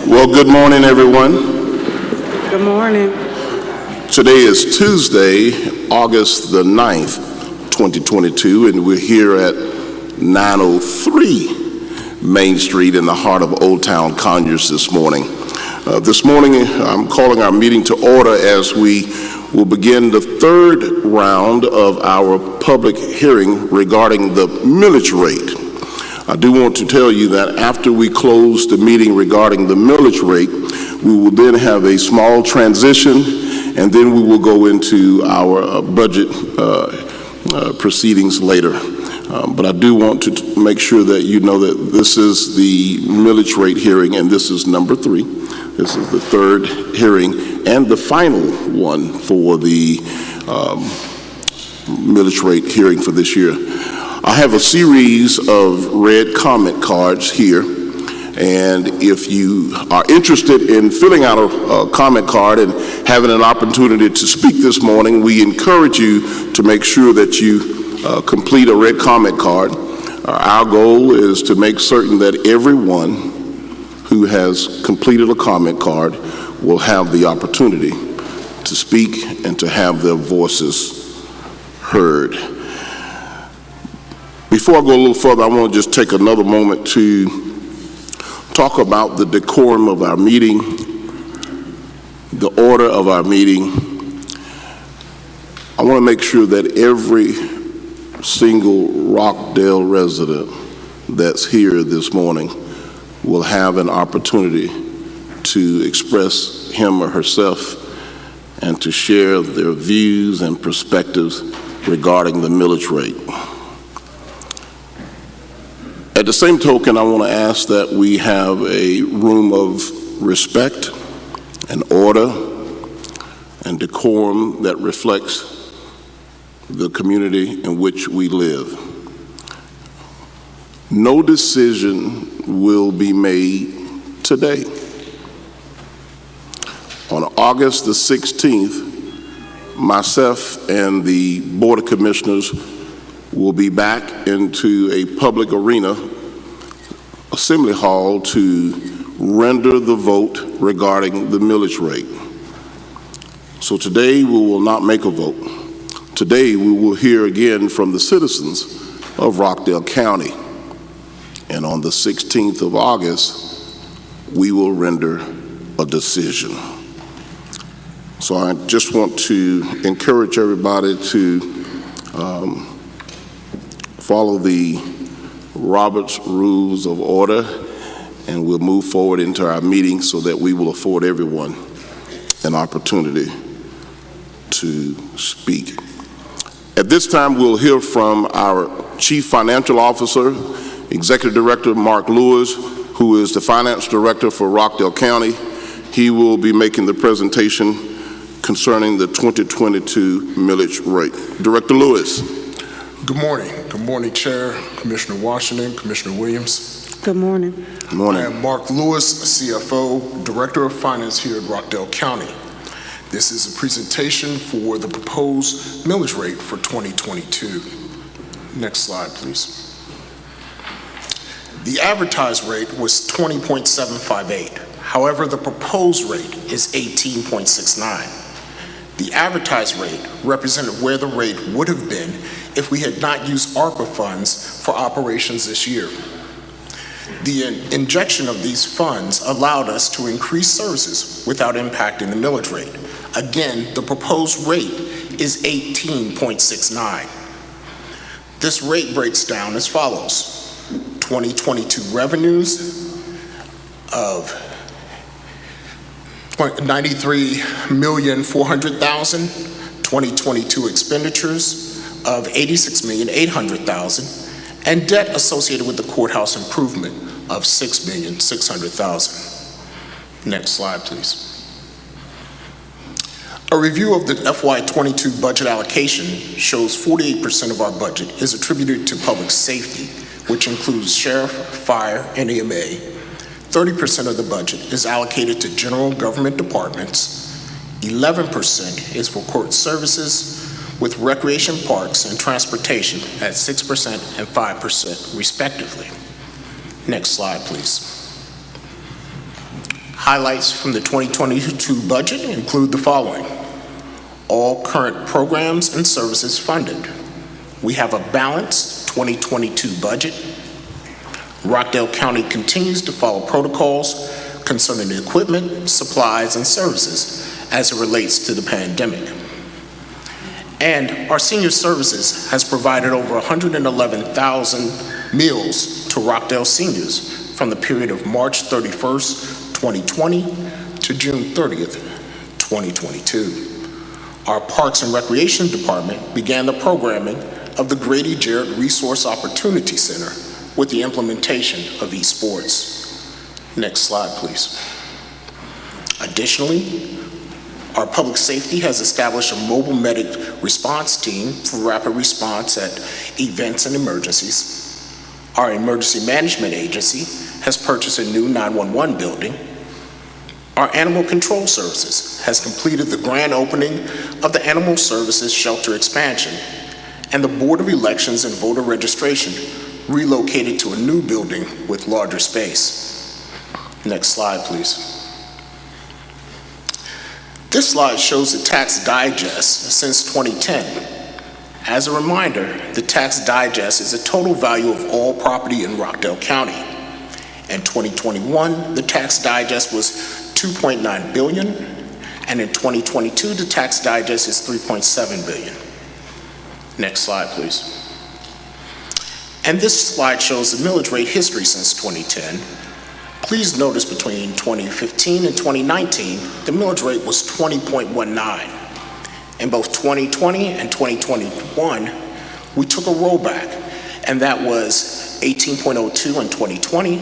Well, good morning, everyone. Good morning. Today is Tuesday, August the 9th, 2022, and we're here at 903 Main Street in the heart of Old Town Conyers this morning. This morning, I'm calling our meeting to order as we will begin the third round of our public hearing regarding the millage rate. I do want to tell you that after we close the meeting regarding the millage rate, we will then have a small transition, and then we will go into our budget proceedings later. But I do want to make sure that you know that this is the millage rate hearing, and this is number 3. This is the third hearing and the final one for the millage rate hearing for this year. I have a series of red comment cards here, and if you are interested in filling out a comment card and having an opportunity to speak this morning, we encourage you to make sure that you complete a red comment card. Our goal is to make certain that everyone who has completed a comment card will have the opportunity to speak and to have their voices heard. Before I go a little further, I want to just take another moment to talk about the decorum of our meeting, the order of our meeting. I want to make sure that every single Rockdale resident that's here this morning will have an opportunity to express him or herself and to share their views and perspectives regarding the millage rate. At the same token, I want to ask that we have a room of respect and order and decorum that reflects the community in which we live. No decision will be made today. On August the 16th, myself and the Board of Commissioners will be back into a public arena, Assembly Hall, to render the vote regarding the millage rate. So today we will not make a vote. Today we will hear again from the citizens of Rockdale County. And on the 16th of August, we will render a decision. So I just want to encourage everybody to follow the Robert's Rules of Order, and we'll move forward into our meeting so that we will afford everyone an opportunity to speak. At this time, we'll hear from our Chief Financial Officer, Executive Director Mark Lewis, who is the Finance Director for Rockdale County. He will be making the presentation concerning the 2022 millage rate. Director Lewis. Good morning. Good morning, Chair, Commissioner Washington, Commissioner Williams. Good morning. Good morning. I am Mark Lewis, CFO, Director of Finance here at Rockdale County. This is a presentation for the proposed millage rate for 2022. Next slide, please. The advertised rate was 20.758. However, the proposed rate is 18.69. The advertised rate represented where the rate would have been if we had not used ARPA funds for operations this year. The injection of these funds allowed us to increase services without impacting the millage rate. Again, the proposed rate is 18.69. This rate breaks down as follows. 2022 revenues of $93,400,000, 2022 expenditures of $86,800,000, and debt associated with the courthouse improvement of $6,600,000. Next slide, please. A review of the FY22 budget allocation shows 48% of our budget is attributed to public safety, which includes sheriff, fire, and EMA. 30% of the budget is allocated to general government departments. 11% is for court services, with recreation, parks, and transportation at 6% and 5% respectively. Next slide, please. Highlights from the 2022 budget include the following. All current programs and services funded. We have a balanced 2022 budget. Rockdale County continues to follow protocols concerning the equipment, supplies, and services as it relates to the pandemic. And our senior services has provided over 111,000 meals to Rockdale seniors from the period of March 31st, 2020 to June 30th, 2022. Our Parks and Recreation Department began the programming of the Grady Jarrett Resource Opportunity Center with the implementation of eSports. Next slide, please. Additionally, our public safety has established a mobile medic response team for rapid response at events and emergencies. Our emergency management agency has purchased a new 911 building. Our animal control services has completed the grand opening of the animal services shelter expansion, and the Board of Elections and Voter Registration relocated to a new building with larger space. Next slide, please. This slide shows the tax digest since 2010. As a reminder, the tax digest is the total value of all property in Rockdale County. In 2021, the tax digest was $2.9 billion, and in 2022, the tax digest is $3.7 billion. Next slide, please. And this slide shows the millage rate history since 2010. Please notice between 2015 and 2019, the millage rate was 20.19. In both 2020 and 2021, we took a rollback, and that was 18.02 in 2020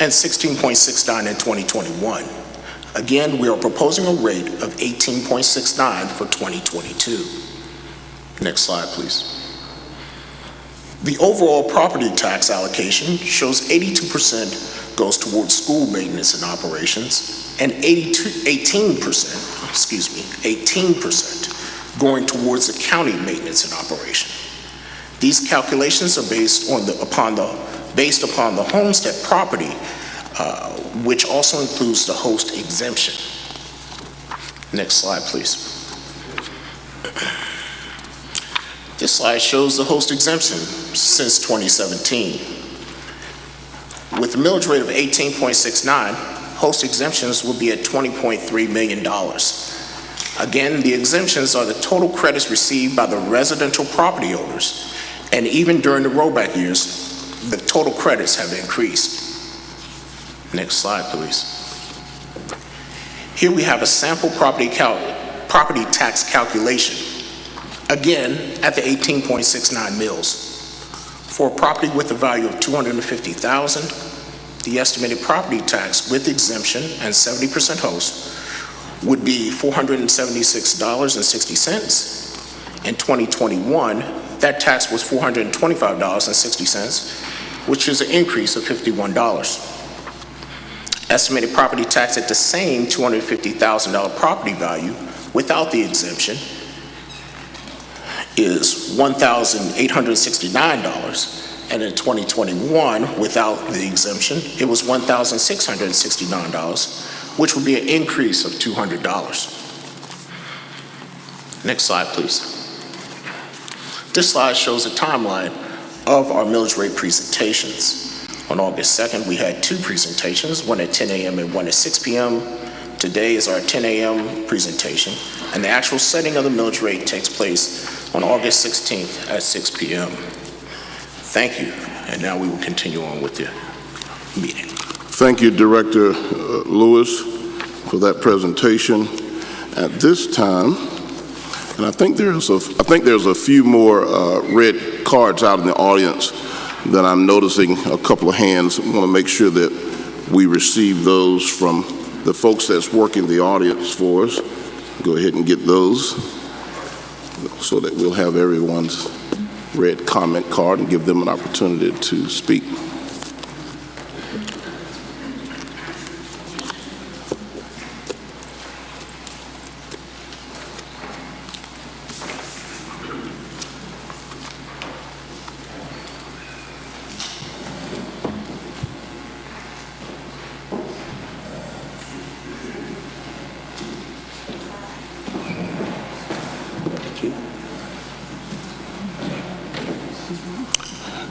and 16.69 in 2021. Again, we are proposing a rate of 18.69 for 2022. Next slide, please. The overall property tax allocation shows 82% goes towards school maintenance and operations, and 18% going towards the county maintenance and operation. These calculations are based upon the Homestead property, which also includes the host exemption. Next slide, please. This slide shows the host exemption since 2017. With a millage rate of 18.69, host exemptions will be at $20.3 million. Again, the exemptions are the total credits received by the residential property owners, and even during the rollback years, the total credits have increased. Next slide, please. Here we have a sample property tax calculation, again at the 18.69 mills. For a property with a value of $250,000, the estimated property tax with exemption and 70% host would be $476.60. In 2021, that tax was $425.60, which is an increase of $51. Estimated property tax at the same $250,000 property value without the exemption is $1,869, and in 2021, without the exemption, it was $1,669, which would be an increase of $200. Next slide, please. This slide shows a timeline of our millage rate presentations. On August 2nd, we had two presentations, one at 10 a.m. and one at 6 p.m. Today is our 10 a.m. presentation, and the actual setting of the millage rate takes place on August 16th at 6 p.m. Thank you, and now we will continue on with the meeting. Thank you, Director Lewis, for that presentation. At this time, and I think there's a few more red cards out in the audience that I'm noticing a couple of hands. I want to make sure that we receive those from the folks that's working the audience for us. Go ahead and get those so that we'll have everyone's red comment card and give them an opportunity to speak.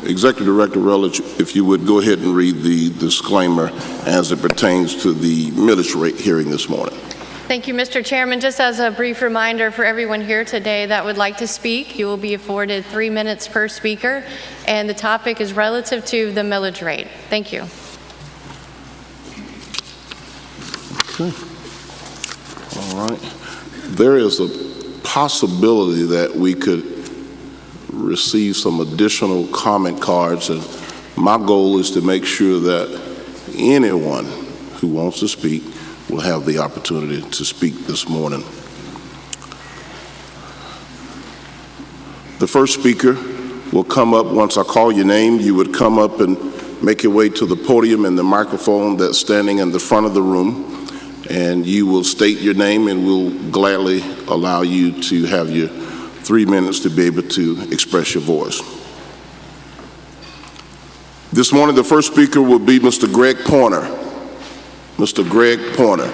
Executive Director Rutledge, if you would go ahead and read the disclaimer as it pertains to the millage rate hearing this morning. Thank you, Mr. Chairman. Just as a brief reminder for everyone here today that would like to speak, you will be afforded 3 minutes per speaker, and the topic is relative to the millage rate. Thank you. Okay. All right. There is a possibility that we could receive some additional comment cards, and my goal is to make sure that anyone who wants to speak will have the opportunity to speak this morning. The first speaker will come up once I call your name. You would come up and make your way to the podium and the microphone that's standing in the front of the room, and you will state your name, and we'll gladly allow you to have your 3 minutes to be able to express your voice. This morning, the first speaker will be Mr. Greg Pointer. Mr. Greg Pointer.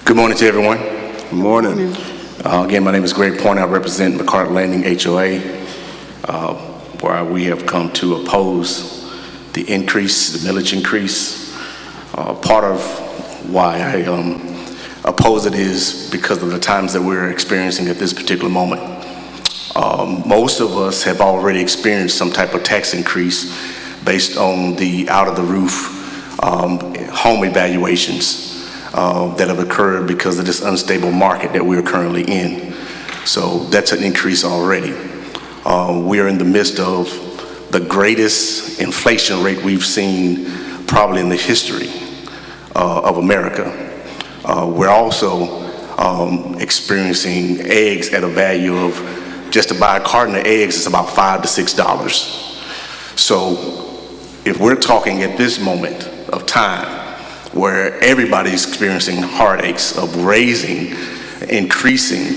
Good morning to everyone. Good morning. Again, my name is Greg Pointer. I represent McCart Landing HOA, where we have come to oppose the increase, the millage increase. Part of why I oppose it is because of the times that we're experiencing at this particular moment. Most of us have already experienced some type of tax increase based on the out-of-the-roof home evaluations that have occurred because of this unstable market that we're currently in. So that's an increase already. We are in the midst of the greatest inflation rate we've seen probably in the history of America. We're also experiencing eggs at a value of, just to buy a carton of eggs, it's about $5 to $6. So if we're talking at this moment of time where everybody's experiencing heartaches of increasing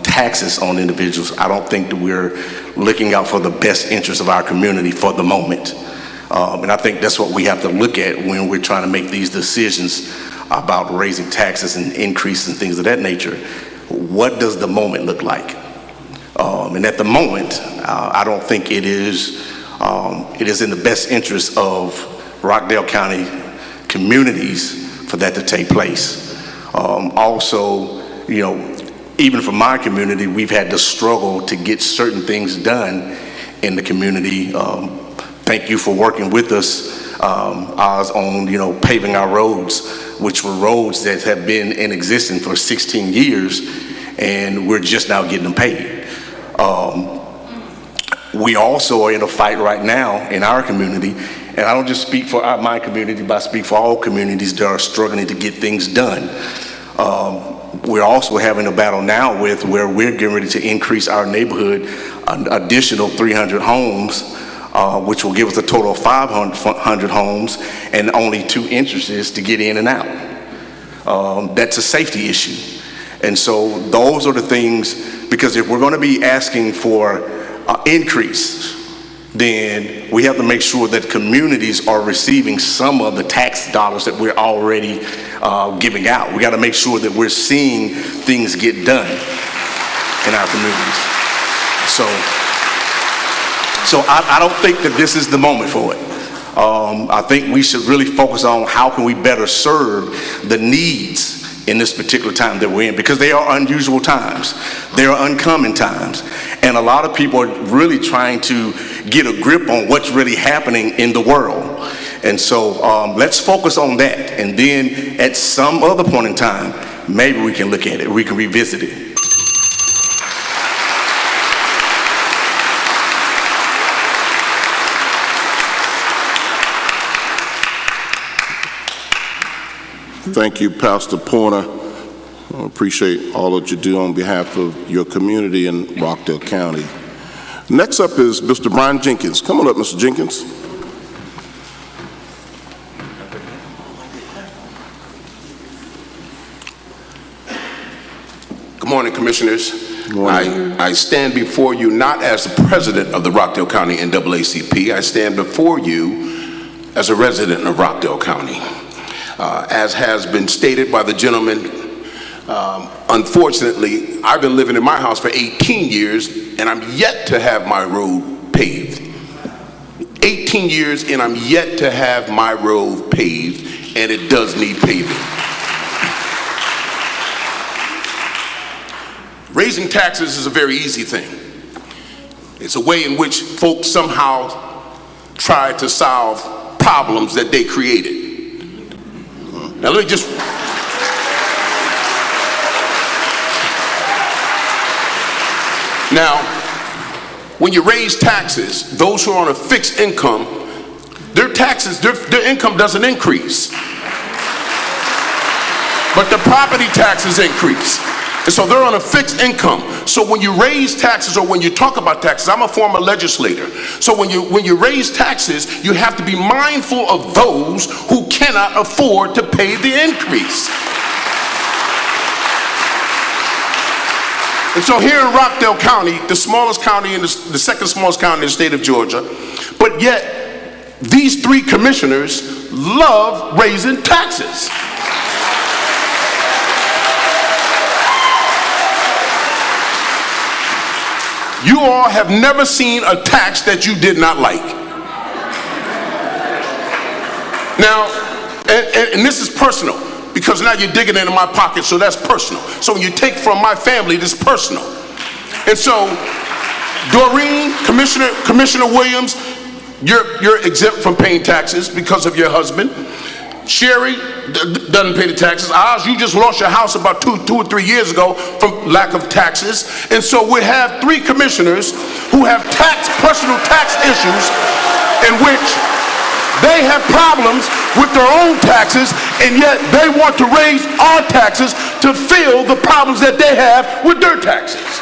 taxes on individuals, I don't think that we're looking out for the best interest of our community for the moment. And I think that's what we have to look at when we're trying to make these decisions about raising taxes and increases and things of that nature. What does the moment look like? And at the moment, I don't think it is in the best interest of Rockdale County communities for that to take place. Also, you know, even for my community, we've had to struggle to get certain things done in the community. Thank you for working with us, Oz, on, you know, paving our roads, which were roads that have been in existence for 16 years, and we're just now getting them paid. We also are in a fight right now in our community, and I don't just speak for my community, but I speak for all communities that are struggling to get things done. We're also having a battle now with where we're getting ready to increase our neighborhood an additional 300 homes, which will give us a total of 500 homes and only 2 entrances to get in and out. That's a safety issue. And so those are the things, because if we're going to be asking for increase, then we have to make sure that communities are receiving some of the tax dollars that we're already giving out. We got to make sure that we're seeing things get done in our communities. So I don't think that this is the moment for it. I think we should really focus on how can we better serve the needs in this particular time that we're in, because they are unusual times. They are uncommon times. And a lot of people are really trying to get a grip on what's really happening in the world. And so let's focus on that. And then at some other point in time, maybe we can look at it, we can revisit it. Thank you, Pastor Pointer. I appreciate all that you do on behalf of your community in Rockdale County. Next up is Mr. Brian Jenkins. Come on up, Mr. Jenkins. Good morning, Commissioners. Good morning. I stand before you not as the president of the Rockdale County NAACP. I stand before you as a resident of Rockdale County. As has been stated by the gentleman, unfortunately, I've been living in my house for 18 years and I'm yet to have my road paved. 18 years and I'm yet to have my road paved, and it does need paving. Raising taxes is a very easy thing. It's a way in which folks somehow try to solve problems that they created. Now let me just, now when you raise taxes, those who are on a fixed income, their taxes, their income doesn't increase, but the property taxes increase. And so they're on a fixed income. So when you raise taxes, or when you talk about taxes, I'm a former legislator. So when you raise taxes, you have to be mindful of those who cannot afford to pay the increase. And so here in Rockdale County, the smallest county in the second smallest county in the state of Georgia, but yet these 3 commissioners love raising taxes. You all have never seen a tax that you did not like. Now, and this is personal, because now you're digging into my pocket, so that's personal. So when you take from my family, this is personal. And so, Doreen, Commissioner Williams, you're exempt from paying taxes because of your husband. Sherry doesn't pay the taxes. Oz, you just lost your house about two or 3 years ago from lack of taxes. And so we have 3 commissioners who have personal tax issues in which they have problems with their own taxes, and yet they want to raise our taxes to fill the problems that they have with their taxes.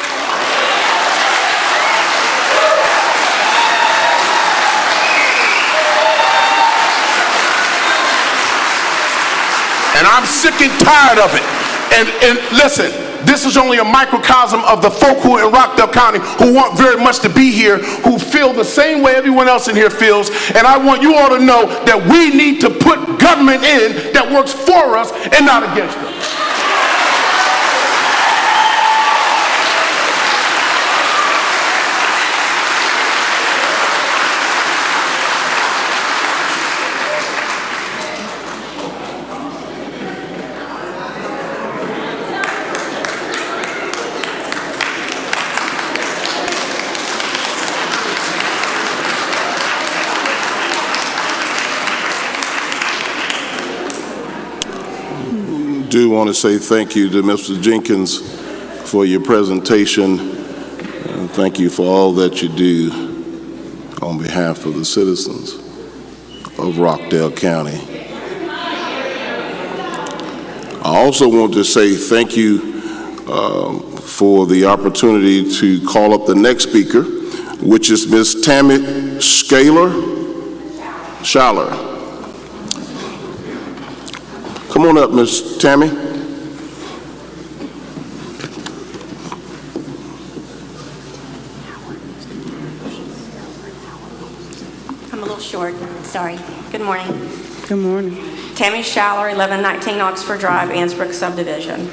And I'm sick and tired of it. And listen, this is only a microcosm of the folk who are in Rockdale County who want very much to be here, who feel the same way everyone else in here feels. And I want you all to know that we need to put government in that works for us and not against us. I do want to say thank you to Mr. Jenkins for your presentation, and thank you for all that you do on behalf of the citizens of Rockdale County. I also want to say thank you for the opportunity to call up the next speaker, which is Ms. Tammy Schaller. Come on up, Ms. Tammy. I'm a little short, sorry. Good morning. Good morning. Tammy Schaller, 1119 Oxford Drive, Annesbrook Subdivision.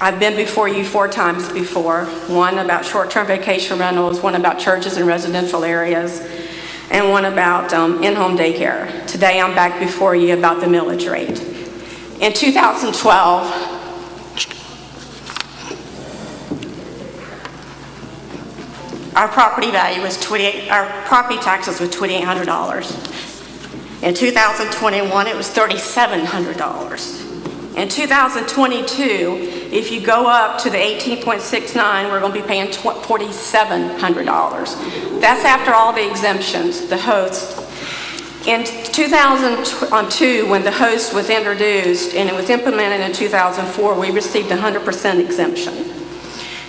I've been before you 4 times before, one about short-term vacation rentals, one about churches in residential areas, and one about in-home daycare. Today I'm back before you about the millage rate. In 2012, our property taxes was $2,800. In 2021, it was $3,700. In 2022, if you go up to the 18.69, we're going to be paying $4,700. That's after all the exemptions, the host. In 2002, when the host was introduced and it was implemented in 2004, we received 100% exemption.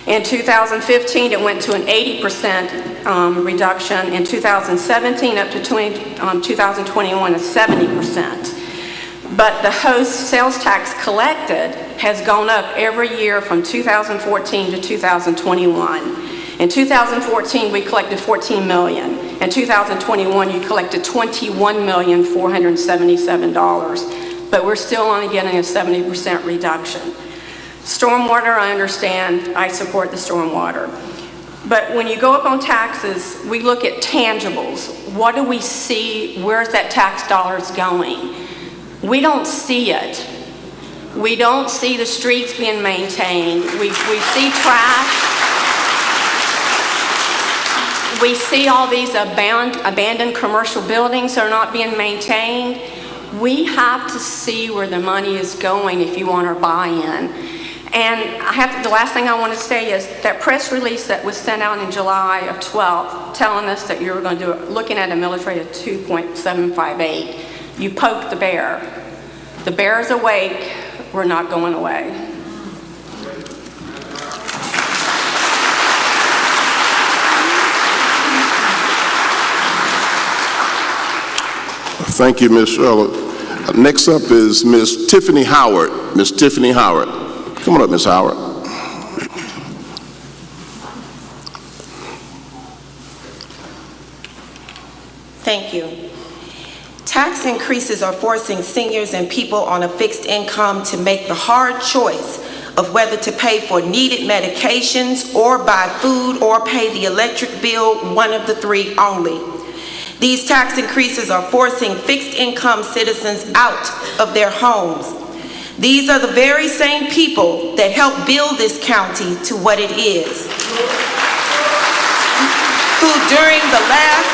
In 2015, it went to an 80% reduction. In 2017, up to 2021, a 70%. But the host sales tax collected has gone up every year from 2014 to 2021. In 2014, we collected $14 million. In 2021, you collected $21,477. But we're still only getting a 70% reduction. Stormwater, I understand. I support the stormwater. But when you go up on taxes, we look at tangibles. What do we see? Where's that tax dollars going? We don't see it. We don't see the streets being maintained. We see trash. We see all these abandoned commercial buildings that are not being maintained. We have to see where the money is going if you want our buy-in. And the last thing I want to say is that press release that was sent out in July of 12 telling us that you were going to do looking at a millage rate of 2.758. You poked the bear. The bear is awake. We're not going away. Thank you, Ms. Charlotte. Next up is Ms. Tiffany Howard. Ms. Tiffany Howard. Come on up, Ms. Howard. Thank you. Tax increases are forcing seniors and people on a fixed income to make the hard choice of whether to pay for needed medications or buy food or pay the electric bill, one of the three only. These tax increases are forcing fixed-income citizens out of their homes. These are the very same people that helped build this county to what it is, who during the last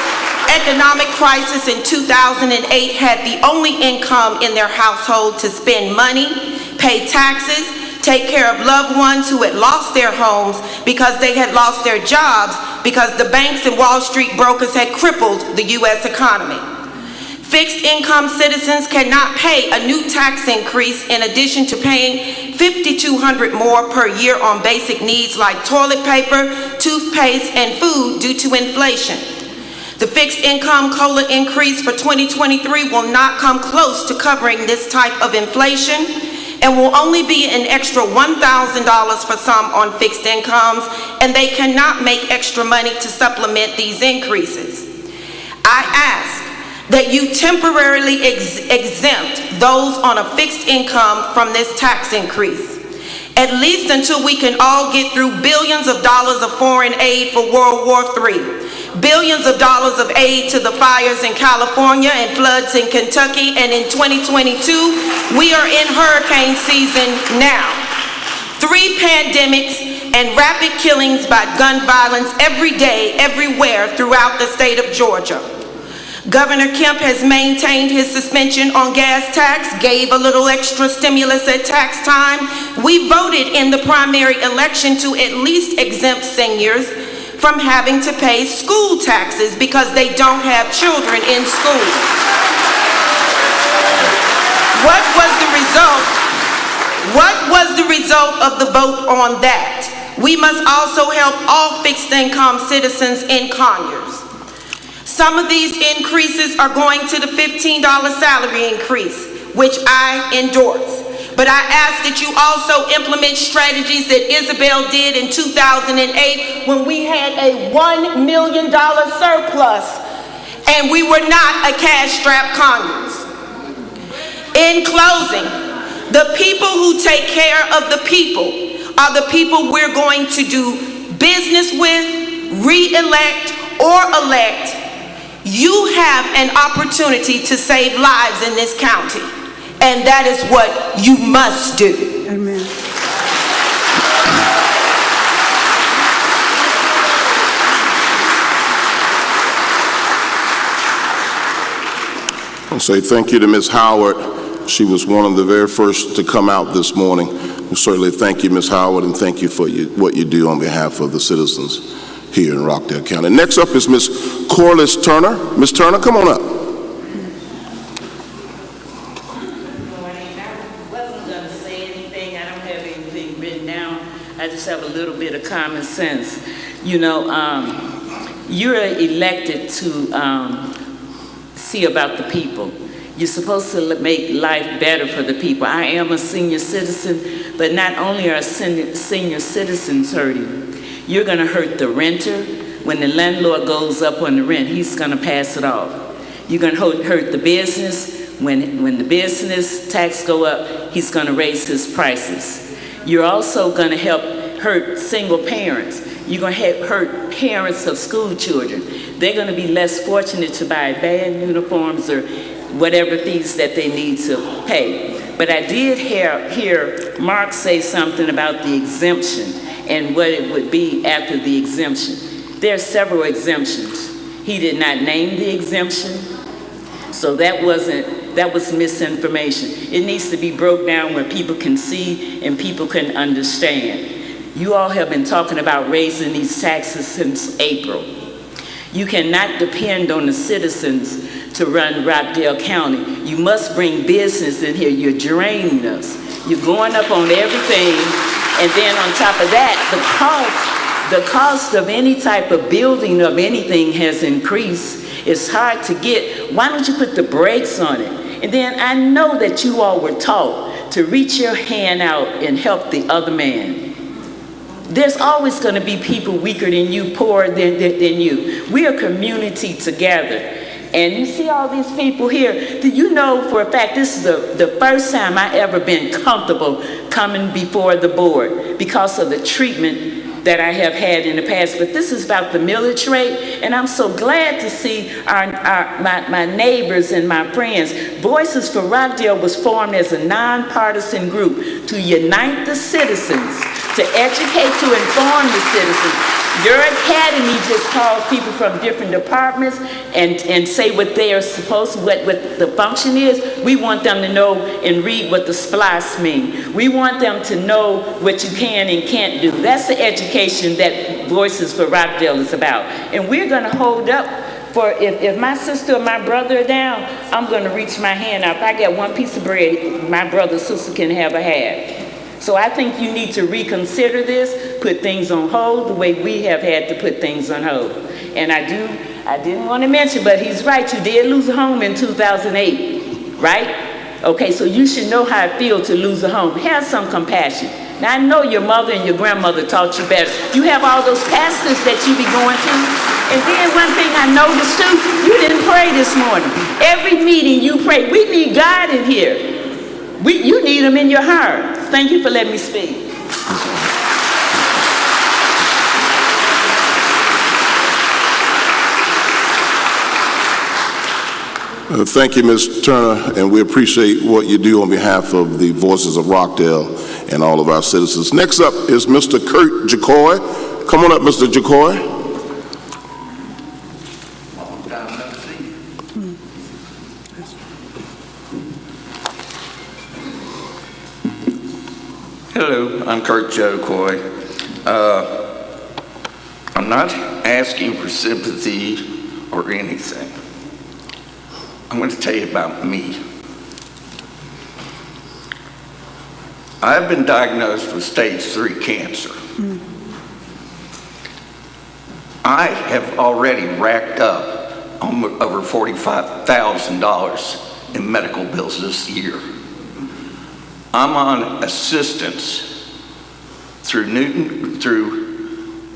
economic crisis in 2008 had the only income in their household to spend money, pay taxes, take care of loved ones who had lost their homes because they had lost their jobs because the banks and Wall Street brokers had crippled the U.S. economy. Fixed income citizens cannot pay a new tax increase in addition to paying $5,200 more per year on basic needs like toilet paper, toothpaste, and food due to inflation. The fixed income COLA increase for 2023 will not come close to covering this type of inflation and will only be an extra $1,000 for some on fixed incomes, and they cannot make extra money to supplement these increases. I ask that you temporarily exempt those on a fixed income from this tax increase, at least until we can all get through billions of dollars of foreign aid for World War III, billions of dollars of aid to the fires in California and floods in Kentucky, and in 2022, we are in hurricane season now. 3 pandemics and rapid killings by gun violence every day, everywhere throughout the state of Georgia. Governor Kemp has maintained his suspension on gas tax, gave a little extra stimulus at tax time. We voted in the primary election to at least exempt seniors from having to pay school taxes because they don't have children in school. What was the result? What was the result of the vote on that? We must also help all fixed income citizens in Conyers. Some of these increases are going to the $15 salary increase, which I endorse. But I ask that you also implement strategies that Isabel did in 2008 when we had a $1 million surplus and we were not a cash-strapped Conyers. In closing, the people who take care of the people are the people we're going to do business with, re-elect, or elect. You have an opportunity to save lives in this county, and that is what you must do. Amen. I'll say thank you to Ms. Howard. She was one of the very first to come out this morning. And certainly thank you, Ms. Howard, and thank you for what you do on behalf of the citizens here in Rockdale County. Next up is Ms. Corliss Turner. Ms. Turner, come on up. I wasn't going to say anything. I don't have anything written down. I just have a little bit of common sense. You know, you're elected to see about the people. You're supposed to make life better for the people. I am a senior citizen, but not only are senior citizens hurting, you're going to hurt the renter. When the landlord goes up on the rent, he's going to pass it off. You're going to hurt the business. When the business tax go up, he's going to raise his prices. You're also going to hurt single parents. You're going to hurt parents of school children. They're going to be less fortunate to buy band uniforms or whatever fees that they need to pay. But I did hear Mark say something about the exemption and what it would be after the exemption. There are several exemptions. He did not name the exemption, so that was misinformation. It needs to be broke down where people can see and people can understand. You all have been talking about raising these taxes since April. You cannot depend on the citizens to run Rockdale County. You must bring business in here. You're draining us. You're going up on everything, and then on top of that, the cost of any type of building of anything has increased. It's hard to get. Why don't you put the brakes on it? And then I know that you all were taught to reach your hand out and help the other man. There's always going to be people weaker than you, poorer than you. We are a community together. And you see all these people here. Do you know for a fact this is the first time I ever been comfortable coming before the board because of the treatment that I have had in the past, but this is about the millage rate, and I'm so glad to see my neighbors and my friends. Voices for Rockdale was formed as a nonpartisan group to unite the citizens, to educate, to inform the citizens. Your academy just calls people from different departments and say what they are supposed to, what the function is. We want them to know and read what the splice mean. We want them to know what you can and can't do. That's the education that Voices for Rockdale is about. And we're gonna hold up for, if my sister or my brother are down, I'm gonna reach my hand out. If I get one piece of bread, my brother or sister can have a half. So I think you need to reconsider this, put things on hold the way we have had to put things on hold. And I didn't want to mention, but he's right, you did lose a home in 2008, right? Okay, so you should know how it feels to lose a home. Have some compassion. Now I know your mother and your grandmother taught you better. You have all those pastors that you be going to. And then one thing I noticed too, you didn't pray this morning. Every meeting you pray. We need God in here. You need him in your heart. Thank you for letting me speak. Thank you, Ms. Turner, and we appreciate what you do on behalf of the Voices of Rockdale and all of our citizens. Next up is Mr. Kurt Jacoy. Come on up, Mr. Jacoy. Hello, I'm Kurt Jacoy. I'm not asking for sympathy or anything. I'm going to tell you about me. I've been diagnosed with stage 3 cancer. I have already racked up over $45,000 in medical bills this year. I'm on assistance through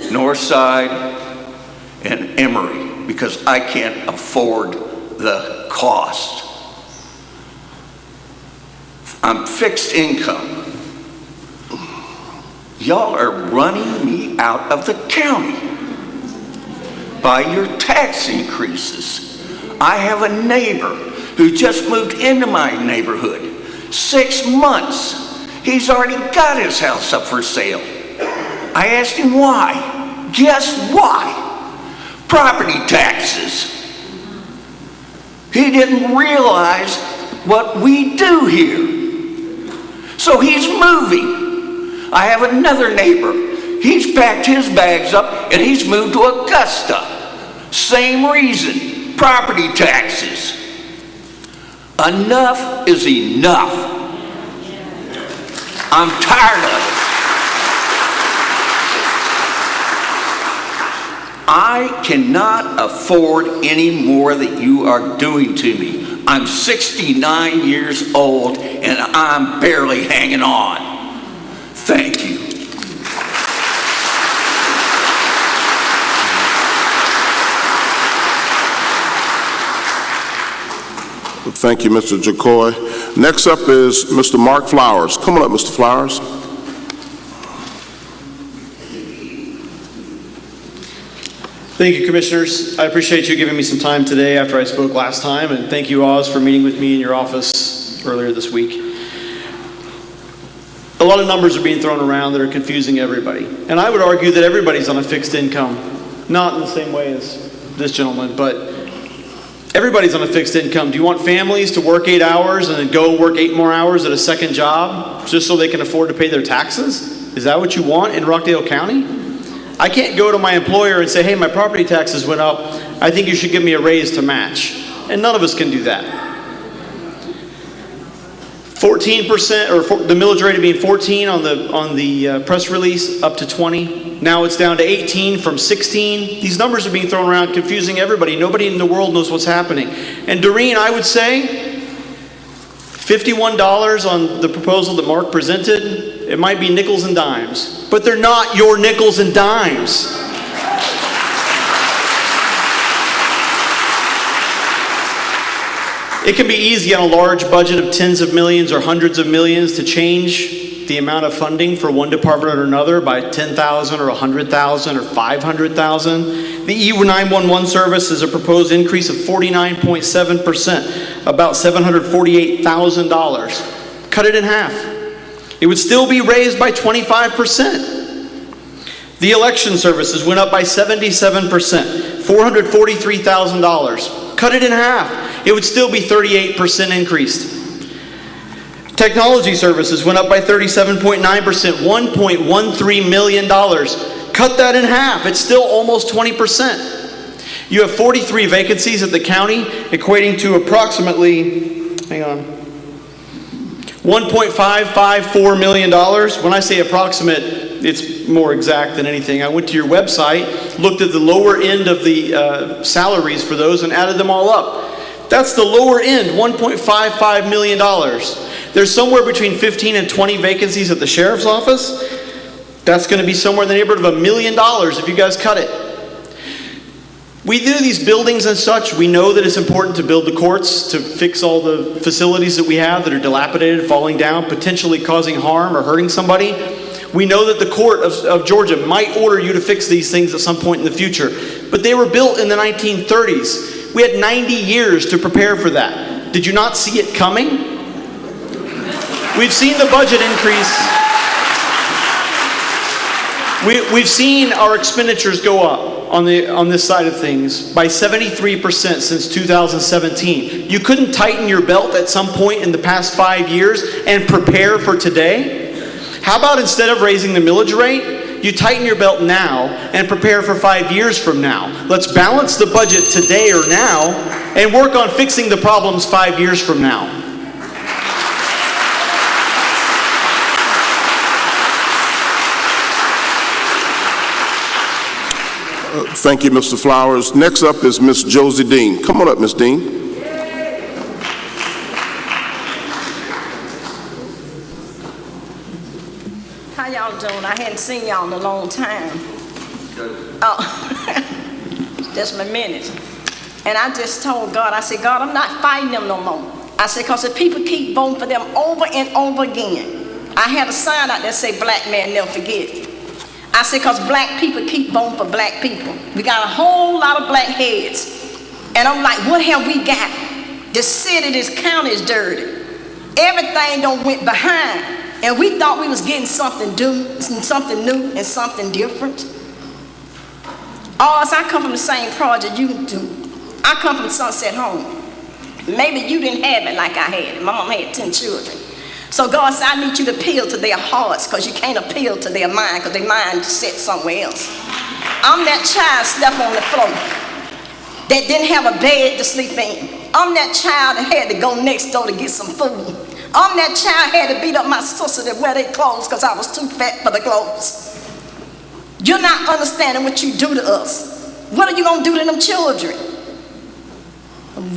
Northside and Emory because I can't afford the cost. I'm fixed income. Y'all are running me out of the county by your tax increases. I have a neighbor who just moved into my neighborhood. 6 months. He's already got his house up for sale. I asked him why. Guess why? Property taxes. He didn't realize what we do here. So he's moving. I have another neighbor. He's packed his bags up and he's moved to Augusta. Same reason, property taxes. Enough is enough. I'm tired of it. I cannot afford any more that you are doing to me. I'm 69 years old and I'm barely hanging on. Thank you. Thank you, Mr. Jacoy. Next up is Mr. Mark Flowers. Come on up, Mr. Flowers. Thank you, Commissioners. I appreciate you giving me some time today after I spoke last time, and thank you, Oz, for meeting with me in your office earlier this week. A lot of numbers are being thrown around that are confusing everybody, and I would argue that everybody's on a fixed income, not in the same way as this gentleman, but everybody's on a fixed income. Do you want families to work 8 hours and then go work 8 more hours at a second job just so they can afford to pay their taxes? Is that what you want in Rockdale County? I can't go to my employer and say, hey, my property taxes went up. I think you should give me a raise to match. And none of us can do that. 14%, or the millage rate of being 14 on the press release, up to 20. Now it's down to 18 from 16. These numbers are being thrown around, confusing everybody. Nobody in the world knows what's happening. And Doreen, I would say $51 on the proposal that Mark presented. It might be nickels and dimes, but they're not your nickels and dimes. It can be easy on a large budget of tens of millions or hundreds of millions to change the amount of funding for one department or another by 10,000 or 100,000 or 500,000. The E911 service is a proposed increase of 49.7%, about $748,000. Cut it in half. It would still be raised by 25%. The election services went up by 77%, $443,000. Cut it in half. It would still be 38% increased. Technology services went up by 37.9%, $1.13 million. Cut that in half. It's still almost 20%. You have 43 vacancies at the county, equating to approximately, $1.554 million. When I say approximate, it's more exact than anything. I went to your website, looked at the lower end of the salaries for those and added them all up. That's the lower end, $1.55 million. There's somewhere between 15 and 20 vacancies at the sheriff's office. That's going to be somewhere in the neighborhood of $1 million if you guys cut it. We do these buildings and such. We know that it's important to build the courts, to fix all the facilities that we have that are dilapidated, falling down, potentially causing harm or hurting somebody. We know that the court of Georgia might order you to fix these things at some point in the future. But they were built in the 1930s. We had 90 years to prepare for that. Did you not see it coming? We've seen the budget increase. We've seen our expenditures go up on this side of things by 73% since 2017. You couldn't tighten your belt at some point in the past 5 years and prepare for today? How about instead of raising the millage rate, you tighten your belt now and prepare for 5 years from now? Let's balance the budget today or now and work on fixing the problems 5 years from now. Thank you, Mr. Flowers. Next up is Miss Josie Dean. Come on up, Miss Dean. How y'all doing? I hadn't seen y'all in a long time. Oh, just a minute. And I just told God, I said, God, I'm not fighting them no more. I said, because if people keep voting for them over and over again. I had a sign out there that say, black man never forget. I said, because black people keep voting for black people. We got a whole lot of black heads. And I'm like, what have we got? The city, this county is dirty. Everything don't went behind. And we thought we was getting something new and something different. I come from the same project you do. I come from Sunset Home. Maybe you didn't have it like I had it. My mom had 10 children. So God said, I need you to appeal to their hearts, because you can't appeal to their mind, because their mind is set somewhere else. I'm that child slept on the floor that didn't have a bed to sleep in. I'm that child that had to go next door to get some food. I'm that child that had to beat up my sister to wear their clothes because I was too fat for the clothes. You're not understanding what you do to us. What are you going to do to them children?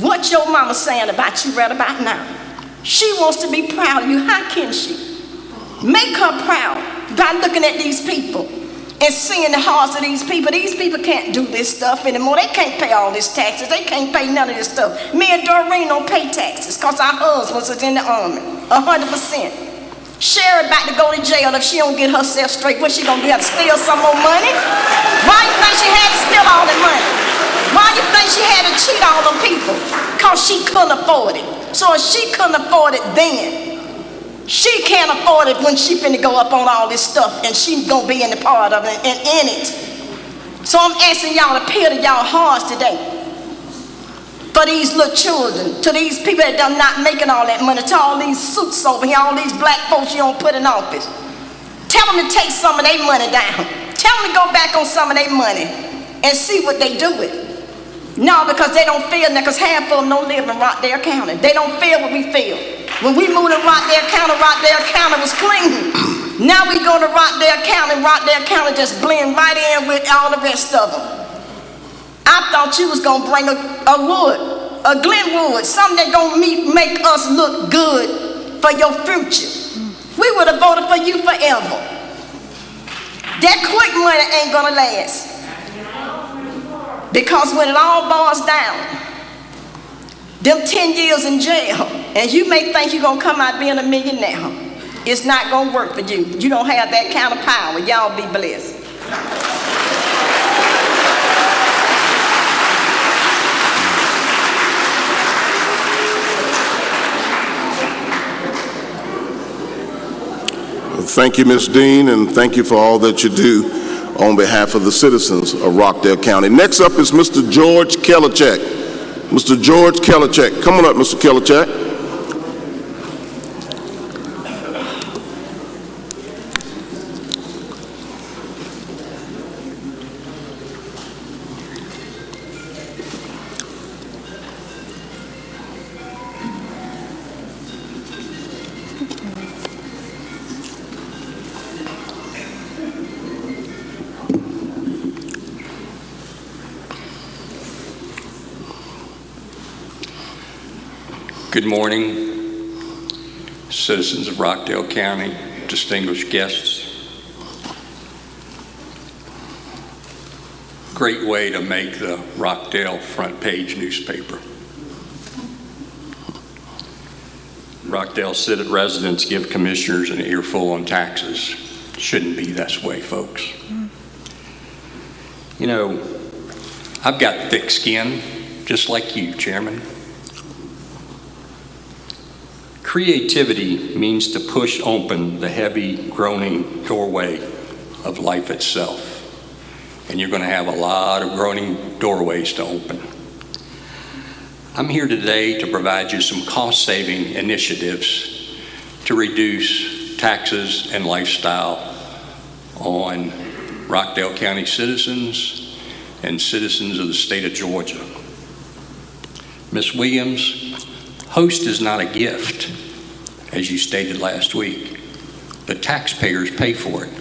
What your mama saying about you right about now? She wants to be proud of you. How can she? Make her proud by looking at these people and seeing the hearts of these people. These people can't do this stuff anymore. They can't pay all this taxes. They can't pay none of this stuff. Me and Doreen don't pay taxes because our husbands is in the army, 100%. Sherry about to go to jail if she don't get herself straight. What she gonna do, have to steal some more money? Why you think she had to steal all the money? Why you think she had to cheat all them people? Because she couldn't afford it. So if she couldn't afford it then, she can't afford it when she finna go up on all this stuff and she's gonna be in the part of it and in it. So I'm asking y'all to appeal to y'all hearts today. For these little children, to these people that are not making all that money, to all these suits over here, all these black folks you don't put in office. Tell them to take some of their money down. Tell them to go back on some of their money and see what they do with it. No, because they don't feel that, because half of them don't live in Rockdale County. They don't feel what we feel. When we moved to Rockdale County was clean. Now we go to Rockdale County just blend right in with all the rest of them. I thought you was gonna bring a Glenwood, something that gonna make us look good for your future. We would have voted for you forever. That quick money ain't gonna last. Because when it all boils down, them 10 years in jail, and you may think you're gonna come out being a millionaire. It's not gonna work for you. You don't have that kind of power. Y'all be blessed. Thank you, Ms. Dean, and thank you for all that you do on behalf of the citizens of Rockdale County. Next up is Mr. George Kellercheck. Mr. George Kellercheck. Come on up, Mr. Kellercheck. Good morning, citizens of Rockdale County, distinguished guests. Great way to make the Rockdale front page newspaper. Rockdale city residents give commissioners an earful on taxes. Shouldn't be this way, folks. You know, I've got thick skin, just like you, Chairman. Creativity means to push open the heavy, groaning doorway of life itself. And you're going to have a lot of groaning doorways to open. I'm here today to provide you some cost-saving initiatives to reduce taxes and lifestyle on Rockdale County citizens and citizens of the state of Georgia. Ms. Williams, host is not a gift, as you stated last week. The taxpayers pay for it.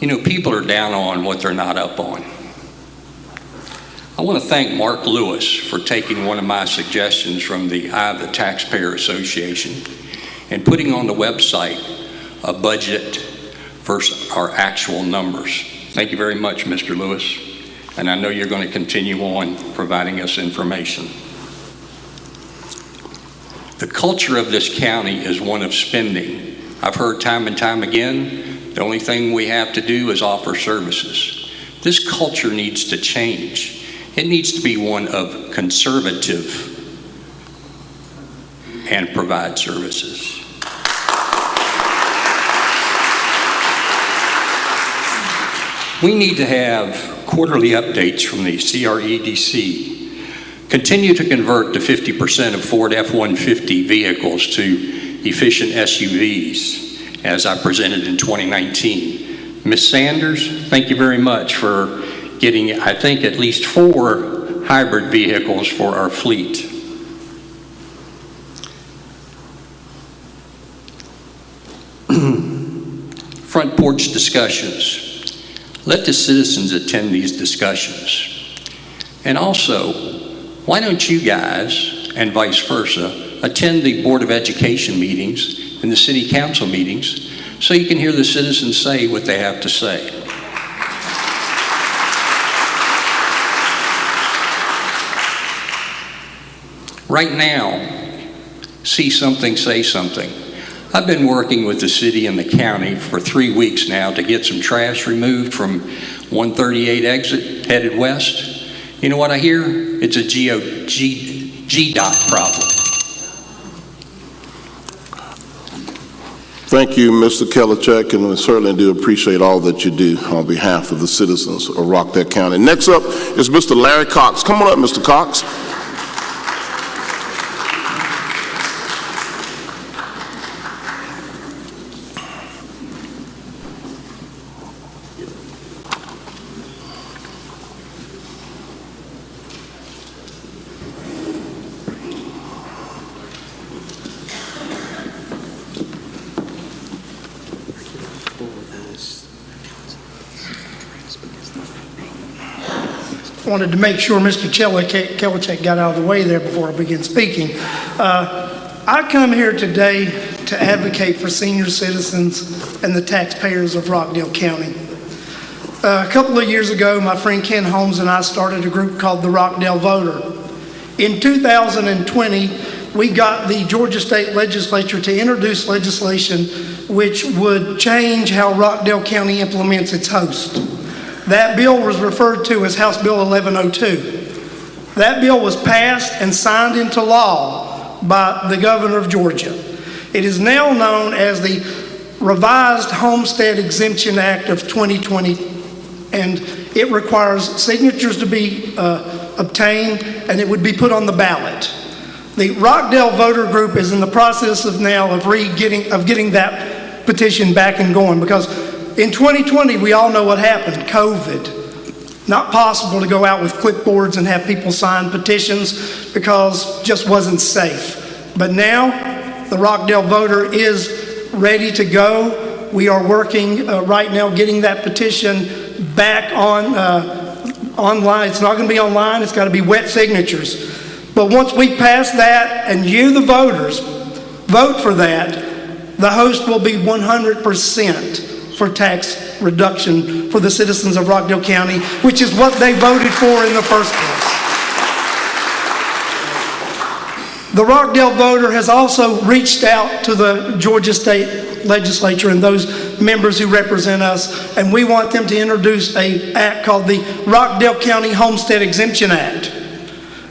You know, people are down on what they're not up on. I want to thank Mark Lewis for taking one of my suggestions from the Eye of the Taxpayer Association and putting on the website a budget versus our actual numbers. Thank you very much, Mr. Lewis. And I know you're going to continue on providing us information. The culture of this county is one of spending. I've heard time and time again, the only thing we have to do is offer services. This culture needs to change. It needs to be one of conservative and provide services. We need to have quarterly updates from the CREDC. Continue to convert to 50% of Ford F-150 vehicles to efficient SUVs, as I presented in 2019. Ms. Sanders, thank you very much for getting, I think, at least 4 hybrid vehicles for our fleet. Front porch discussions. Let the citizens attend these discussions. And also, why don't you guys, and vice versa, attend the Board of Education meetings and the City Council meetings so you can hear the citizens say what they have to say. Right now, see something, say something. I've been working with the city and the county for 3 weeks now to get some trash removed from 138 exit headed west. You know what I hear? It's a GDOT problem. Thank you, Mr. Kellercheck, and we certainly do appreciate all that you do on behalf of the citizens of Rockdale County. Next up is Mr. Larry Cox. Come on up, Mr. Cox. Wanted to make sure Mr. Kellercheck got out of the way there before I begin speaking. I come here today to advocate for senior citizens and the taxpayers of Rockdale County. A couple of years ago, my friend Ken Holmes and I started a group called the Rockdale Voter. In 2020, we got the Georgia State Legislature to introduce legislation which would change how Rockdale County implements its host. That bill was referred to as House Bill 1102. That bill was passed and signed into law by the governor of Georgia. It is now known as the Revised Homestead Exemption Act of 2020, and it requires signatures to be obtained, and it would be put on the ballot. The Rockdale Voter Group is in the process of getting that petition back and going, because in 2020, we all know what happened, COVID. Not possible to go out with clipboards and have people sign petitions because it just wasn't safe. But now, the Rockdale Voter is ready to go. We are working right now getting that petition back on online. It's not going to be online, it's got to be wet signatures. But once we pass that and you, the voters, vote for that, the host will be 100% for tax reduction for the citizens of Rockdale County, which is what they voted for in the first place. The Rockdale Voter has also reached out to the Georgia State Legislature and those members who represent us, and we want them to introduce an act called the Rockdale County Homestead Exemption Act.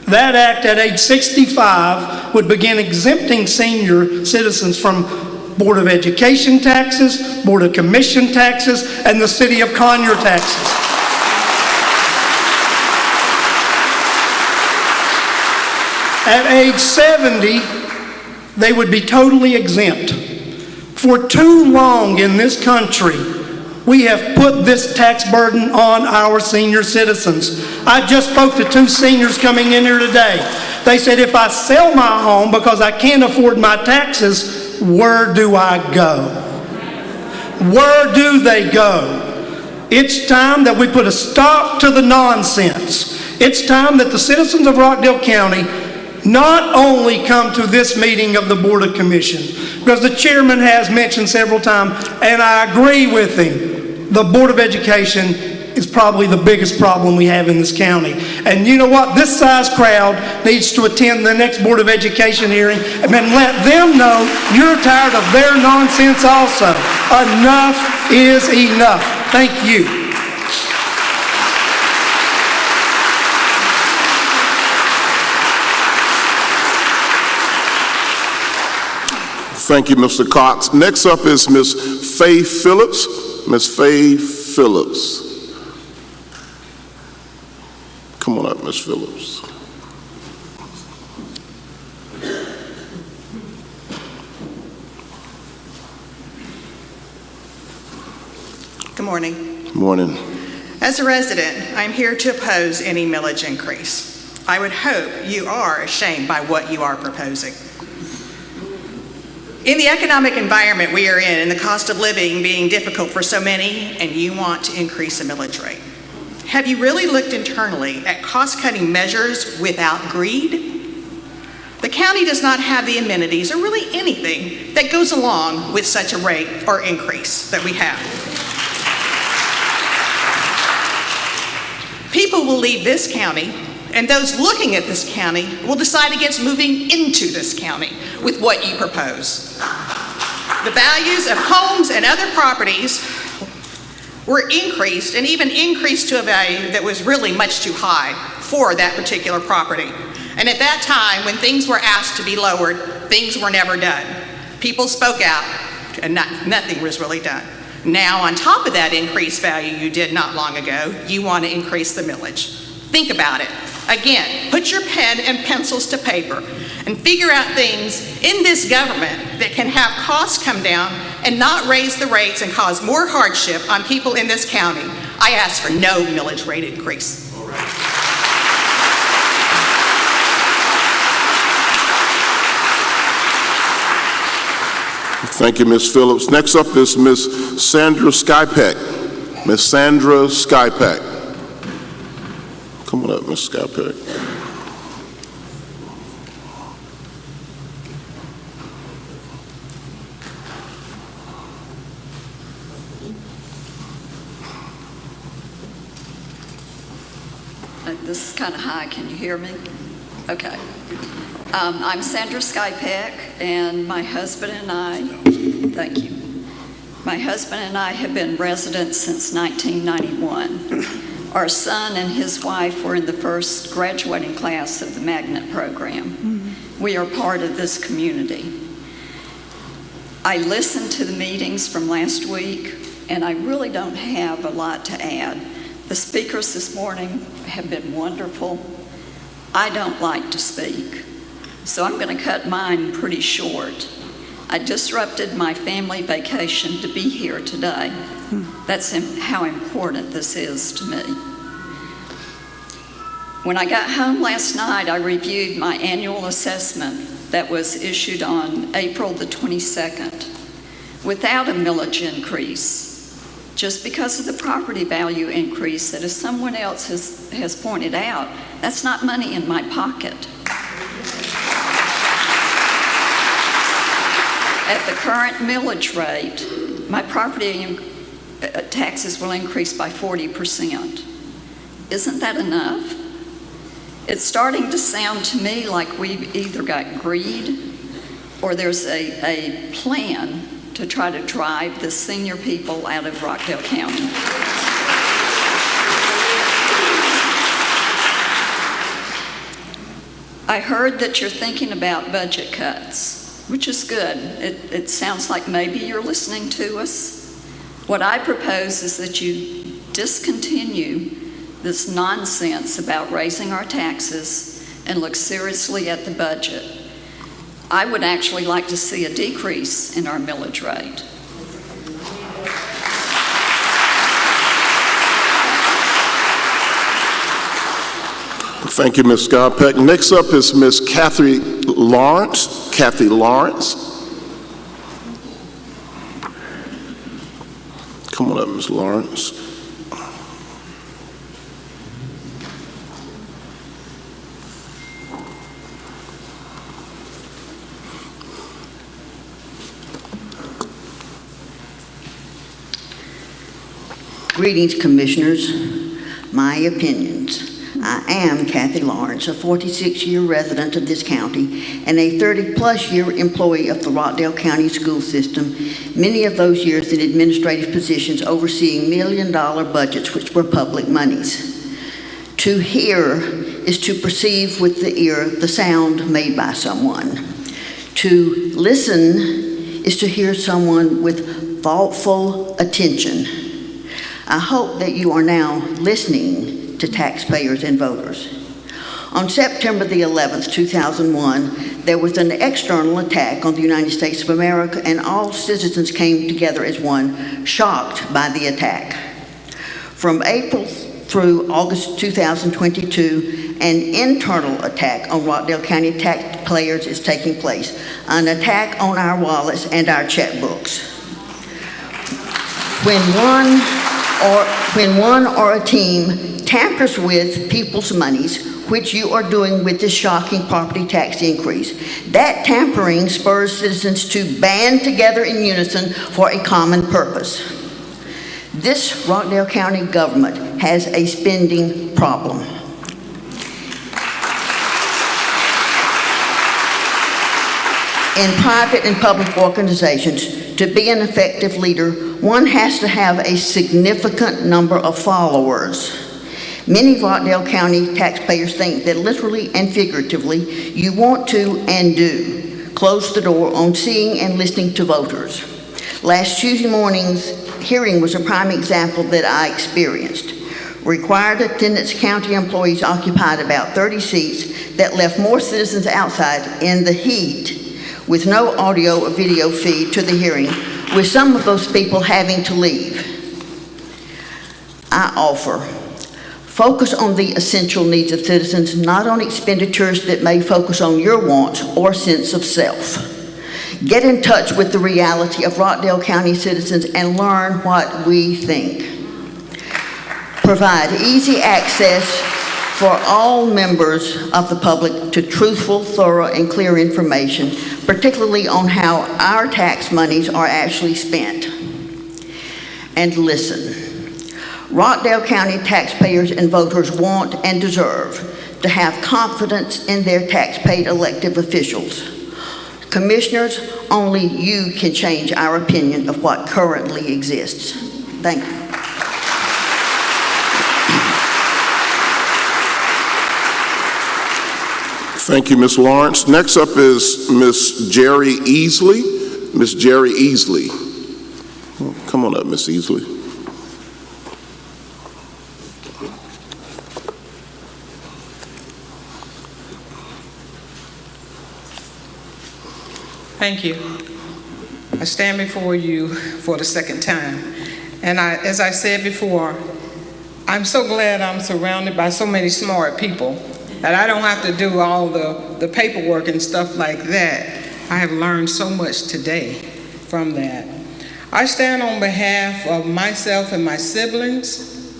That act at age 65 would begin exempting senior citizens from Board of Education taxes, Board of Commission taxes, and the City of Conyer taxes. At age 70, they would be totally exempt. For too long in this country, we have put this tax burden on our senior citizens. I just spoke to two seniors coming in here today. They said, if I sell my home because I can't afford my taxes, where do I go? Where do they go? It's time that we put a stop to the nonsense. It's time that the citizens of Rockdale County not only come to this meeting of the Board of Commission, because the chairman has mentioned several times, and I agree with him, the Board of Education is probably the biggest problem we have in this county. And you know what? This size crowd needs to attend the next Board of Education hearing and let them know you're tired of their nonsense also. Enough is enough. Thank you. Thank you, Mr. Cox. Next up is Ms. Faye Phillips. Ms. Faye Phillips. Come on up, Ms. Phillips. Good morning. Good morning. As a resident, I'm here to oppose any millage increase. I would hope you are ashamed by what you are proposing. In the economic environment we are in and the cost of living being difficult for so many, and you want to increase the millage rate. Have you really looked internally at cost-cutting measures without greed? The county does not have the amenities or really anything that goes along with such a rate or increase that we have. People will leave this county, and those looking at this county will decide against moving into this county with what you propose. The values of homes and other properties were increased, and even increased to a value that was really much too high for that particular property. And at that time, when things were asked to be lowered, things were never done. People spoke out, and nothing was really done. Now, on top of that increased value you did not long ago, you want to increase the millage. Think about it. Again, put your pen and pencils to paper and figure out things in this government that can have costs come down and not raise the rates and cause more hardship on people in this county. I ask for no millage rate increase. Thank you, Ms. Phillips. Next up is Ms. Sandra Skypack. Ms. Sandra Skypack. Come on up, Ms. Skypack. This is kind of high. Can you hear me? Okay. I'm Sandra Skypeck, and my husband and I, thank you. My husband and I have been residents since 1991. Our son and his wife were in the first graduating class of the magnet program. We are part of this community. I listened to the meetings from last week, and I really don't have a lot to add. The speakers this morning have been wonderful. I don't like to speak, so I'm going to cut mine pretty short. I disrupted my family vacation to be here today. That's how important this is to me. When I got home last night, I reviewed my annual assessment that was issued on April the 22nd. Without a millage increase, just because of the property value increase that, as someone else has pointed out, that's not money in my pocket. At the current millage rate, my property taxes will increase by 40%. Isn't that enough? It's starting to sound to me like we've either got greed or there's a plan to try to drive the senior people out of Rockdale County. I heard that you're thinking about budget cuts, which is good. It sounds like maybe you're listening to us. What I propose is that you discontinue this nonsense about raising our taxes and look seriously at the budget. I would actually like to see a decrease in our millage rate. Thank you, Ms. Scarpeck. Next up is Ms. Kathy Lawrence. Kathy Lawrence. Come on up, Ms. Lawrence. Greetings, Commissioners. My opinions. I am Kathy Lawrence, a 46-year resident of this county and a 30-plus year employee of the Rockdale County school system, many of those years in administrative positions overseeing million-dollar budgets which were public monies. To hear is to perceive with the ear the sound made by someone. To listen is to hear someone with thoughtful attention. I hope that you are now listening to taxpayers and voters. On September the 11th, 2001, there was an external attack on the United States of America, and all citizens came together as one, shocked by the attack. From April through August 2022, an internal attack on Rockdale County taxpayers is taking place, an attack on our wallets and our checkbooks. When one or a team tampers with people's monies, which you are doing with this shocking property tax increase, that tampering spurs citizens to band together in unison for a common purpose. This Rockdale County government has a spending problem. In private and public organizations, to be an effective leader, one has to have a significant number of followers. Many Rockdale County taxpayers think that literally and figuratively, you want to and do close the door on seeing and listening to voters. Last Tuesday morning's hearing was a prime example that I experienced. Required attendance county employees occupied about 30 seats that left more citizens outside in the heat with no audio or video feed to the hearing, with some of those people having to leave. I offer, focus on the essential needs of citizens, not on expenditures that may focus on your wants or sense of self. Get in touch with the reality of Rockdale County citizens and learn what we think. Provide easy access for all members of the public to truthful, thorough, and clear information, particularly on how our tax monies are actually spent. And listen, Rockdale County taxpayers and voters want and deserve to have confidence in their tax-paid elected officials. Commissioners, only you can change our opinion of what currently exists. Thank you. Thank you, Ms. Lawrence. Next up is Ms. Jerry Easley. Ms. Jerry Easley. Come on up, Ms. Easley. Thank you. I stand before you for the second time. And as I said before, I'm so glad I'm surrounded by so many smart people that I don't have to do all the paperwork and stuff like that. I have learned so much today from that. I stand on behalf of myself and my siblings,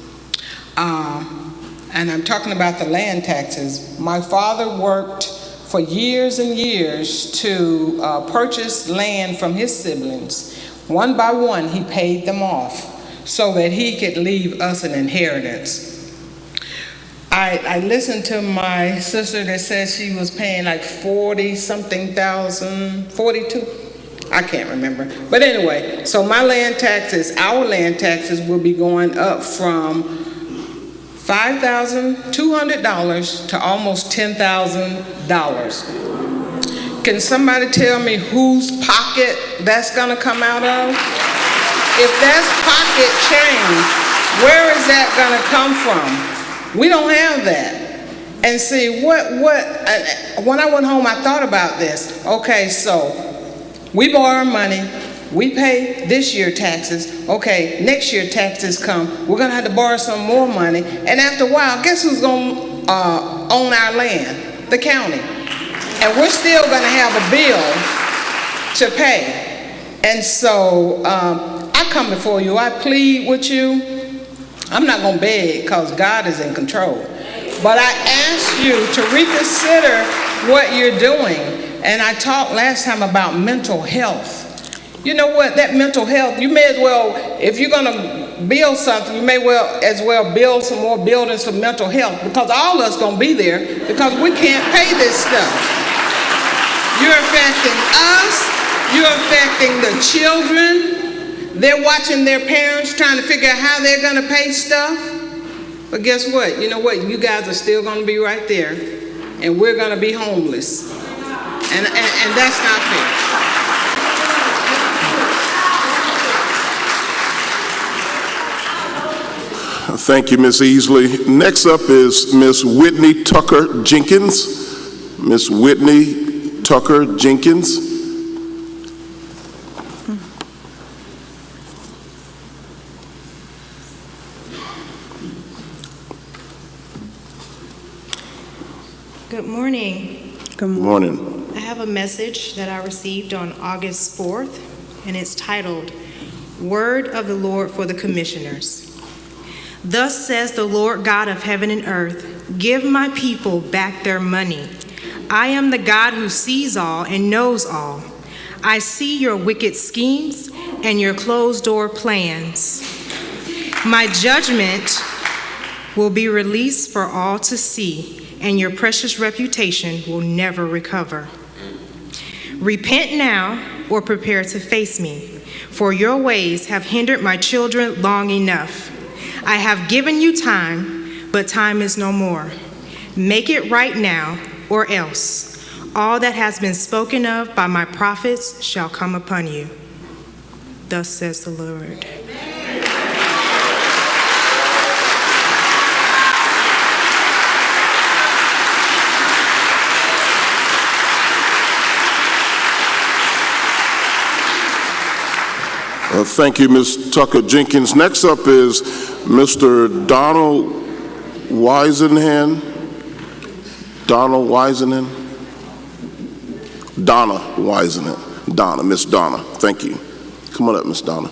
and I'm talking about the land taxes. My father worked for years and years to purchase land from his siblings. One by one, he paid them off so that he could leave us an inheritance. I listened to my sister that said she was paying like 40-something thousand, 42, I can't remember. But anyway, so my land taxes, our land taxes will be going up from $5,200 to almost $10,000. Can somebody tell me whose pocket that's gonna come out of? If that's pocket change, where is that gonna come from? We don't have that. And see, when I went home, I thought about this. Okay, so we borrow money, we pay this year taxes. Okay, next year taxes come, we're gonna have to borrow some more money. And after a while, guess who's gonna own our land? The county. And we're still gonna have a bill to pay. And so I come before you, I plead with you. I'm not gonna beg because God is in control. But I ask you to reconsider what you're doing. And I talked last time about mental health. You know what, that mental health, you may as well, if you're gonna build something, you may as well build some more buildings for mental health, because all of us gonna be there because we can't pay this stuff. You're affecting us, you're affecting the children. They're watching their parents trying to figure out how they're gonna pay stuff. But guess what? You know what? You guys are still gonna be right there, and we're gonna be homeless. And that's not fair. Thank you, Ms. Easley. Next up is Ms. Whitney Tucker Jenkins. Ms. Whitney Tucker Jenkins. Good morning. Good morning. I have a message that I received on August 4th, and it's titled, Word of the Lord for the Commissioners. Thus says the Lord God of heaven and earth, give my people back their money. I am the God who sees all and knows all. I see your wicked schemes and your closed-door plans. My judgment will be released for all to see, and your precious reputation will never recover. Repent now or prepare to face me, for your ways have hindered my children long enough. I have given you time, but time is no more. Make it right now or else. All that has been spoken of by my prophets shall come upon you. Thus says the Lord. Thank you, Ms. Tucker Jenkins. Next up is Mr. Donald Wisenhan. Donald Wisenhan? Donna Wisenhan. Donna, Miss Donna. Thank you. Come on up, Miss Donna.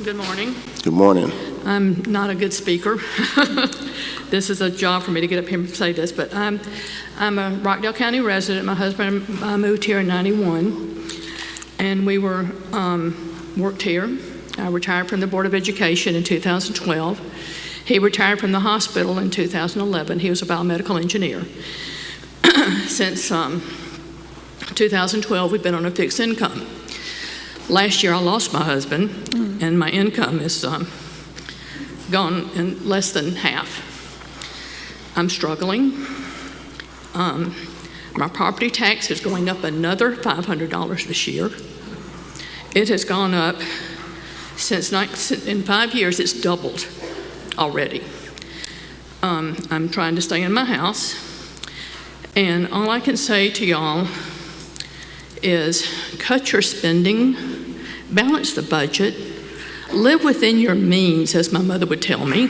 Good morning. Good morning. I'm not a good speaker. This is a job for me to get up here and say this, but I'm a Rockdale County resident. My husband and I moved here in '91, and we worked here. I retired from the Board of Education in 2012. He retired from the hospital in 2011. He was a biomedical engineer. Since 2012, we've been on a fixed income. Last year, I lost my husband, and my income is gone in less than half. I'm struggling. My property tax is going up another $500 this year. It has gone up in 5 years, it's doubled already. I'm trying to stay in my house, and all I can say to y'all is cut your spending, balance the budget, live within your means, as my mother would tell me.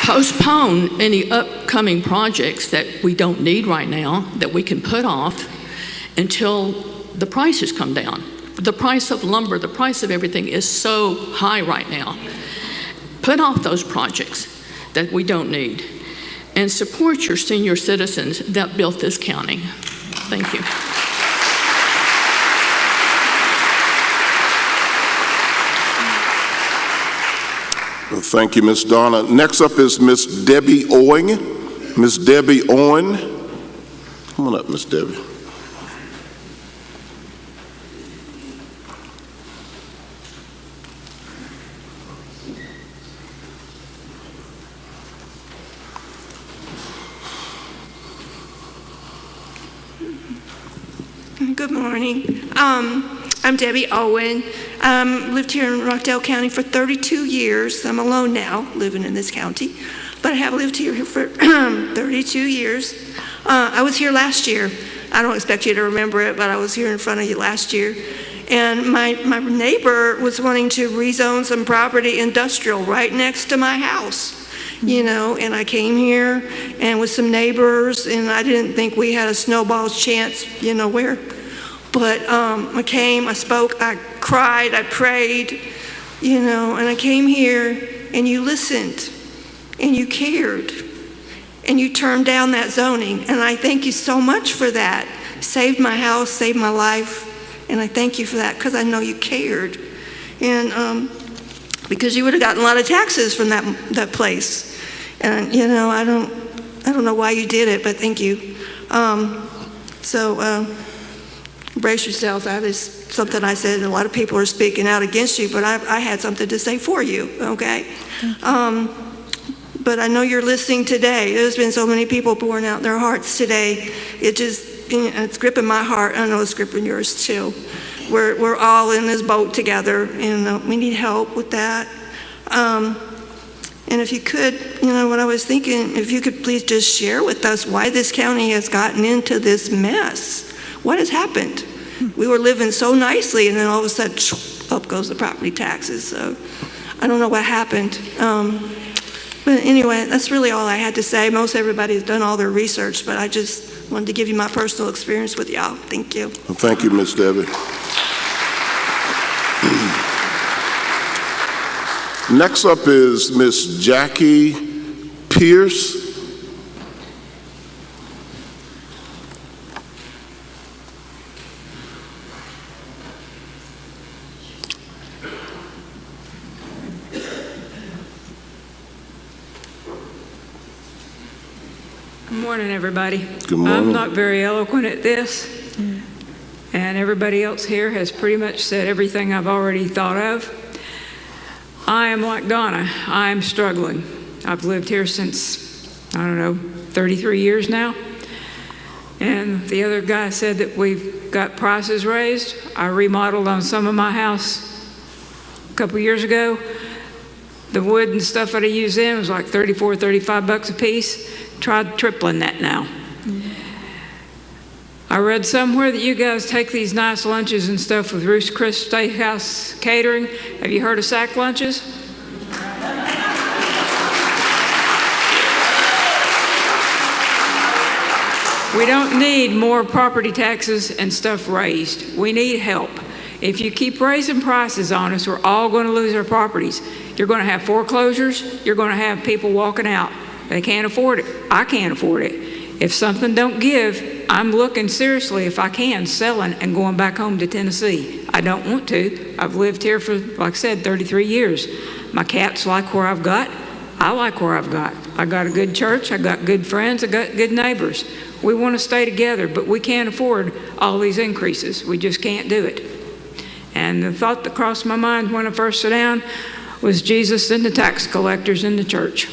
Postpone any upcoming projects that we don't need right now, that we can put off until the prices come down. The price of lumber, the price of everything is so high right now. Put off those projects that we don't need and support your senior citizens that built this county. Thank you. Thank you, Ms. Donna. Next up is Ms. Debbie Owen. Ms. Debbie Owen. Come on up, Ms. Debbie. Good morning. I'm Debbie Owen. Lived here in Rockdale County for 32 years. I'm alone now, living in this county, but I have lived here for 32 years. I was here last year. I don't expect you to remember it, but I was here in front of you last year. And my neighbor was wanting to rezone some property industrial right next to my house. You know, and I came here and with some neighbors, and I didn't think we had a snowball's chance, you know where. But I came, I spoke, I cried, I prayed, you know, and I came here and you listened and you cared and you turned down that zoning. And I thank you so much for that. Saved my house, saved my life. And I thank you for that because I know you cared. And because you would have gotten a lot of taxes from that place. And, you know, I don't know why you did it, but thank you. Brace yourselves. That is something I said. A lot of people are speaking out against you, but I had something to say for you, okay? But I know you're listening today. There's been so many people pouring out their hearts today. It's gripping my heart. I know it's gripping yours too. We're all in this boat together, and we need help with that. And if you could, you know, what I was thinking, if you could please just share with us why this county has gotten into this mess. What has happened? We were living so nicely, and then all of a sudden, up goes the property taxes. So I don't know what happened. But anyway, that's really all I had to say. Most everybody has done all their research, but I just wanted to give you my personal experience with y'all. Thank you. Well, thank you, Ms. Debbie. Next up is Miss Jackie Pierce. Good morning, everybody. Good morning. I'm not very eloquent at this, and everybody else here has pretty much said everything I've already thought of. I am like Donna. I am struggling. I've lived here since, 33 years now. And the other guy said that we've got prices raised. I remodeled on some of my house a couple years ago. The wood and stuff that I used then was like $34, $35 a piece. Tried tripling that now. I read somewhere that you guys take these nice lunches and stuff with Ruth's Chris Steakhouse Catering. Have you heard of sack lunches? We don't need more property taxes and stuff raised. We need help. If you keep raising prices on us, we're all going to lose our properties. You're going to have foreclosures. You're going to have people walking out. They can't afford it. I can't afford it. If something don't give, I'm looking seriously, if I can, selling and going back home to Tennessee. I don't want to. I've lived here for, like I said, 33 years. My cats like where I've got. I like where I've got. I got a good church. I got good friends. I got good neighbors. We want to stay together, but we can't afford all these increases. We just can't do it. And the thought that crossed my mind when I first sat down was Jesus and the tax collectors in the church.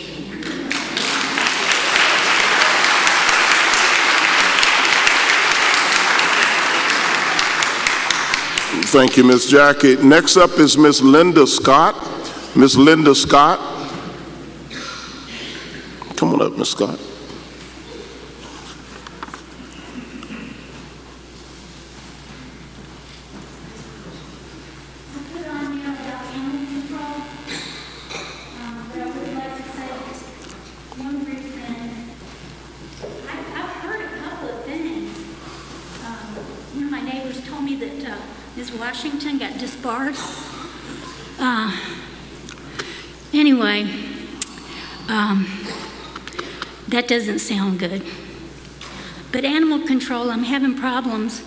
Thank you, Ms. Jackie. Next up is Ms. Linda Scott. Ms. Linda Scott. Come on up, Ms. Scott. Washington got disbarred. Anyway, that doesn't sound good. But animal control, I'm having problems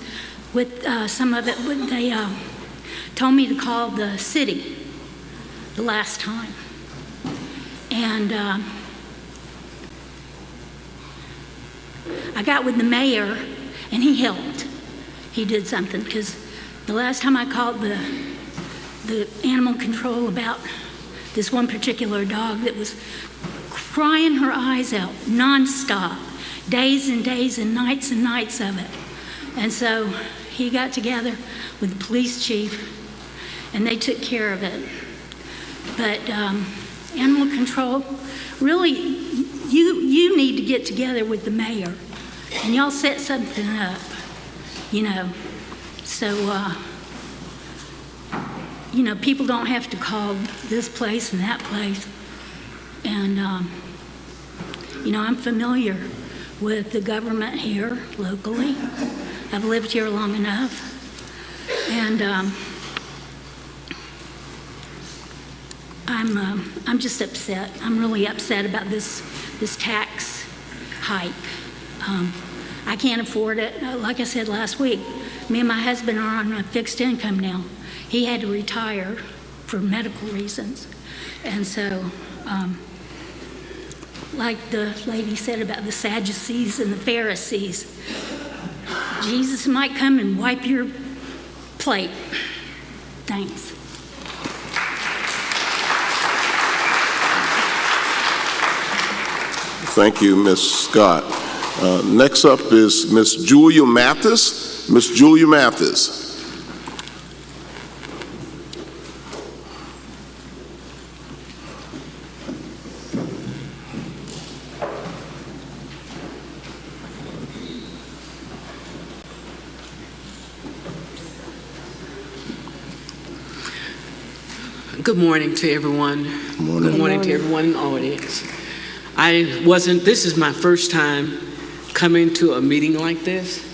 with some of it. They told me to call the city the last time. And I got with the mayor, and he helped. He did something, because the last time I called the animal control about this one particular dog that was crying her eyes out nonstop, days and days and nights of it. And so he got together with the police chief, and they took care of it. But animal control, really, you need to get together with the mayor, and y'all set something up, you know. So, you know, people don't have to call this place and that place. And, you know, I'm familiar with the government here locally. I've lived here long enough. And I'm just upset. I'm really upset about this tax hike. I can't afford it. Like I said last week, me and my husband are on a fixed income now. He had to retire for medical reasons. And so, like the lady said about the Sadducees and the Pharisees, Jesus might come and wipe your plate. Thanks. Thank you, Ms. Scott. Next up is Ms. Julia Mathis. Ms. Julia Mathis. Good morning to everyone. Good morning. Good morning to everyone in the audience. This is my first time coming to a meeting like this.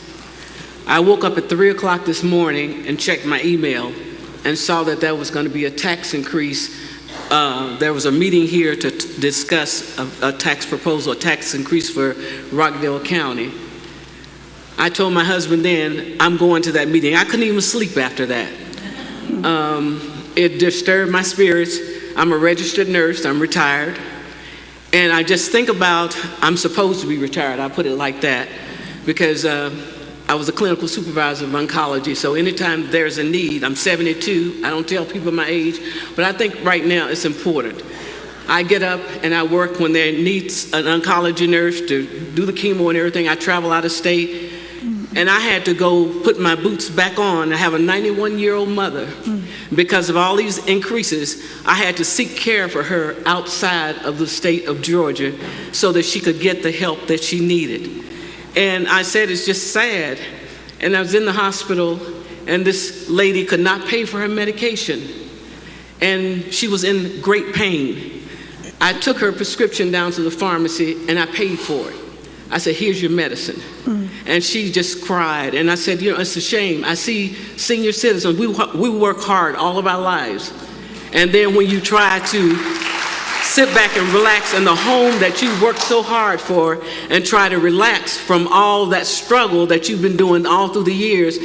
I woke up at 3 o'clock this morning and checked my email and saw that there was going to be a tax increase. There was a meeting here to discuss a tax proposal, a tax increase for Rockdale County. I told my husband then, I'm going to that meeting. I couldn't even sleep after that. It disturbed my spirits. I'm a registered nurse, I'm retired. And I just think about, I'm supposed to be retired, I put it like that, because I was a clinical supervisor of oncology, so anytime there's a need, I'm 72, I don't tell people my age, but I think right now it's important. I get up and I work when there needs an oncology nurse to do the chemo and everything. I travel out of state, and I had to go put my boots back on. I have a 91-year-old mother. Because of all these increases, I had to seek care for her outside of the state of Georgia so that she could get the help that she needed. And I said, it's just sad. And I was in the hospital, and this lady could not pay for her medication. And she was in great pain. I took her prescription down to the pharmacy, and I paid for it. I said, here's your medicine. and she just cried. And I said, it's a shame. I see senior citizens, we work hard all of our lives. And then when you try to sit back and relax in the home that you worked so hard for and try to relax from all that struggle that you've been doing all through the years,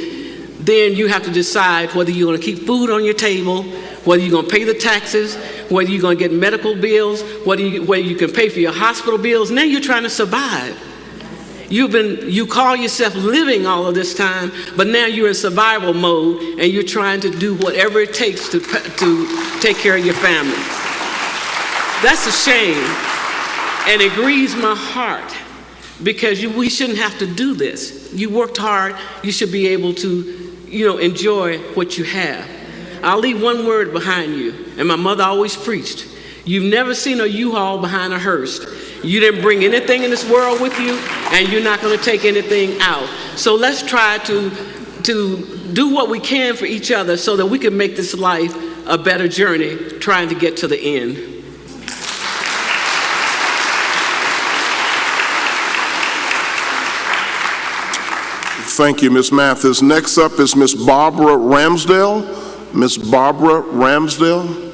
then you have to decide whether you're going to keep food on your table, whether you're going to pay the taxes, whether you're going to get medical bills, whether you can pay for your hospital bills. Now you're trying to survive. You call yourself living all of this time, but now you're in survival mode and you're trying to do whatever it takes to take care of your family. That's a shame, and it grieves my heart because we shouldn't have to do this. You worked hard, you should be able to, enjoy what you have. I'll leave one word behind you, and my mother always preached. You've never seen a U-Haul behind a hearse. You didn't bring anything in this world with you, and you're not going to take anything out. So let's try to do what we can for each other so that we can make this life a better journey, trying to get to the end. Thank you, Ms. Mathis. Next up is Ms. Barbara Ramsdale. Ms. Barbara Ramsdale.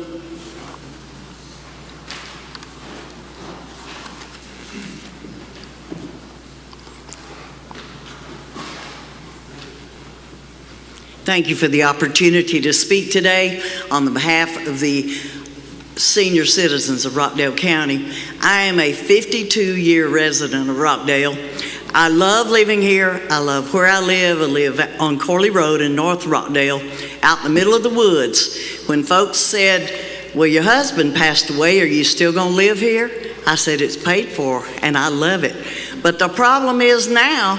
Thank you for the opportunity to speak today on the behalf of the senior citizens of Rockdale County. I am a 52-year resident of Rockdale. I love living here. I love where I live. I live on Corley Road in North Rockdale, out in the middle of the woods. When folks said, well, your husband passed away, are you still going to live here? I said, it's paid for, and I love it. But the problem is now,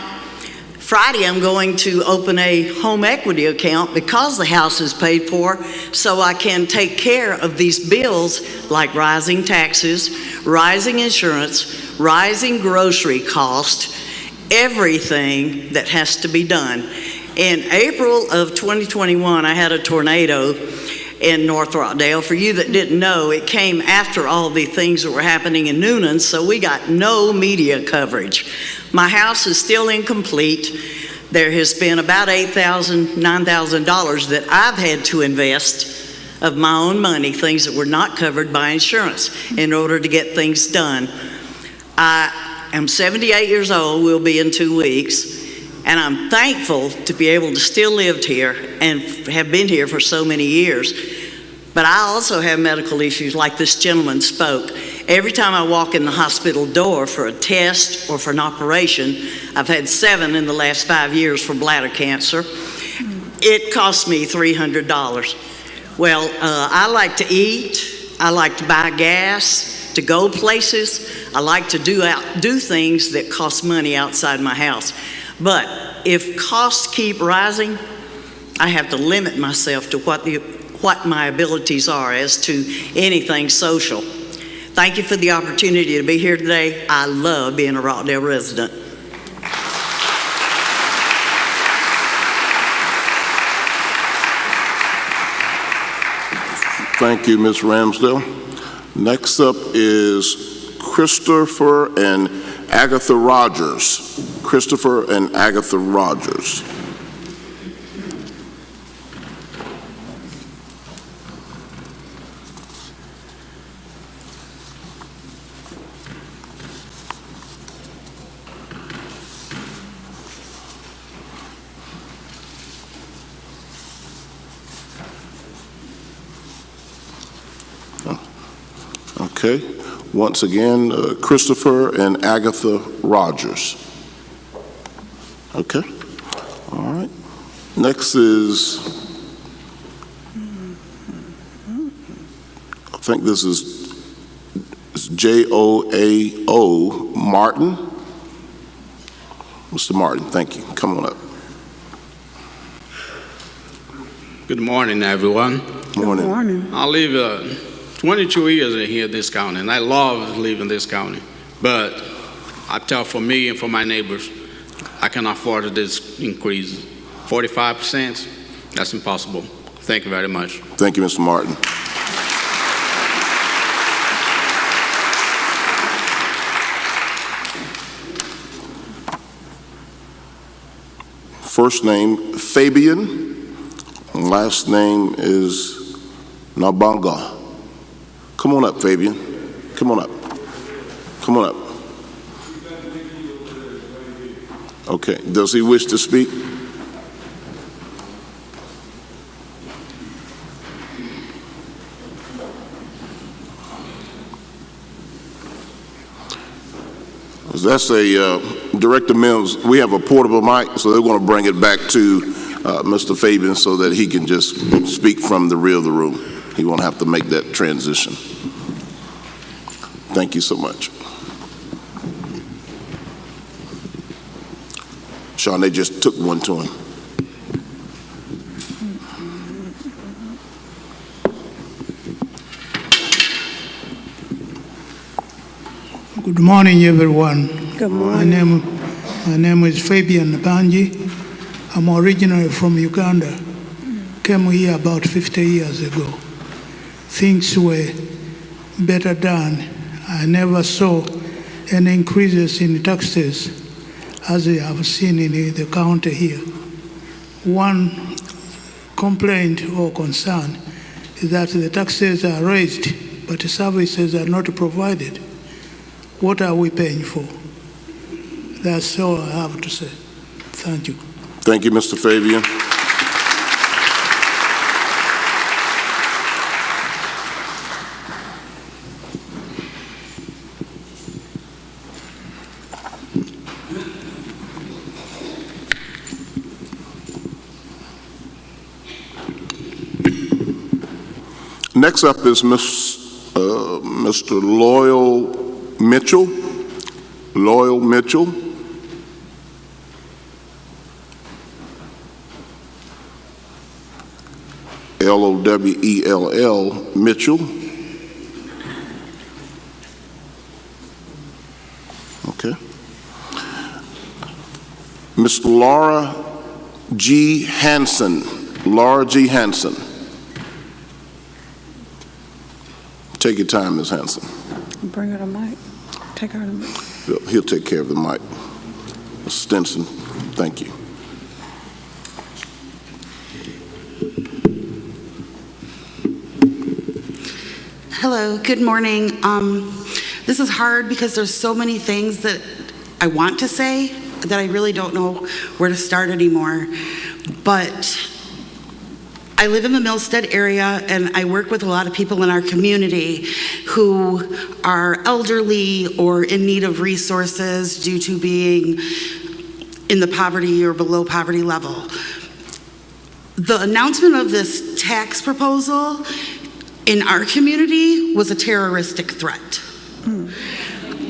Friday, I'm going to open a home equity account because the house is paid for, so I can take care of these bills like rising taxes, rising insurance, rising grocery cost, everything that has to be done. In April of 2021, I had a tornado in North Rockdale. For you that didn't know, it came after all the things that were happening in Noonan, so we got no media coverage. My house is still incomplete. There has been about $8,000, $9,000 that I've had to invest of my own money, things that were not covered by insurance, in order to get things done. I am 78 years old, will be in 2 weeks, and I'm thankful to be able to still live here and have been here for so many years. But I also have medical issues like this gentleman spoke. Every time I walk in the hospital door for a test or for an operation, I've had 7 in the last 5 years for bladder cancer, it costs me $300. Well, I like to eat, I like to buy gas, to go places, I like to do things that cost money outside my house. But if costs keep rising, I have to limit myself to what my abilities are as to anything social. Thank you for the opportunity to be here today. I love being a Rockdale resident. Thank you, Ms. Ramsdale. Next up is Christopher and Agatha Rogers. Christopher and Agatha Rogers. Okay, once again, Christopher and Agatha Rogers. Okay, all right. Next is, I think this is J-O-A-O Martin. Mr. Martin, thank you. Come on up. Good morning, everyone. Morning. Good morning. I live 22 years in here in this county, and I love living in this county. But I tell for me and for my neighbors, I cannot afford this increase. 45%, that's impossible. Thank you very much. Thank you, Mr. Martin. First name Fabian, last name is Nabanga. Come on up, Fabian. Come on up. Come on up. Okay, does he wish to speak? That's a Director Mims. We have a portable mic, so they're going to bring it back to Mr. Fabian so that he can just speak from the rear of the room. He won't have to make that transition. Thank you so much. Sean, they just took one to him. Good morning, everyone. Good morning. My name is Fabian Banji. I'm originally from Uganda. Came here about 50 years ago. Things were better done. I never saw any increases in taxes as I have seen in the county here. One complaint or concern is that the taxes are raised, but the services are not provided. What are we paying for? That's all I have to say. Thank you. Thank you, Mr. Fabian. Next up is Mr. Loyal Mitchell. Loyal Mitchell. Lowell Mitchell. Okay. Ms. Laura G. Hanson. Laura G. Hanson. Take your time, Ms. Hanson. Bring her the mic. Take her the mic. He'll take care of the mic. Ms. Stinson, thank you. Hello, good morning. This is hard because there's so many things that I want to say that I really don't know where to start anymore. But I live in the Millstead area, and I work with a lot of people in our community who are elderly or in need of resources due to being in the poverty or below poverty level. The announcement of this tax proposal in our community was a terroristic threat.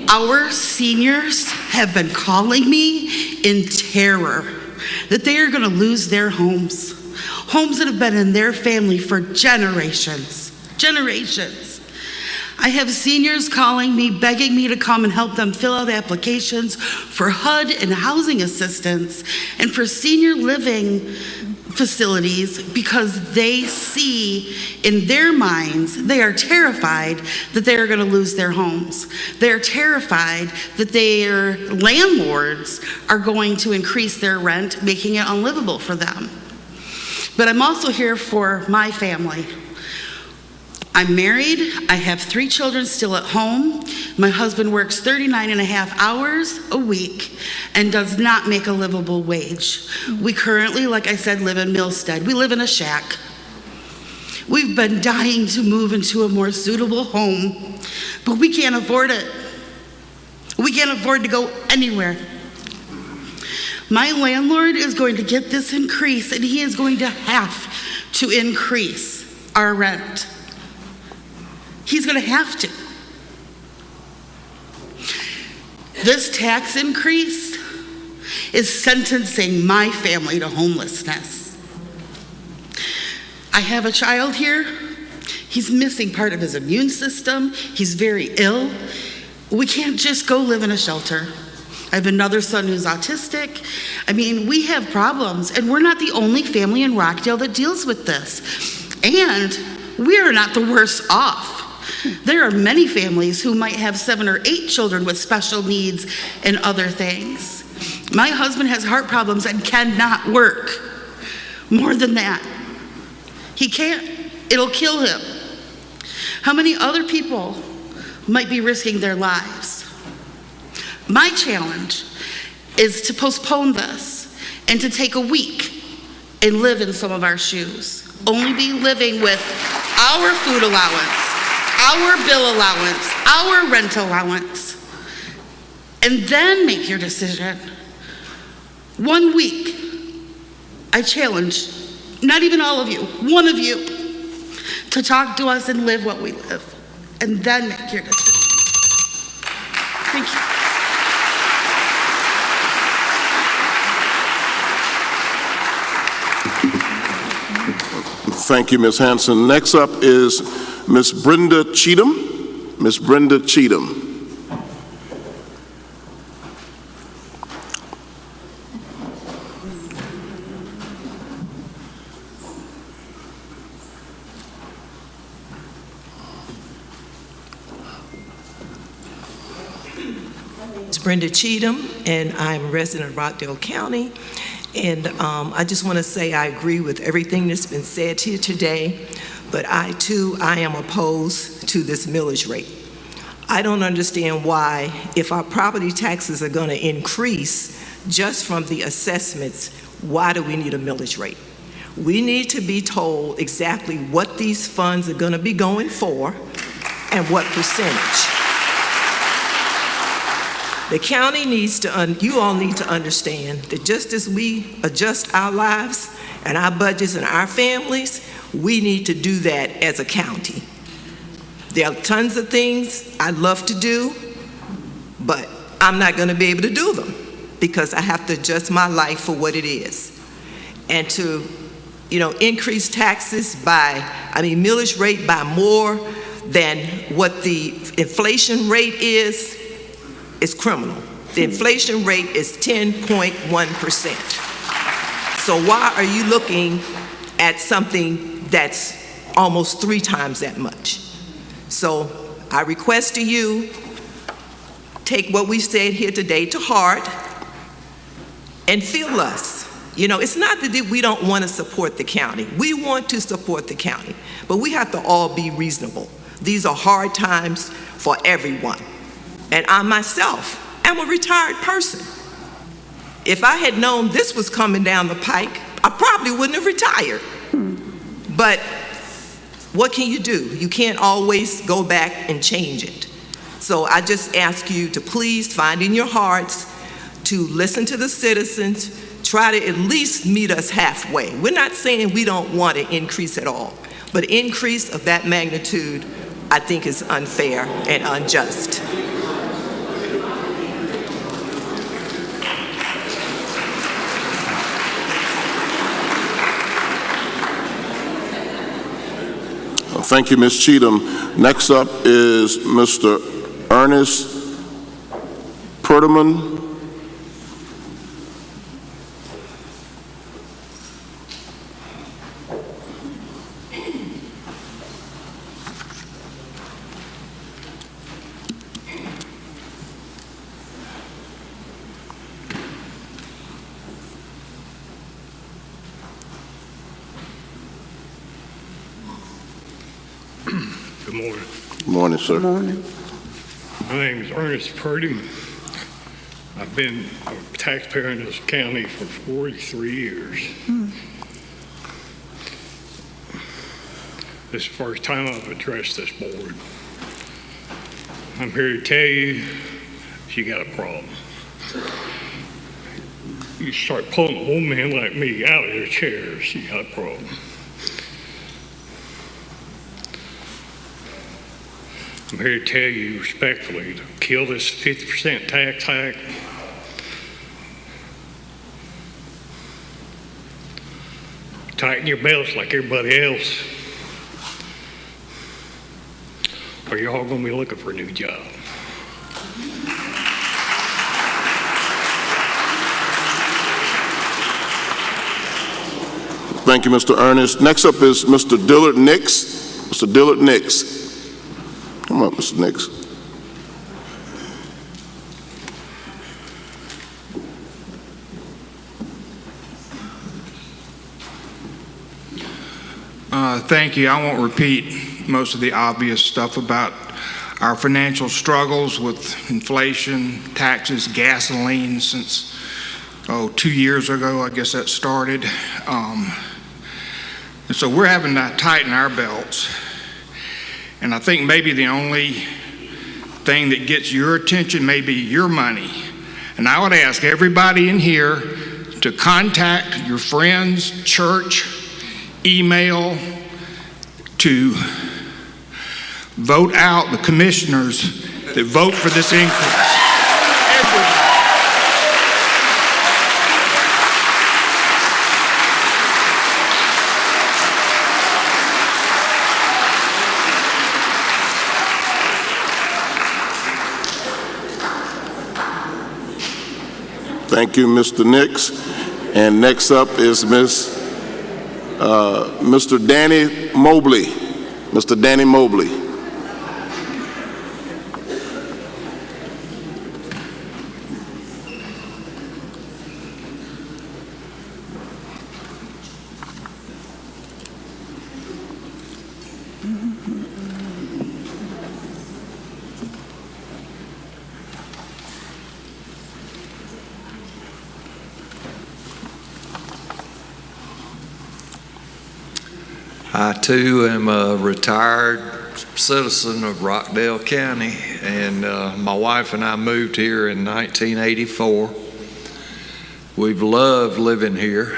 Our seniors have been calling me in terror that they are going to lose their homes. Homes that have been in their family for generations. I have seniors calling me, begging me to come and help them fill out applications for HUD and housing assistance and for senior living facilities because they see in their minds, they are terrified that they are going to lose their homes. They are terrified that their landlords are going to increase their rent, making it unlivable for them. But I'm also here for my family. I'm married. I have 3 children still at home. My husband works 39.5 hours a week and does not make a livable wage. We currently, like I said, live in Millstead. We live in a shack. We've been dying to move into a more suitable home, but we can't afford it. We can't afford to go anywhere. My landlord is going to get this increase, and he is going to have to increase our rent. He's going to have to. This tax increase is sentencing my family to homelessness. I have a child here. He's missing part of his immune system. He's very ill. We can't just go live in a shelter. I have another son who's autistic. I mean, we have problems, and we're not the only family in Rockdale that deals with this. And we are not the worst off. There are many families who might have 7 or 8 children with special needs and other things. My husband has heart problems and cannot work. More than that, he can't. It'll kill him. How many other people might be risking their lives? My challenge is to postpone this and to take a week and live in some of our shoes. Only be living with our food allowance, our bill allowance, our rent allowance, and then make your decision. 1 week, I challenge, not even all of you, one of you, to talk to us and live what we live, and then make your decision. Thank you. Thank you, Ms. Hanson. Next up is Ms. Brenda Cheatham. Ms. Brenda Cheatham. Brenda Cheatham, and I'm a resident of Rockdale County. And I just want to say I agree with everything that's been said here today, but I am opposed to this millage rate. I don't understand why, if our property taxes are going to increase just from the assessments, why do we need a millage rate? We need to be told exactly what these funds are going to be going for and what percentage. The county needs to, you all need to understand that just as we adjust our lives and our budgets and our families, we need to do that as a county. There are tons of things I'd love to do, but I'm not going to be able to do them because I have to adjust my life for what it is. And to, increase taxes by, millage rate by more than what the inflation rate is criminal. The inflation rate is 10.1%. So why are you looking at something that's almost 3 times that much? So I request to you, take what we said here today to heart and feel us. It's not that we don't want to support the county. We want to support the county, but we have to all be reasonable. These are hard times for everyone. And I myself am a retired person. If I had known this was coming down the pike, I probably wouldn't have retired. But what can you do? You can't always go back and change it. So I just ask you to please find in your hearts to listen to the citizens, try to at least meet us halfway. We're not saying we don't want an increase at all, but increase of that magnitude, I think, is unfair and unjust. Thank you, Ms. Cheatham. Next up is Mr. Ernest Purdy. Good morning. Good morning, sir. Good morning. My name is Ernest Purdy. I've been a taxpayer in this county for 43 years. This is the first time I've addressed this board. I'm here to tell you, you got a problem. You start pulling old men like me out of their chairs, you got a problem. I'm here to tell you respectfully to kill this 50% tax hike. Tighten your belts like everybody else, or you're all going to be looking for a new job. Thank you, Mr. Ernest. Next up is Mr. Dillard Nix. Mr. Dillard Nix. Come on, Mr. Nix. Thank you. I won't repeat most of the obvious stuff about our financial struggles with inflation, taxes, gasoline since, 2 years ago, I guess that started. And so we're having to tighten our belts. And I think maybe the only thing that gets your attention may be your money. And I would ask everybody in here to contact your friends, church, email, to vote out the commissioners that vote for this increase. Thank you, Mr. Nix. And next up is Mr. Danny Mobley. Mr. Danny Mobley. I too am a retired citizen of Rockdale County, and my wife and I moved here in 1984. We've loved living here,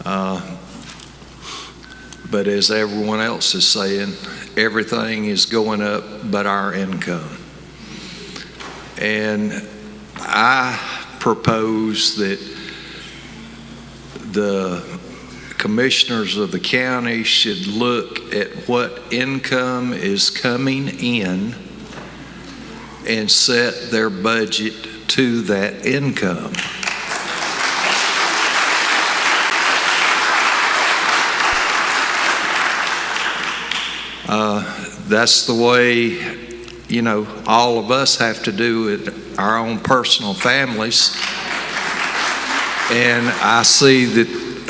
but as everyone else is saying, everything is going up but our income. And I propose that the commissioners of the county should look at what income is coming in and set their budget to that income. That's the way, all of us have to do with our own personal families. And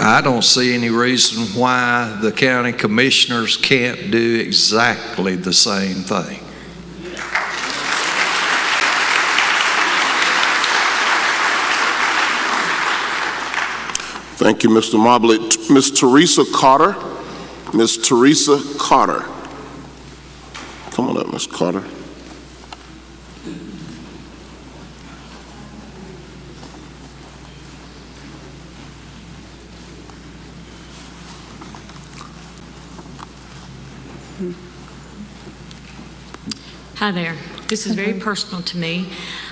I don't see any reason why the county commissioners can't do exactly the same thing. Thank you, Mr. Mobley. Ms. Teresa Carter. Ms. Teresa Carter. Come on up, Ms. Carter. Hi there. This is very personal to me.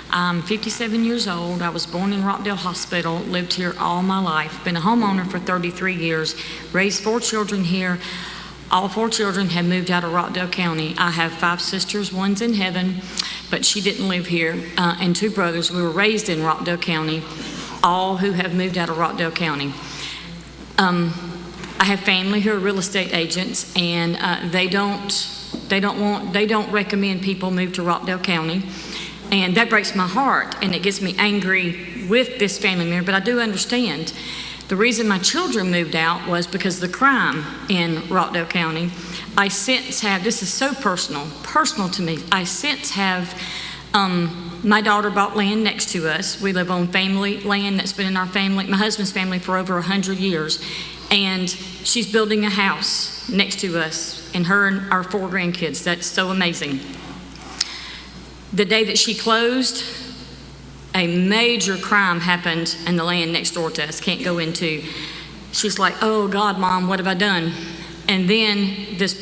I'm 57 years old. I was born in Rockdale Hospital, lived here all my life, been a homeowner for 33 years, raised 4 children here. All 4 children have moved out of Rockdale County. I have 5 sisters, one's in heaven, but she didn't live here, and 2 brothers. We were raised in Rockdale County, all who have moved out of Rockdale County. I have family who are real estate agents, and they don't recommend people move to Rockdale County, and that breaks my heart, and it gets me angry with this family member, but I do understand. The reason my children moved out was because of the crime in Rockdale County. I since have, this is so personal to me, I since have, my daughter bought land next to us. We live on family land that's been in our family, my husband's family, for over 100 years, and she's building a house next to us, and her and our 4 grandkids. That's so amazing. The day that she closed, a major crime happened in the land next door to us, can't go into. She's like, oh God, Mom, what have I done? And then this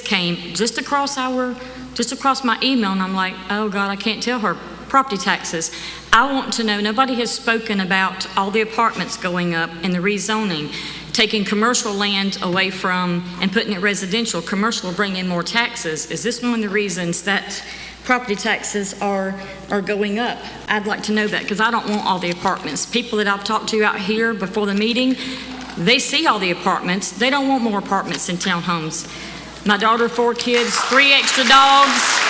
came just across my email, and I'm like, oh God, I can't tell her. Property taxes. I want to know, nobody has spoken about all the apartments going up and the rezoning, taking commercial land away from and putting it residential. Commercial will bring in more taxes. Is this one of the reasons that property taxes are going up? I'd like to know that, because I don't want all the apartments. People that I've talked to out here before the meeting, they see all the apartments. They don't want more apartments in townhomes. My daughter, 4 kids, 3 extra dogs,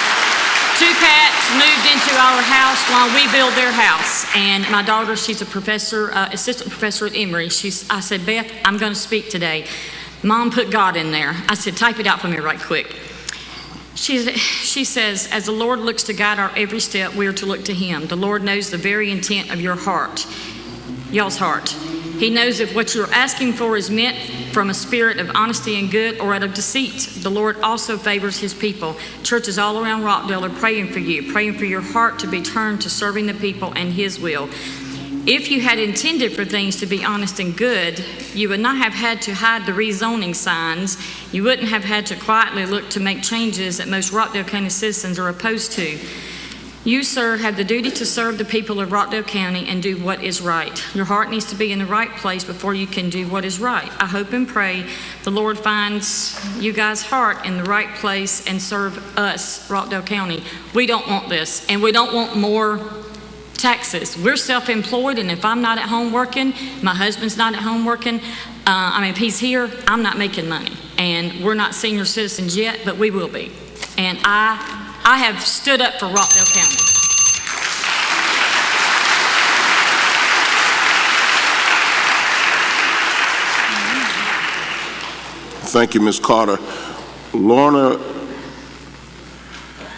2 cats moved into our house while we build their house. And my daughter, she's a professor, assistant professor at Emory. I said, Beth, I'm going to speak today. Mom put God in there. I said, type it out for me right quick. She says, as the Lord looks to guide our every step, we are to look to Him. The Lord knows the very intent of your heart, y'all's heart. He knows if what you're asking for is meant from a spirit of honesty and good or out of deceit. The Lord also favors His people. Churches all around Rockdale are praying for you, praying for your heart to be turned to serving the people and His will. If you had intended for things to be honest and good, you would not have had to hide the rezoning signs. You wouldn't have had to quietly look to make changes that most Rockdale County citizens are opposed to. You, sir, have the duty to serve the people of Rockdale County and do what is right. Your heart needs to be in the right place before you can do what is right. I hope and pray the Lord finds you guys' heart in the right place and serve us, Rockdale County. We don't want this, and we don't want more taxes. We're self-employed, and if I'm not at home working, my husband's not at home working, if he's here, I'm not making money. And we're not senior citizens yet, but we will be. And I have stood up for Rockdale County. Thank you, Ms. Carter. Lorna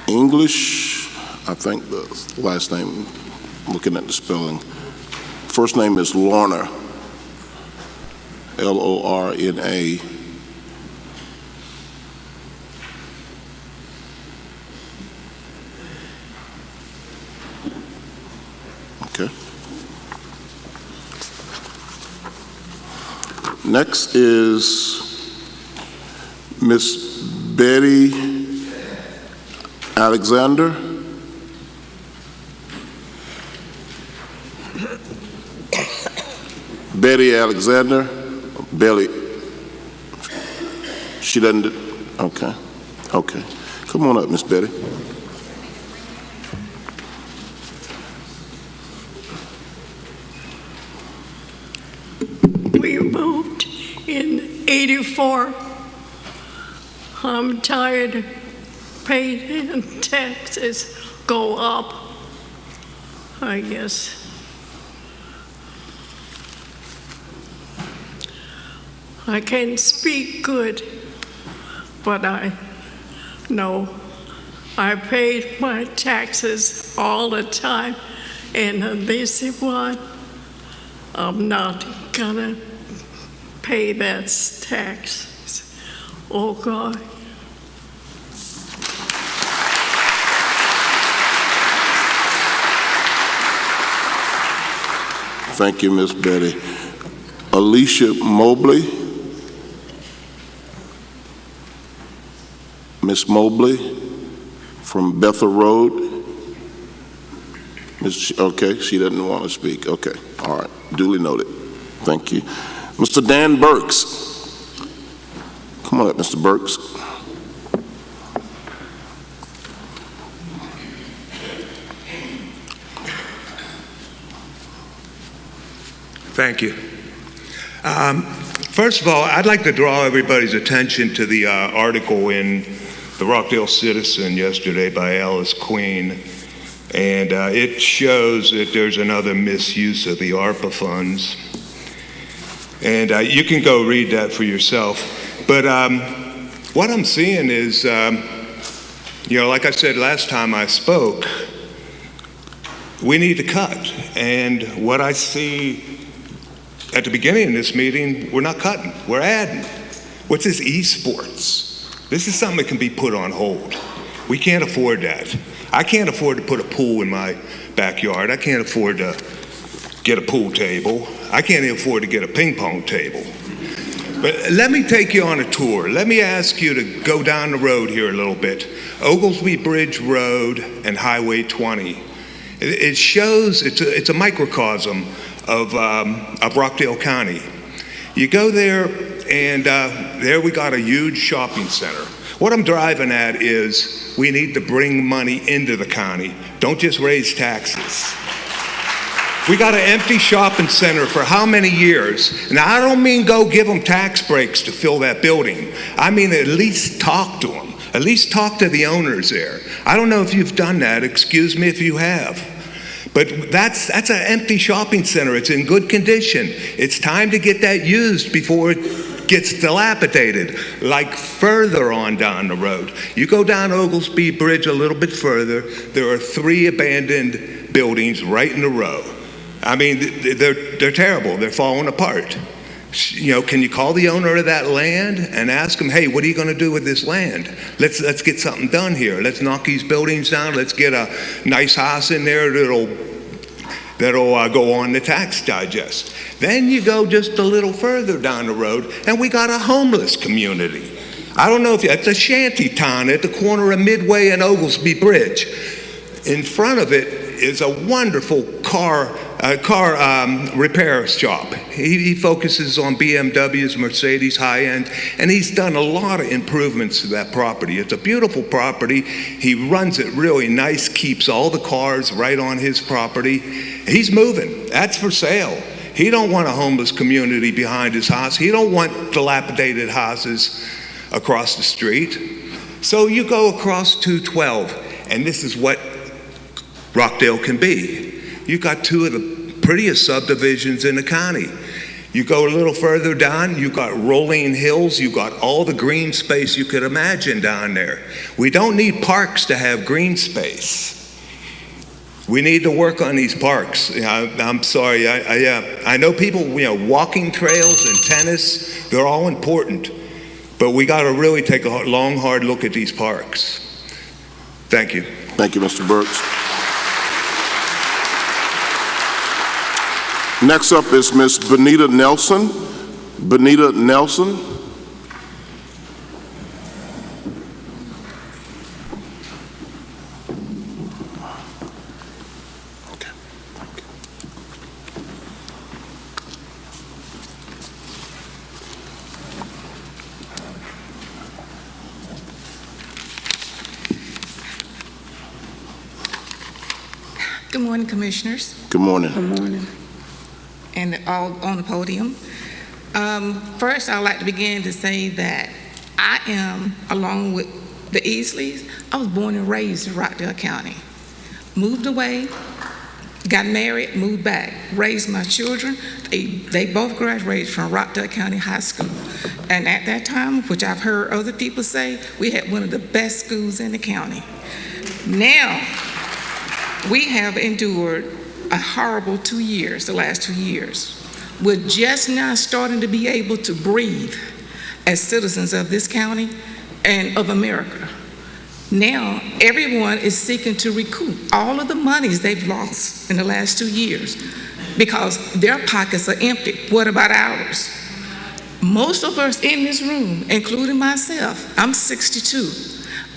English, I think the last name, looking at the spelling. First name is Lorna, Lorna. Okay. Next is Miss Betty Alexander. Betty Alexander. Belly. She doesn't. Okay. Okay. Come on up, Miss Betty. We moved in '84. I'm tired of paying taxes go up, I guess. I can't speak good, but I know I paid my taxes all the time, and this one, I'm not gonna pay that tax. Oh God. Thank you, Miss Betty. Alicia Mobley. Miss Mobley from Bethel Road. Okay, she doesn't want to speak. Okay, all right, duly noted. Thank you. Mr. Dan Burks. Come on up, Mr. Burks. Thank you. First of all, I'd like to draw everybody's attention to the article in the Rockdale Citizen yesterday by Alice Queen, and it shows that there's another misuse of the ARPA funds. And you can go read that for yourself. But what I'm seeing is, like I said last time I spoke, we need to cut. And what I see at the beginning of this meeting, we're not cutting, we're adding. What's this esports? This is something that can be put on hold. We can't afford that. I can't afford to put a pool in my backyard. I can't afford to get a pool table. I can't even afford to get a ping pong table. But let me take you on a tour. Let me ask you to go down the road here a little bit. Oglesby Bridge Road and Highway 20. It shows, it's a microcosm of Rockdale County. You go there, and there we got a huge shopping center. What I'm driving at is we need to bring money into the county. Don't just raise taxes. We got an empty shopping center for how many years? Now, I don't mean go give them tax breaks to fill that building. I mean at least talk to them. At least talk to the owners there. I don't know if you've done that. Excuse me if you have. But that's an empty shopping center. It's in good condition. It's time to get that used before gets dilapidated, like further on down the road. You go down Oglesby Bridge a little bit further, there are 3 abandoned buildings right in a row. I mean, they're terrible. They're falling apart. You know, can you call the owner of that land and ask him, hey, what are you going to do with this land? Let's get something done here. Let's knock these buildings down. Let's get a nice house in there that'll go on the tax digest. Then you go just a little further down the road, and we got a homeless community. I don't know if it's a shanty town at the corner of Midway and Oglesby Bridge. In front of it is a wonderful car repair shop. He focuses on BMWs, Mercedes, high-end, and he's done a lot of improvements to that property. It's a beautiful property. He runs it really nice, keeps all the cars right on his property. He's moving. That's for sale. He don't want a homeless community behind his house. He don't want dilapidated houses across the street. So you go across 212, and this is what Rockdale can be. You got 2 of the prettiest subdivisions in the county. You go a little further down, you got rolling hills, you got all the green space you could imagine down there. We don't need parks to have green space. We need to work on these parks. I'm sorry, I know people, walking trails and tennis, they're all important, but we got to really take a long, hard look at these parks. Thank you. Thank you, Mr. Burks. Next up is Miss Bonita Nelson. Bonita Nelson. Good morning, Commissioners. Good morning. Good morning. And all on the podium. First, I'd like to begin to say that I am, along with the Easleys, I was born and raised in Rockdale County. Moved away, got married, moved back, raised my children. They both graduated from Rockdale County High School. And at that time, which I've heard other people say, we had one of the best schools in the county. Now, we have endured a horrible 2 years, the last 2 years. We're just now starting to be able to breathe as citizens of this county and of America. Now, everyone is seeking to recoup all of the monies they've lost in the last 2 years because their pockets are empty. What about ours? Most of us in this room, including myself, I'm 62.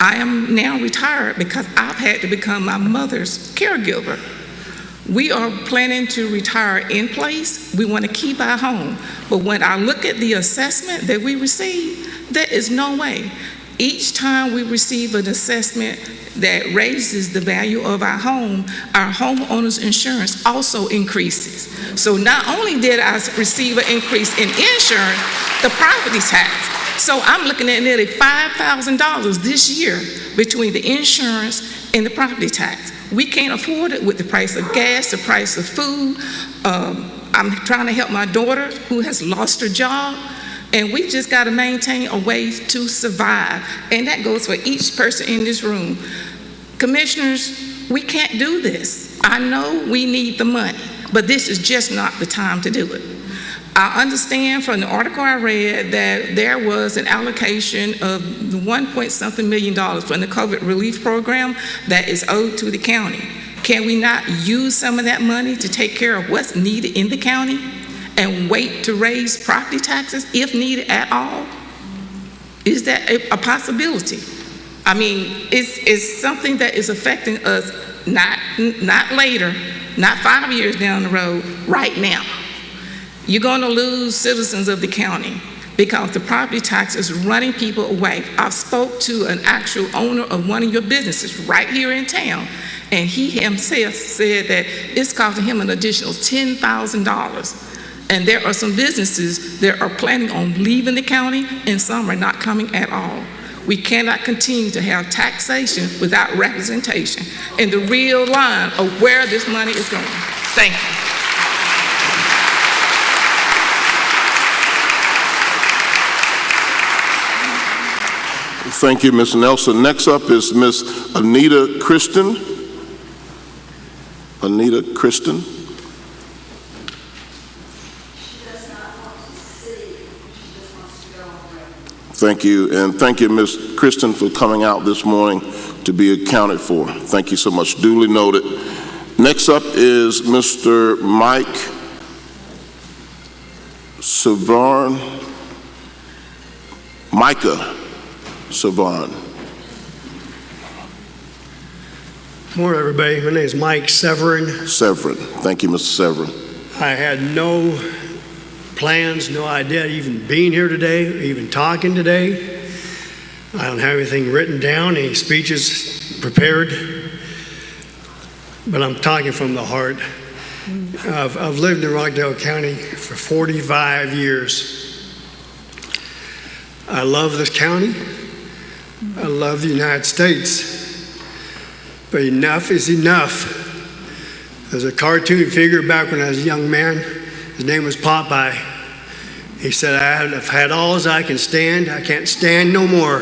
I am now retired because I've had to become my mother's caregiver. We are planning to retire in place. We want to keep our home. But when I look at the assessment that we receive, there is no way. Each time we receive an assessment that raises the value of our home, our homeowner's insurance also increases. So not only did I receive an increase in insurance, the property tax. So I'm looking at nearly $5,000 this year between the insurance and the property tax. We can't afford it with the price of gas, the price of food. I'm trying to help my daughter who has lost her job, and we just got to maintain a way to survive. And that goes for each person in this room. Commissioners, we can't do this. I know we need the money, but this is just not the time to do it. I understand from the article I read that there was an allocation of $1.something million from the COVID relief program that is owed to the county. Can we not use some of that money to take care of what's needed in the county and wait to raise property taxes if needed at all? Is that a possibility? I mean, it's something that is affecting us not later, not 5 years down the road, right now. You're going to lose citizens of the county because the property tax is running people away. I spoke to an actual owner of one of your businesses right here in town, and he himself said that it's costing him an additional $10,000. And there are some businesses that are planning on leaving the county, and some are not coming at all. We cannot continue to have taxation without representation and the real line of where this money is going. Thank you. Thank you, Ms. Nelson. Next up is Ms. Anita Kristen. Anita Kristen. Thank you, and thank you, Ms. Kristen, for coming out this morning to be accounted for. Thank you so much. Duly noted. Next up is Mr. Mike Savard. Micah Savard. Morning, everybody. My name is Mike Severin. Severin. Thank you, Mr. Severin. I had no plans, no idea even being here today, even talking today. I don't have anything written down, any speeches prepared, but I'm talking from the heart. I've lived in Rockdale County for 45 years. I love this county. I love the United States. But enough is enough. There's a cartoon figure back when I was a young man. His name was Popeye. He said, I've had all as I can stand. I can't stand no more.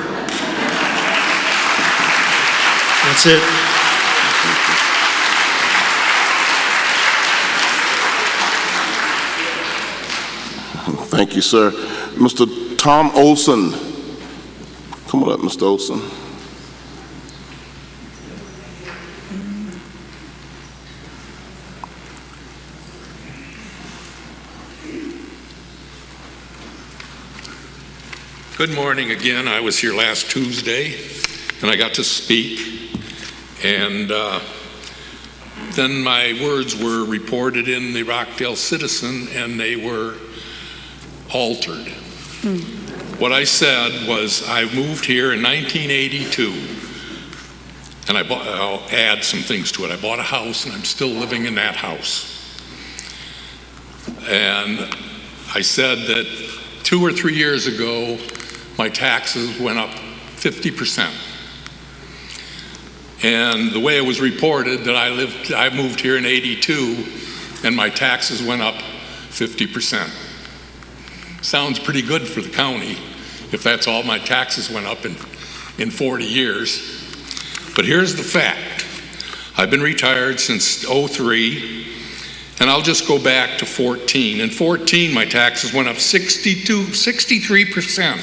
That's it. Thank you, sir. Mr. Tom Olson. Come on up, Mr. Olson. Good morning again. I was here last Tuesday and I got to speak, and then my words were reported in the Rockdale Citizen and they were altered. What I said was I moved here in 1982, and I'll add some things to it. I bought a house and I'm still living in that house. And I said that 2 or 3 years ago, my taxes went up 50%. And the way it was reported that I moved here in 82 and my taxes went up 50%. Sounds pretty good for the county if that's all my taxes went up in 40 years. But here's the fact. I've been retired since '03, and I'll just go back to 14. In 14, my taxes went up 63%,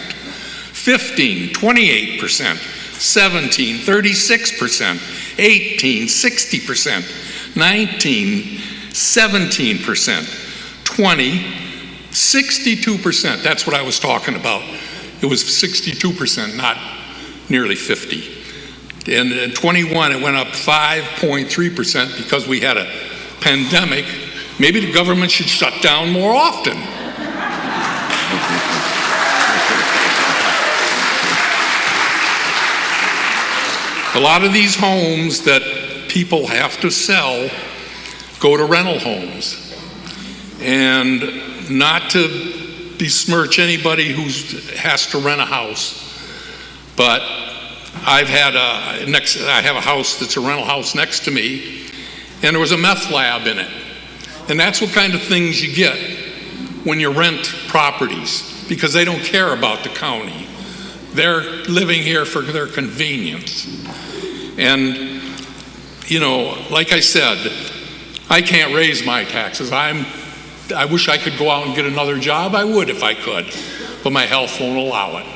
15, 28%, 17, 36%, 18, 60%, 19, 17%, 20, 62%. That's what I was talking about. It was 62%, not nearly 50. And in 21, it went up 5.3% because we had a pandemic. Maybe the government should shut down more often. A lot of these homes that people have to sell go to rental homes. And not to besmirch anybody who has to rent a house, but I have a house that's a rental house next to me, and there was a meth lab in it. And that's what kind of things you get when you rent properties, because they don't care about the county. They're living here for their convenience. And, you know, like I said, I can't raise my taxes. I wish I could go out and get another job. I would if I could, but my health won't allow it.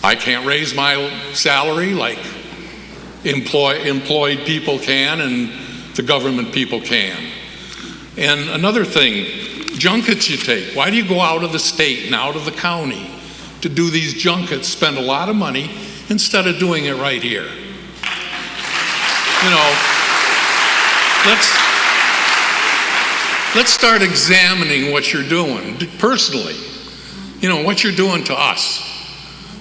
I can't raise my salary like employed people can and the government people can. And another thing, junkets you take. Why do you go out of the state and out of the county to do these junkets, spend a lot of money, instead of doing it right here? You know, let's start examining what you're doing personally. You know, what you're doing to us.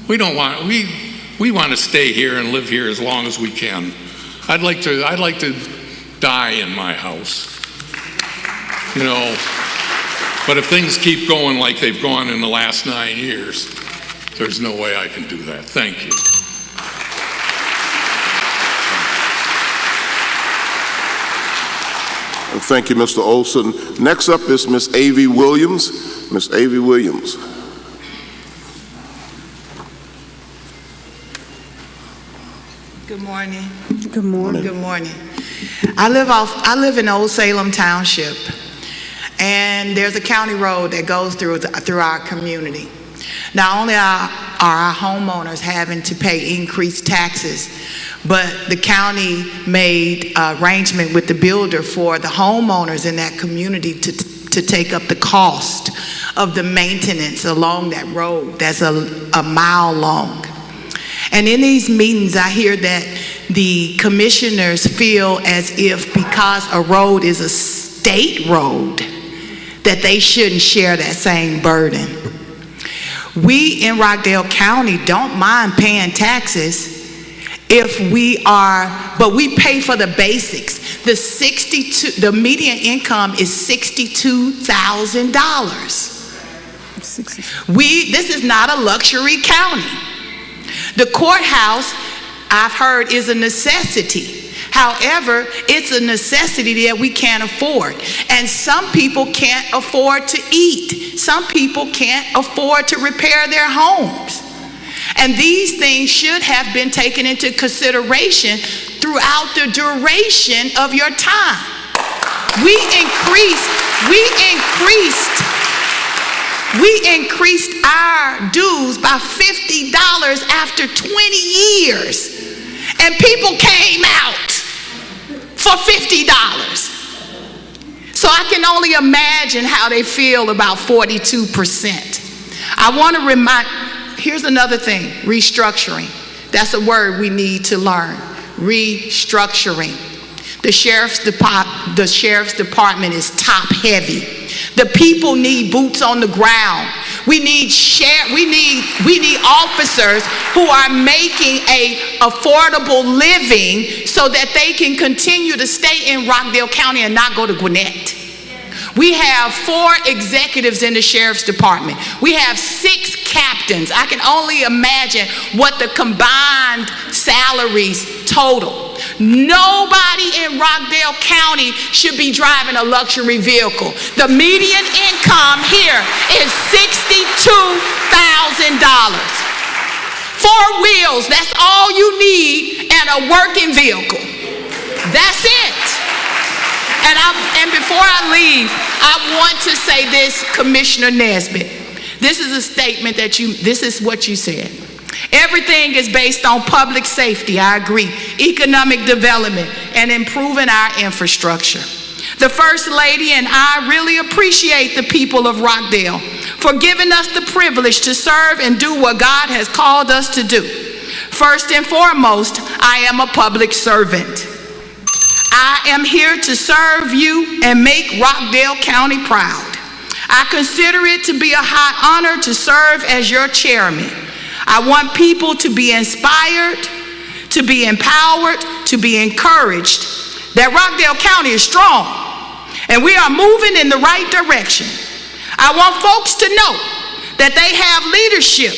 We want to stay here and live here as long as we can. I'd like to die in my house. You know, but if things keep going like they've gone in the last 9 years, there's no way I can do that. Thank you. Thank you, Mr. Olson. Next up is Ms. Avie Williams. Ms. Avie Williams. Good morning. Good morning. Good morning. I live in Old Salem Township, and there's a county road that goes through our community. Not only are our homeowners having to pay increased taxes, but the county made arrangement with the builder for the homeowners in that community to take up the cost of the maintenance along that road that's a mile long. And in these meetings, I hear that the commissioners feel as if because a road is a state road, that they shouldn't share that same burden. We in Rockdale County don't mind paying taxes but we pay for the basics. The median income is $62,000. This is not a luxury county. The courthouse, I've heard, is a necessity. However, it's a necessity that we can't afford. And some people can't afford to eat. Some people can't afford to repair their homes. And these things should have been taken into consideration throughout the duration of your time. We increased our dues by $50 after 20 years. And people came out for $50. So I can only imagine how they feel about 42%. I want to here's another thing, restructuring. That's a word we need to learn, restructuring. The sheriff's department is top heavy. The people need boots on the ground. We need officers who are making a affordable living so that they can continue to stay in Rockdale County and not go to Gwinnett. We have 4 executives in the sheriff's department. We have 6 captains. I can only imagine what the combined salaries total. Nobody in Rockdale County should be driving a luxury vehicle. The median income here is $62,000. 4 wheels, that's all you need, and a working vehicle. That's it. And before I leave, I want to say this, Commissioner Nesbitt. This is a statement this is what you said. Everything is based on public safety, I agree, economic development, and improving our infrastructure. The First Lady and I really appreciate the people of Rockdale for giving us the privilege to serve and do what God has called us to do. First and foremost, I am a public servant. I am here to serve you and make Rockdale County proud. I consider it to be a high honor to serve as your chairman. I want people to be inspired, to be empowered, to be encouraged that Rockdale County is strong and we are moving in the right direction. I want folks to know that they have leadership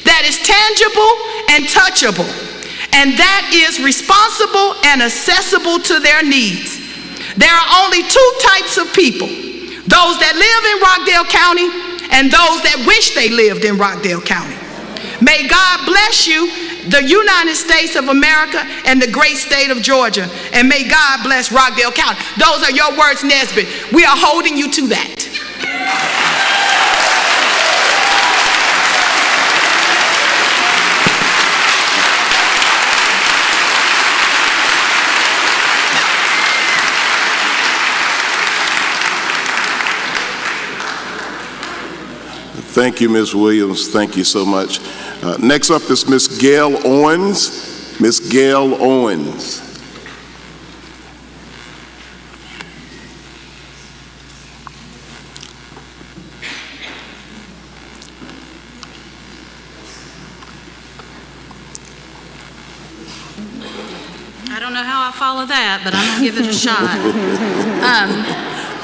that is tangible and touchable, and that is responsible and accessible to their needs. There are only 2 types of people, those that live in Rockdale County and those that wish they lived in Rockdale County. May God bless you, the United States of America and the great state of Georgia, and may God bless Rockdale County. Those are your words, Nesbitt. We are holding you to that. Thank you, Ms. Williams. Thank you so much. Next up is Ms. Gail Owens. Ms. Gail Owens. I don't know how I follow that, but I'm going to give it a shot.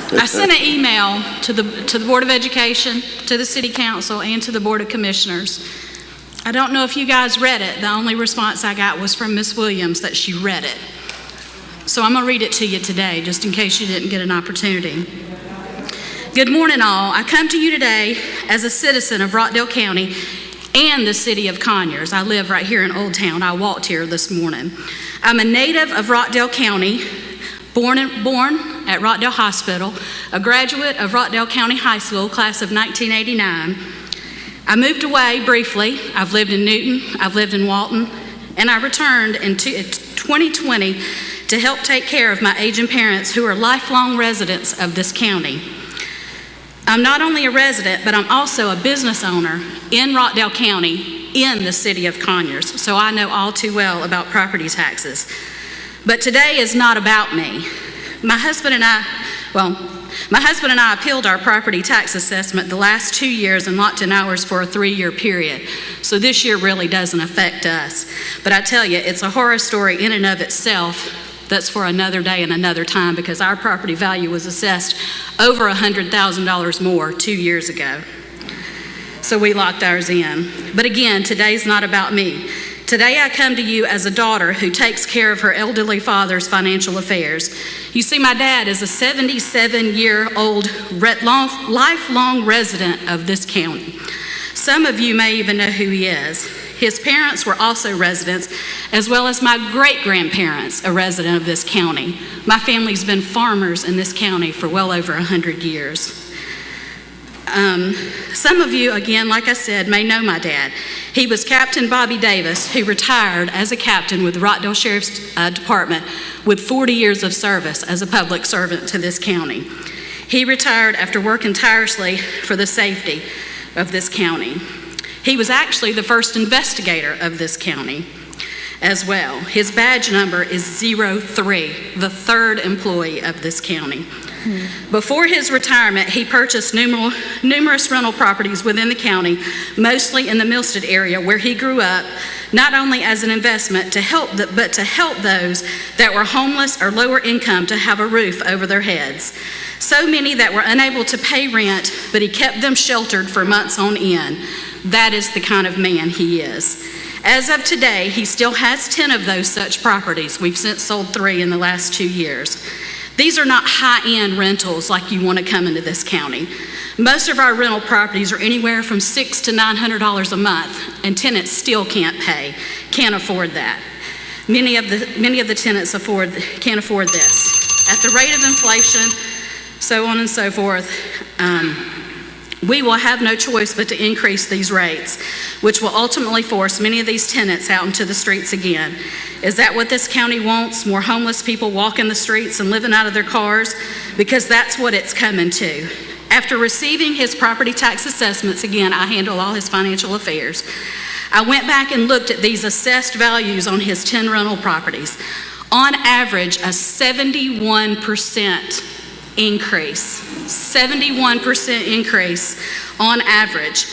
I sent an email to the Board of Education, to the City Council, and to the Board of Commissioners. I don't know if you guys read it. The only response I got was from Ms. Williams that she read it. So I'm going to read it to you today, just in case you didn't get an opportunity. Good morning, all. I come to you today as a citizen of Rockdale County and the city of Conyers. I live right here in Old Town. I walked here this morning. I'm a native of Rockdale County, born at Rockdale Hospital, a graduate of Rockdale County High School, class of 1989. I moved away briefly. I've lived in Newton, I've lived in Walton, and I returned in 2020 to help take care of my aging parents who are lifelong residents of this county. I'm not only a resident, but I'm also a business owner in Rockdale County in the city of Conyers, so I know all too well about property taxes. But today is not about me. My husband and I appealed our property tax assessment the last 2 years and locked in ours for a 3-year period. So this year really doesn't affect us. But I tell you, it's a horror story in and of itself that's for another day and another time, because our property value was assessed over $100,000 more 2 years ago. So we locked ours in. But again, today's not about me. Today I come to you as a daughter who takes care of her elderly father's financial affairs. You see, my dad is a 77-year-old lifelong resident of this county. Some of you may even know who he is. His parents were also residents, as well as my great-grandparents, a resident of this county. My family's been farmers in this county for well over 100 years. Some of you, again, like I said, may know my dad. He was Captain Bobby Davis, who retired as a captain with the Rockdale Sheriff's Department with 40 years of service as a public servant to this county. He retired after working tirelessly for the safety of this county. He was actually the first investigator of this county as well. His badge number is 03, the third employee of this county. Before his retirement, he purchased numerous rental properties within the county, mostly in the Milstead area where he grew up, not only as an investment but to help those that were homeless or lower income to have a roof over their heads. So many that were unable to pay rent, but he kept them sheltered for months on end. That is the kind of man he is. As of today, he still has 10 of those such properties. We've since sold 3 in the last 2 years. These are not high-end rentals like you want to come into this county. Most of our rental properties are anywhere from $600 to $900 a month, and tenants still can't afford that. Many of the tenants can't afford this. At the rate of inflation, so on and so forth, we will have no choice but to increase these rates, which will ultimately force many of these tenants out into the streets again. Is that what this county wants? More homeless people walking the streets and living out of their cars? Because that's what it's coming to. After receiving his property tax assessments, again, I handle all his financial affairs, I went back and looked at these assessed values on his 10 rental properties. On average, a 71% increase. 71% increase on average.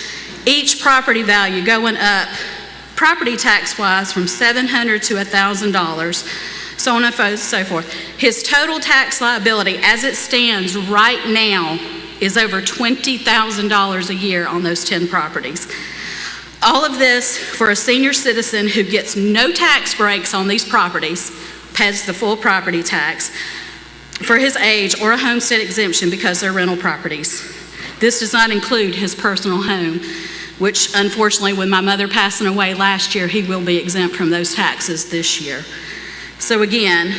Each property value going up, property tax-wise, from $700 to $1,000, so on and so forth. His total tax liability, as it stands right now, is over $20,000 a year on those 10 properties. All of this for a senior citizen who gets no tax breaks on these properties, pays the full property tax for his age, or a homestead exemption because they're rental properties. This does not include his personal home, which unfortunately, with my mother passing away last year, he will be exempt from those taxes this year. So again,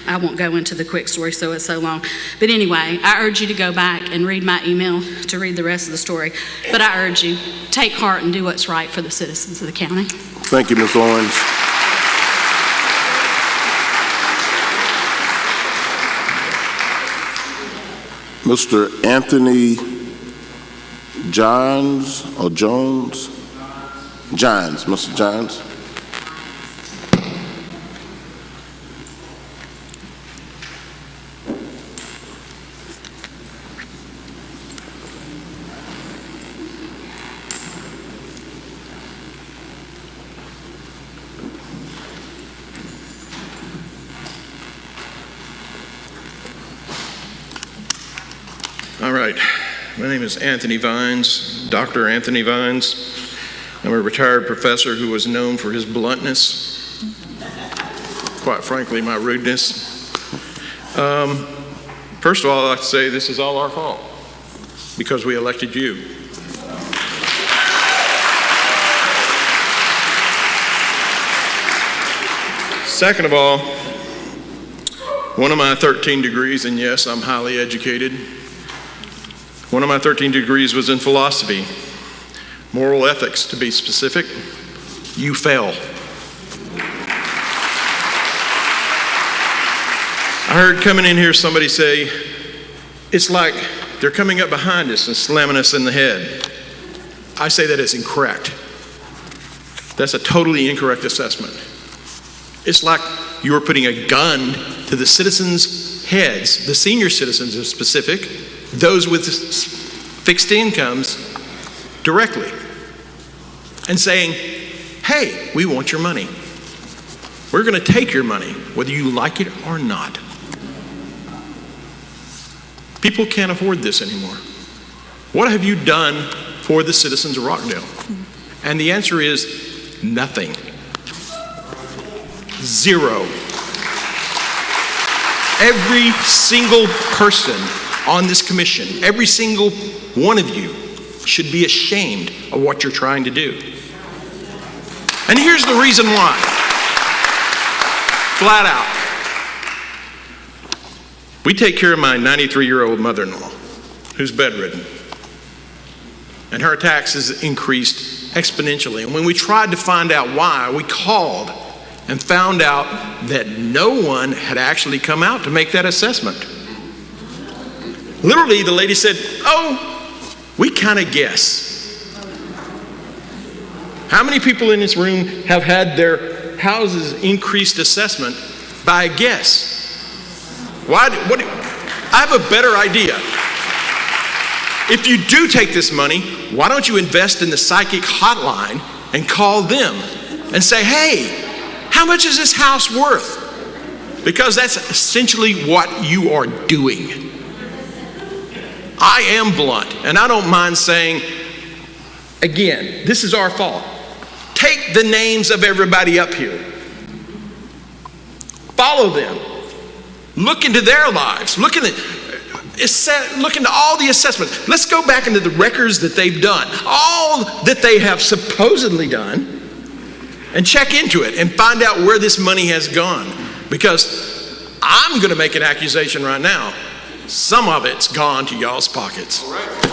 I won't go into the quick story, so it's so long. But anyway, I urge you to go back and read my email to read the rest of the story. But I urge you, take heart and do what's right for the citizens of the county. Thank you, Ms. Owens. Mr. Anthony Johns or Jones? Johns, Mr. Johns. All right, my name is Anthony Vines, Dr. Anthony Vines. I'm a retired professor who was known for his bluntness, quite frankly, my rudeness. First of all, I'd like to say this is all our fault because we elected you. Second of all, one of my 13 degrees, and yes, I'm highly educated, one of my 13 degrees was in philosophy, moral ethics to be specific. You fail. I heard coming in here somebody say, it's like they're coming up behind us and slamming us in the head. I say that is incorrect. That's a totally incorrect assessment. It's like you're putting a gun to the citizens' heads, the senior citizens in specific, those with fixed incomes directly, and saying, hey, we want your money. We're going to take your money, whether you like it or not. People can't afford this anymore. What have you done for the citizens of Rockdale? And the answer is nothing. Zero. Every single person on this commission, every single one of you should be ashamed of what you're trying to do. And here's the reason why. Flat out. We take care of my 93-year-old mother-in-law who's bedridden. And her taxes increased exponentially. And when we tried to find out why, we called and found out that no one had actually come out to make that assessment. Literally, the lady said, oh, we kind of guess. How many people in this room have had their houses increased assessment by a guess? I have a better idea. If you do take this money, why don't you invest in the psychic hotline and call them and say, hey, how much is this house worth? Because that's essentially what you are doing. I am blunt, and I don't mind saying, again, this is our fault. Take the names of everybody up here. Follow them. Look into their lives. Look into all the assessments. Let's go back into the records that they've done, all that they have supposedly done, and check into it and find out where this money has gone. Because I'm going to make an accusation right now. Some of it's gone to y'all's pockets. All right.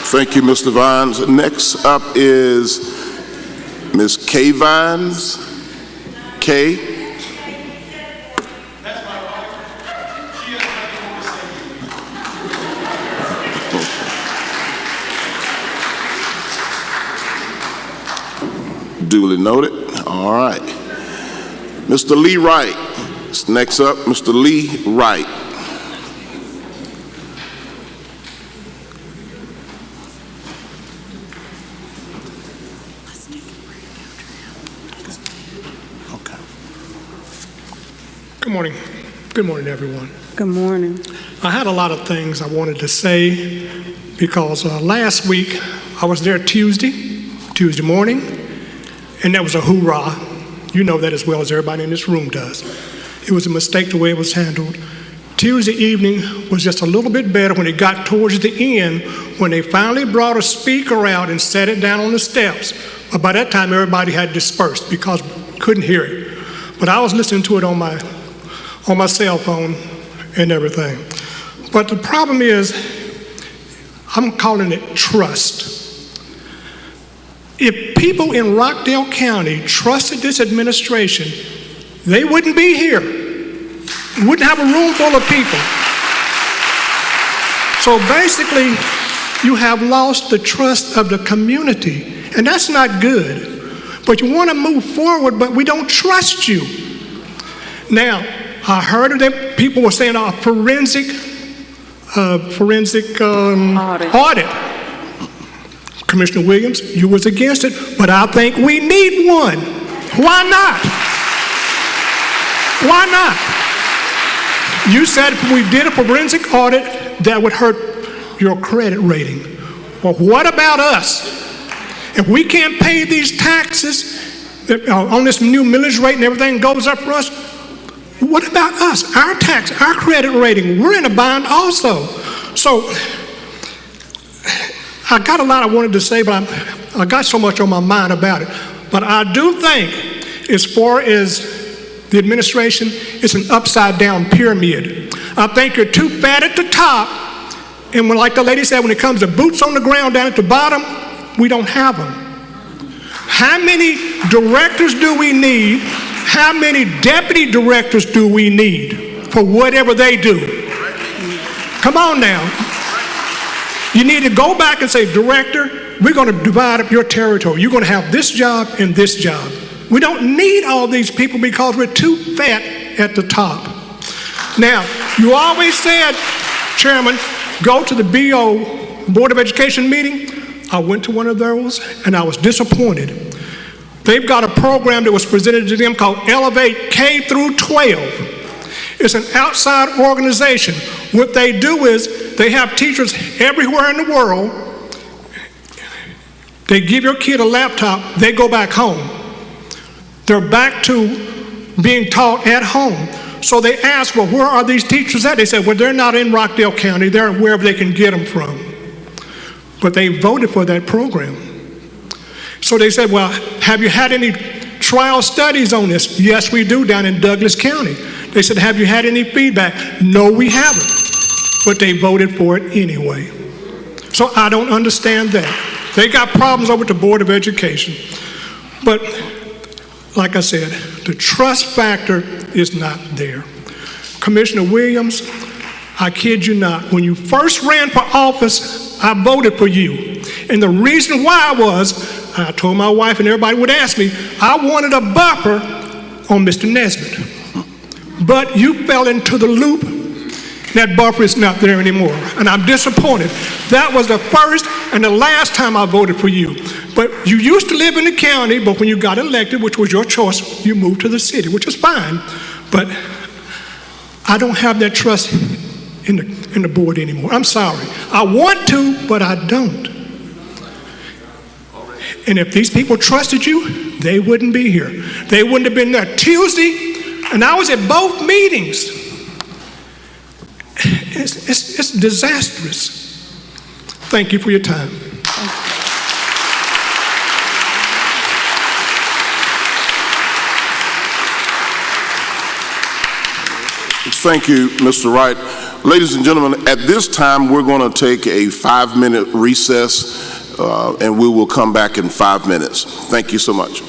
Thank you, Mr. Vines. Next up is Ms. Kay Vines. Kay. Duly noted. All right. Mr. Lee Wright. Next up, Mr. Lee Wright. Good morning. Good morning, everyone. Good morning. I had a lot of things I wanted to say because last week I was there Tuesday morning, and that was a hoorah. You know that as well as everybody in this room does. It was a mistake the way it was handled. Tuesday evening was just a little bit better when it got towards the end, when they finally brought a speaker out and sat it down on the steps. But by that time, everybody had dispersed because we couldn't hear it. But I was listening to it on my cell phone and everything. But the problem is, I'm calling it trust. If people in Rockdale County trusted this administration, they wouldn't be here. We wouldn't have a room full of people. So basically, you have lost the trust of the community, and that's not good. But you want to move forward, but we don't trust you. Now, I heard that people were saying a forensic audit. Commissioner Williams, you was against it, but I think we need one. Why not? Why not? You said if we did a forensic audit, that would hurt your credit rating. Well, what about us? If we can't pay these taxes on this new millage rate and everything goes up for us, what about us? Our tax, our credit rating, we're in a bind also. So I got a lot I wanted to say, but I got so much on my mind about it. But I do think, as far as the administration, it's an upside-down pyramid. I think you're too fat at the top, and when, like the lady said, when it comes to boots on the ground down at the bottom, we don't have them. How many directors do we need? How many deputy directors do we need for whatever they do? Come on now. You need to go back and say, Director, we're going to divide up your territory. You're going to have this job and this job. We don't need all these people because we're too fat at the top. Now, you always said, Chairman, go to the BO, Board of Education meeting. I went to one of those and I was disappointed. They've got a program that was presented to them called Elevate K through 12. It's an outside organization. What they do is they have teachers everywhere in the world. They give your kid a laptop, they go back home. They're back to being taught at home. So they ask, well, where are these teachers at? They said, well, they're not in Rockdale County. They're wherever they can get them from. But they voted for that program. So they said, well, have you had any trial studies on this? Yes, we do, down in Douglas County. They said, have you had any feedback? No, we haven't. But they voted for it anyway. So I don't understand that. They got problems over at the Board of Education. But like I said, the trust factor is not there. Commissioner Williams, I kid you not, when you first ran for office, I voted for you. And the reason why was, I told my wife and everybody would ask me, I wanted a buffer on Mr. Nesbitt. But you fell into the loop. That buffer is not there anymore. And I'm disappointed. That was the first and the last time I voted for you. But you used to live in the county, but when you got elected, which was your choice, you moved to the city, which is fine. But I don't have that trust in the board anymore. I'm sorry. I want to, but I don't. And if these people trusted you, they wouldn't be here. They wouldn't have been there Tuesday, and I was at both meetings. It's disastrous. Thank you for your time. Thank you, Mr. Wright. Ladies and gentlemen, at this time, we're going to take a 5-minute recess, and we will come back in 5 minutes. Thank you so much.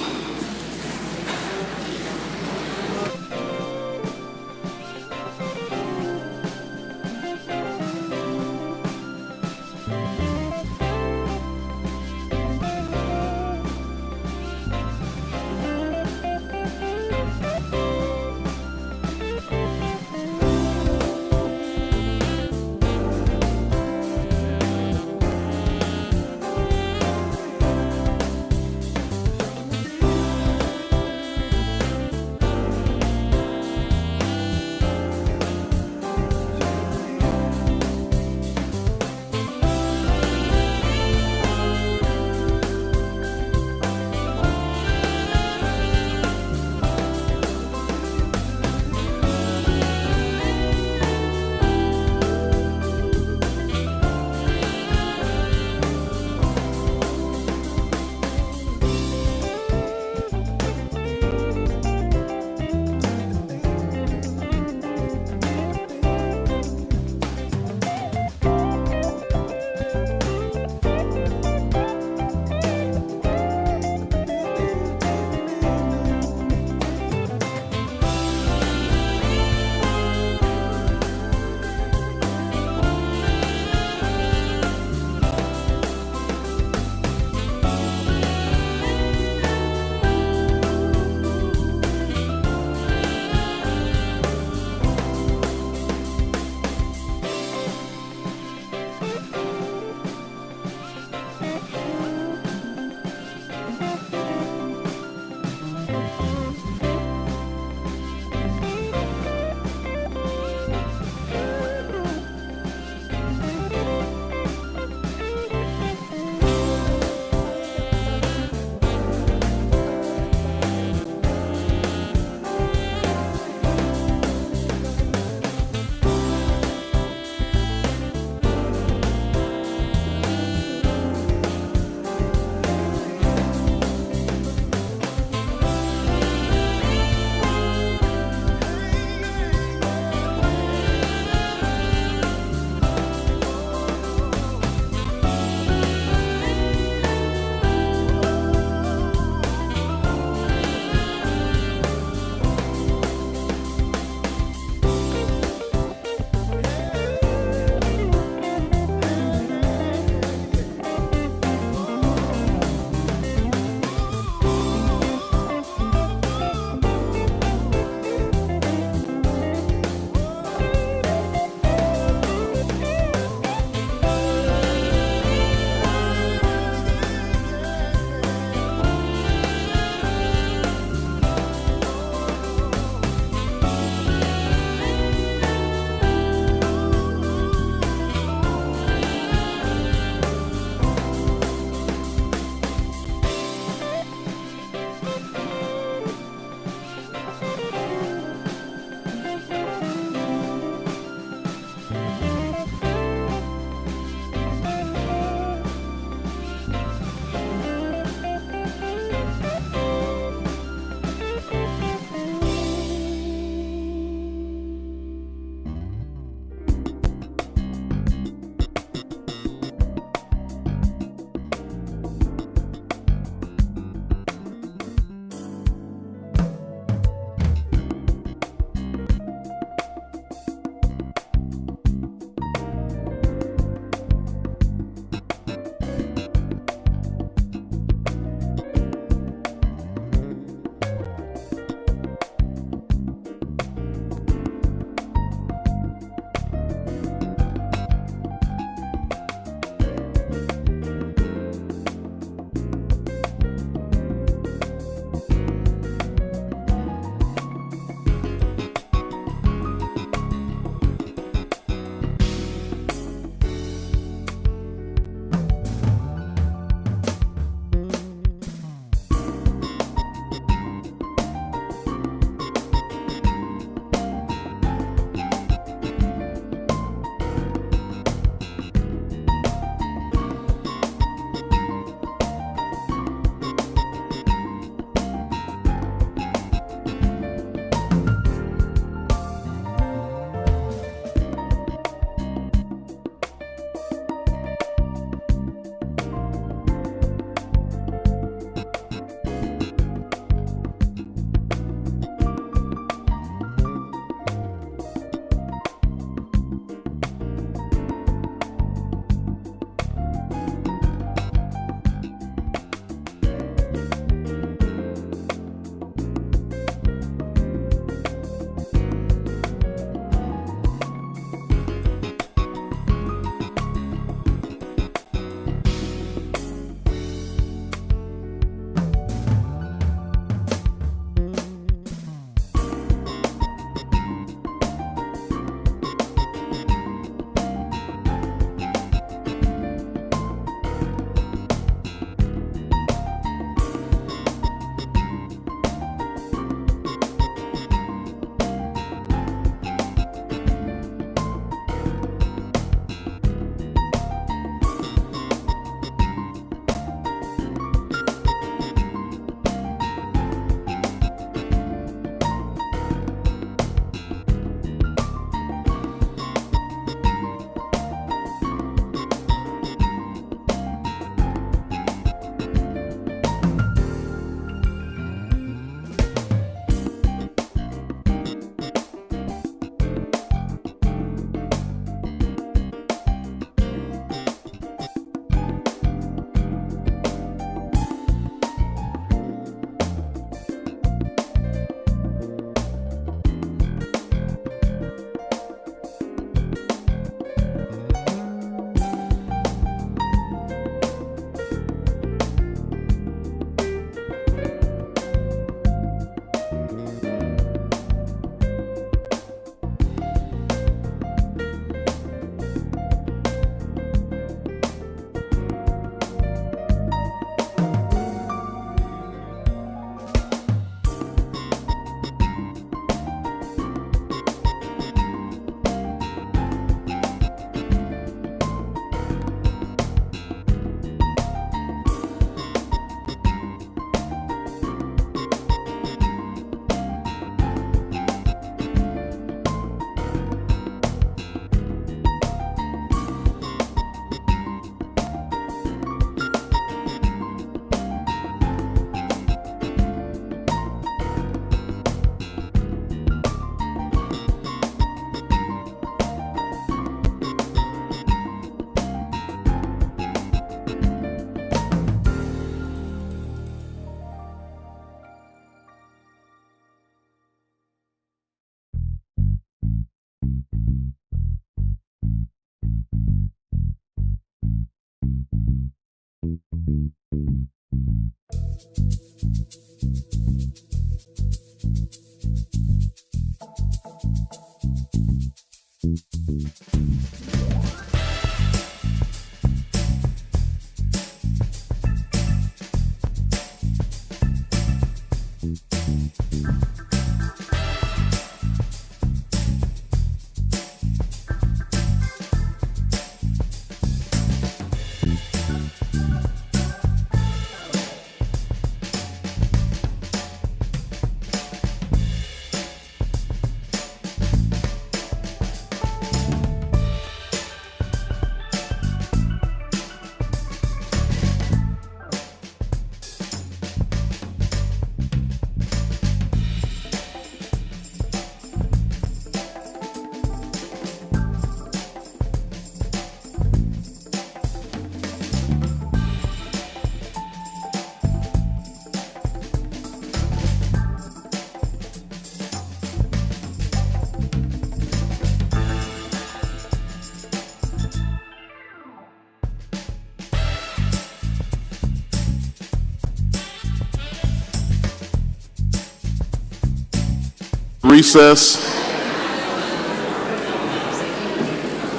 Recess.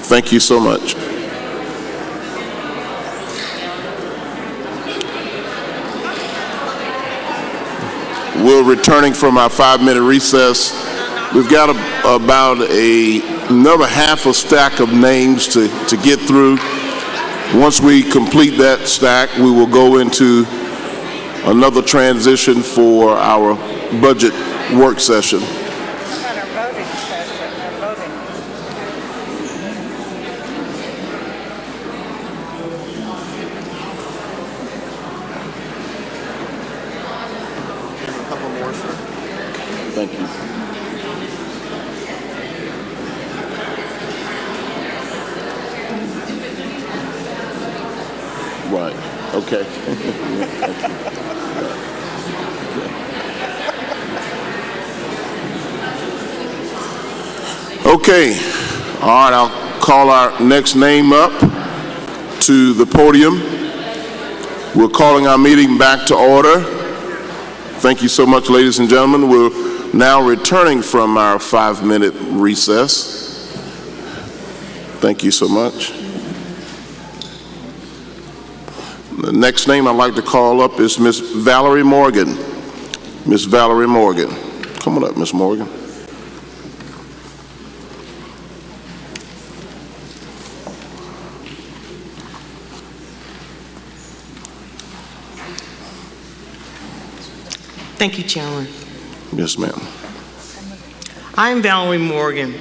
Thank you so much. We're returning from our 5-minute recess. We've got about another half a stack of names to get through. Once we complete that stack, we will go into another transition for our budget work session. Thank you. Right. Okay. Okay. All right. I'll call our next name up to the podium. We're calling our meeting back to order. Thank you so much, ladies and gentlemen. We're now returning from our 5-minute recess. Thank you so much. The next name I'd like to call up is Miss Valerie Morgan. Miss Valerie Morgan. Come on up, Miss Morgan. Thank you, Chairman. Yes, ma'am. I am Valerie Morgan,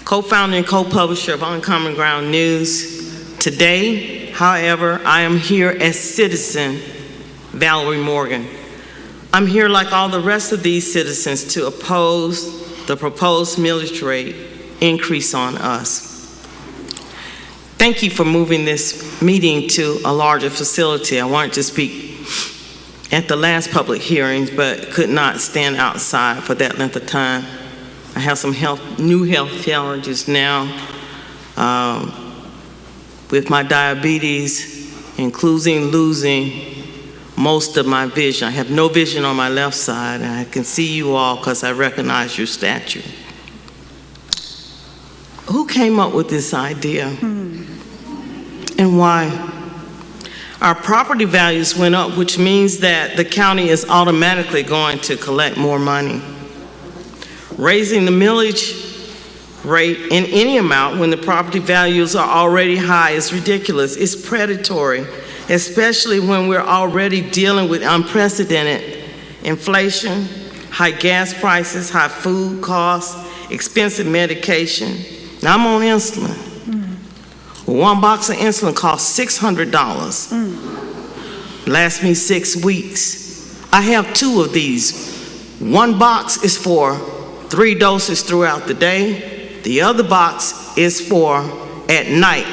co-founder and co-publisher of Uncommon Ground News. Today, however, I am here as citizen Valerie Morgan. I'm here like all the rest of these citizens to oppose the proposed millage rate increase on us. Thank you for moving this meeting to a larger facility. I wanted to speak at the last public hearings, but could not stand outside for that length of time. I have some new health challenges now with my diabetes, including losing most of my vision. I have no vision on my left side, and I can see you all because I recognize your stature. Who came up with this idea? And why? Our property values went up, which means that the county is automatically going to collect more money. Raising the millage rate in any amount when the property values are already high is ridiculous. It's predatory, especially when we're already dealing with unprecedented inflation, high gas prices, high food costs, expensive medication. Now, I'm on insulin. One box of insulin costs $600. Lasts me 6 weeks. I have 2 of these. One box is for 3 doses throughout the day. The other box is for at night.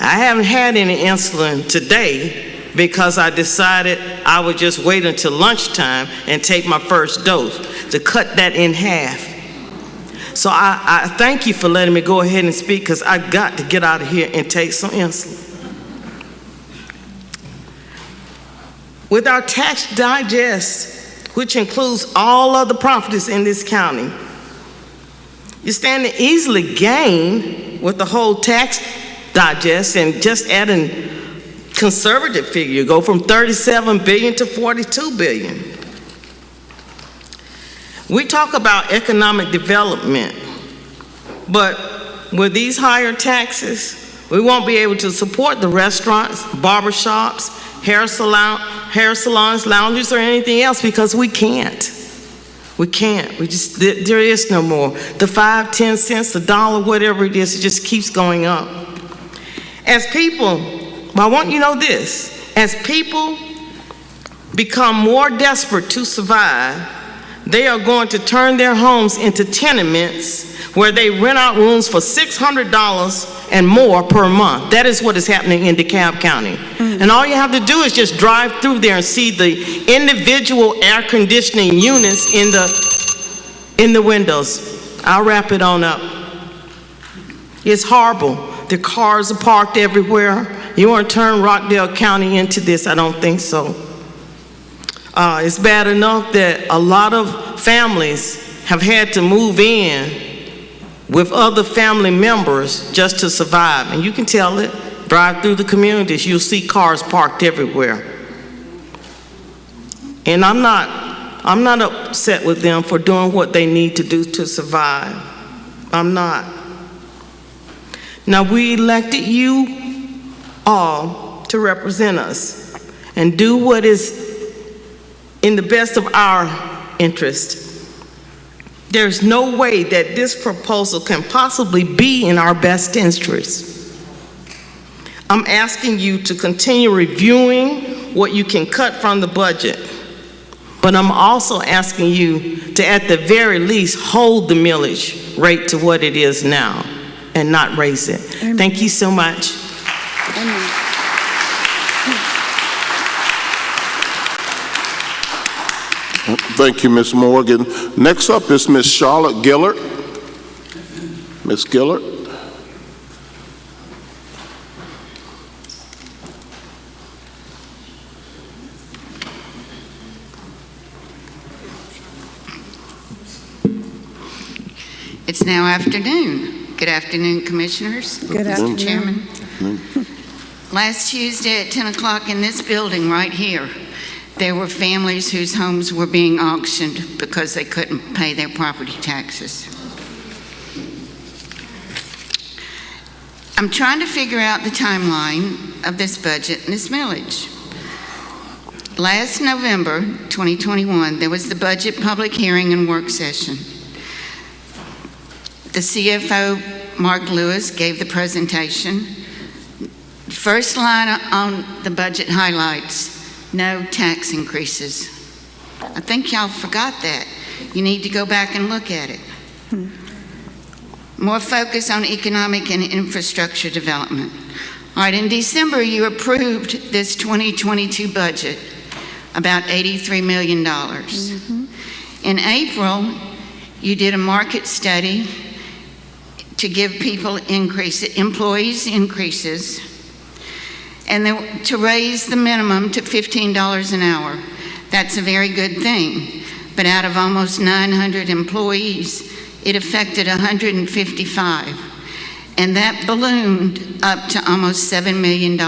I haven't had any insulin today because I decided I would just wait until lunchtime and take my first dose to cut that in half. So I thank you for letting me go ahead and speak because I got to get out of here and take some insulin. With our tax digest, which includes all other properties in this county, you stand to easily gain with the whole tax digest and just adding conservative figure, go from 37 billion to 42 billion. We talk about economic development, but with these higher taxes, we won't be able to support the restaurants, barbershops, hair salons, lounges, or anything else because we can't. We can't. There is no more. The 5, 10 cents, $1, whatever it is, it just keeps going up. As people, I want you to know this, as people become more desperate to survive, they are going to turn their homes into tenements where they rent out rooms for $600 and more per month. That is what is happening in DeKalb County. And all you have to do is just drive through there and see the individual air conditioning units in the windows. I'll wrap it on up. It's horrible. The cars are parked everywhere. You want to turn Rockdale County into this? I don't think so. It's bad enough that a lot of families have had to move in with other family members just to survive. And you can tell it. Drive through the communities, you'll see cars parked everywhere. And I'm not upset with them for doing what they need to do to survive. I'm not. Now, we elected you all to represent us and do what is in the best of our interest. There's no way that this proposal can possibly be in our best interest. I'm asking you to continue reviewing what you can cut from the budget, but I'm also asking you to, at the very least, hold the millage rate to what it is now and not raise it. Amen. Thank you so much. Amen. Thank you, Ms. Morgan. Next up is Ms. Charlotte Giller. Ms. Giller. It's now afternoon. Good afternoon, Commissioners. Good afternoon. Chairman. Last Tuesday at 10 o'clock in this building right here, there were families whose homes were being auctioned because they couldn't pay their property taxes. I'm trying to figure out the timeline of this budget and this millage. Last November 2021, there was the budget public hearing and work session. The CFO, Mark Lewis, gave the presentation. First line on the budget highlights, no tax increases. I think y'all forgot that. You need to go back and look at it. More focus on economic and infrastructure development. All right, in December, you approved this 2022 budget, about $83 million. In April, you did a market study to give people employees increases, and then to raise the minimum to $15 an hour. That's a very good thing. But out of almost 900 employees, it affected 155. And that ballooned up to almost $7 million.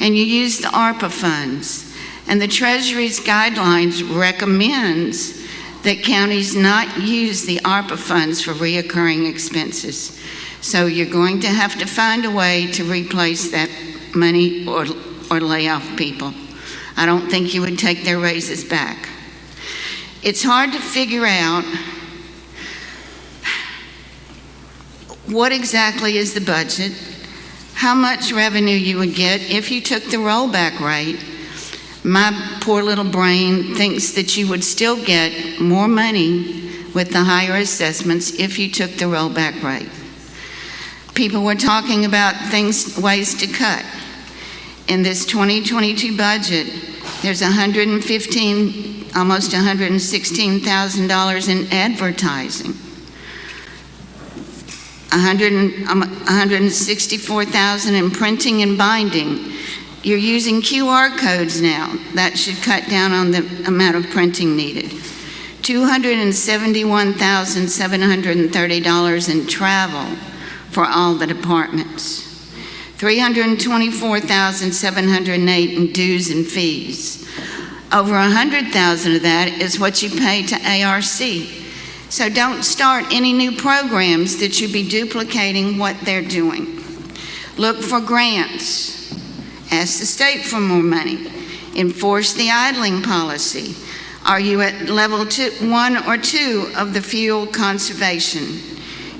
And you used the ARPA funds. And the Treasury's guidelines recommends that counties not use the ARPA funds for reoccurring expenses. So you're going to have to find a way to replace that money or lay off people. I don't think you would take their raises back. It's hard to figure out what exactly is the budget, how much revenue you would get if you took the rollback rate. My poor little brain thinks that you would still get more money with the higher assessments if you took the rollback rate. People were talking about ways to cut. In this 2022 budget, there's almost $116,000 in advertising, $164,000 in printing and binding, You're using QR codes now. That should cut down on the amount of printing needed. $271,730 in travel for all the departments. $324,708 in dues and fees. Over $100,000 of that is what you pay to ARC. So don't start any new programs that you'd be duplicating what they're doing. Look for grants. Ask the state for more money. Enforce the idling policy. Are you at level 1 or 2 of the fuel conservation?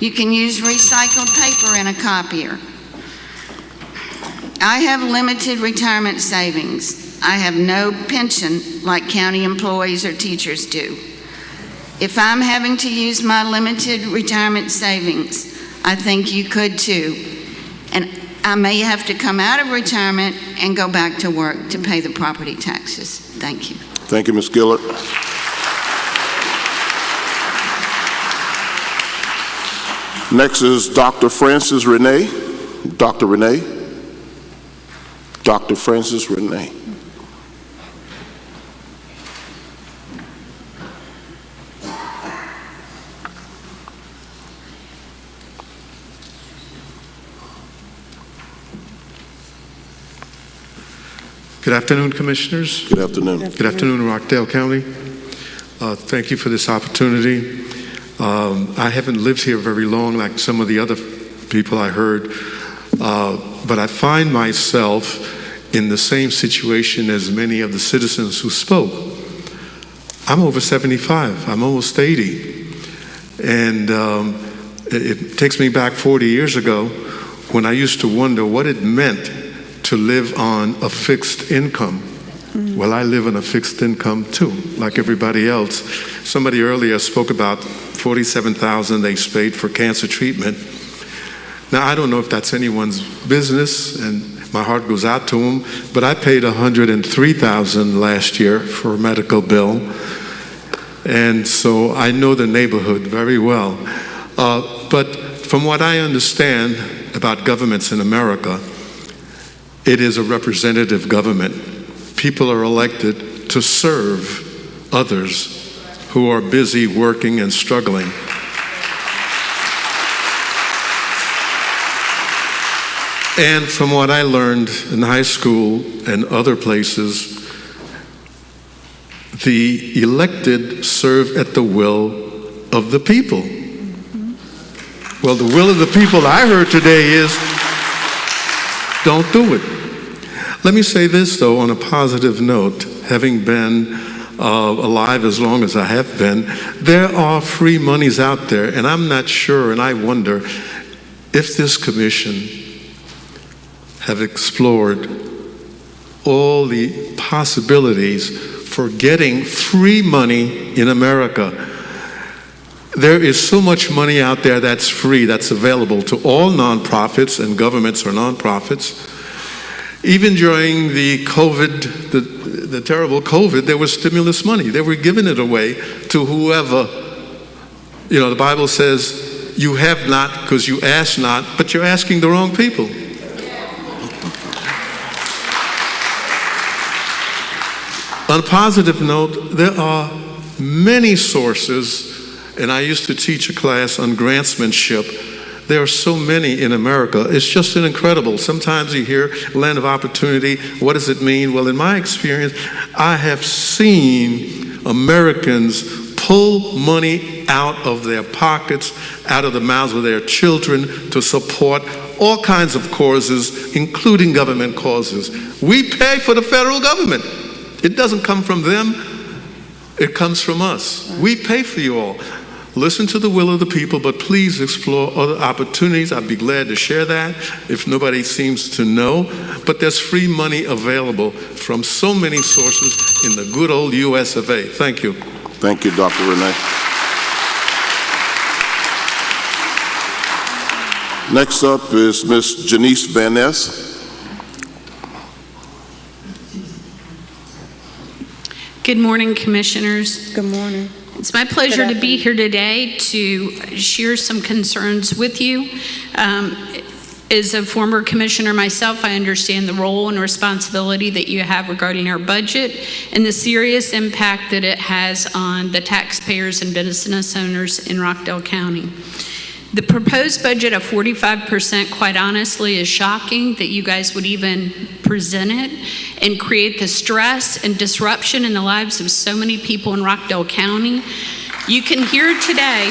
You can use recycled paper in a copier. I have limited retirement savings. I have no pension like county employees or teachers do. If I'm having to use my limited retirement savings, I think you could too. And I may have to come out of retirement and go back to work to pay the property taxes. Thank you. Thank you, Ms. Giller. Next is Dr. Francis Renee. Dr. Renee. Dr. Francis Renee. Good afternoon, Commissioners. Good afternoon. Good afternoon, Rockdale County. Thank you for this opportunity. I haven't lived here very long like some of the other people I heard, but I find myself in the same situation as many of the citizens who spoke. I'm over 75. I'm almost 80. And it takes me back 40 years ago when I used to wonder what it meant to live on a fixed income. Well, I live on a fixed income too, like everybody else. Somebody earlier spoke about $47,000 they paid for cancer treatment. Now, I don't know if that's anyone's business, and my heart goes out to them, but I paid $103,000 last year for a medical bill, and so I know the neighborhood very well. But from what I understand about governments in America, it is a representative government. People are elected to serve others who are busy working and struggling. And from what I learned in high school and other places, the elected serve at the will of the people. Well, the will of the people I heard today is, don't do it. Let me say this, though, on a positive note. Having been alive as long as I have been, there are free monies out there, and I'm not sure, and I wonder if this commission have explored all the possibilities for getting free money in America. There is so much money out there that's free, that's available to all nonprofits, and governments are nonprofits. Even during the COVID, the terrible COVID, there was stimulus money. They were giving it away to whoever. You know, the Bible says, you have not because you ask not, but you're asking the wrong people. On a positive note, there are many sources, and I used to teach a class on grantsmanship. There are so many in America. It's just incredible. Sometimes you hear land of opportunity. What does it mean? Well, in my experience, I have seen Americans pull money out of their pockets, out of the mouths of their children to support all kinds of causes, including government causes. We pay for the federal government. It doesn't come from them. It comes from us. We pay for you all. Listen to the will of the people, but please explore other opportunities. I'd be glad to share that if nobody seems to know. But there's free money available from so many sources in the good old US of A. Thank you. Thank you, Dr. Renee. Next up is Ms. Janice Van Ness. Good morning, Commissioners. Good morning. It's my pleasure to be here today to share some concerns with you. As a former commissioner myself, I understand the role and responsibility that you have regarding our budget and the serious impact that it has on the taxpayers and business owners in Rockdale County. The proposed budget of 45%, quite honestly, is shocking that you guys would even present it and create the stress and disruption in the lives of so many people in Rockdale County. You can hear today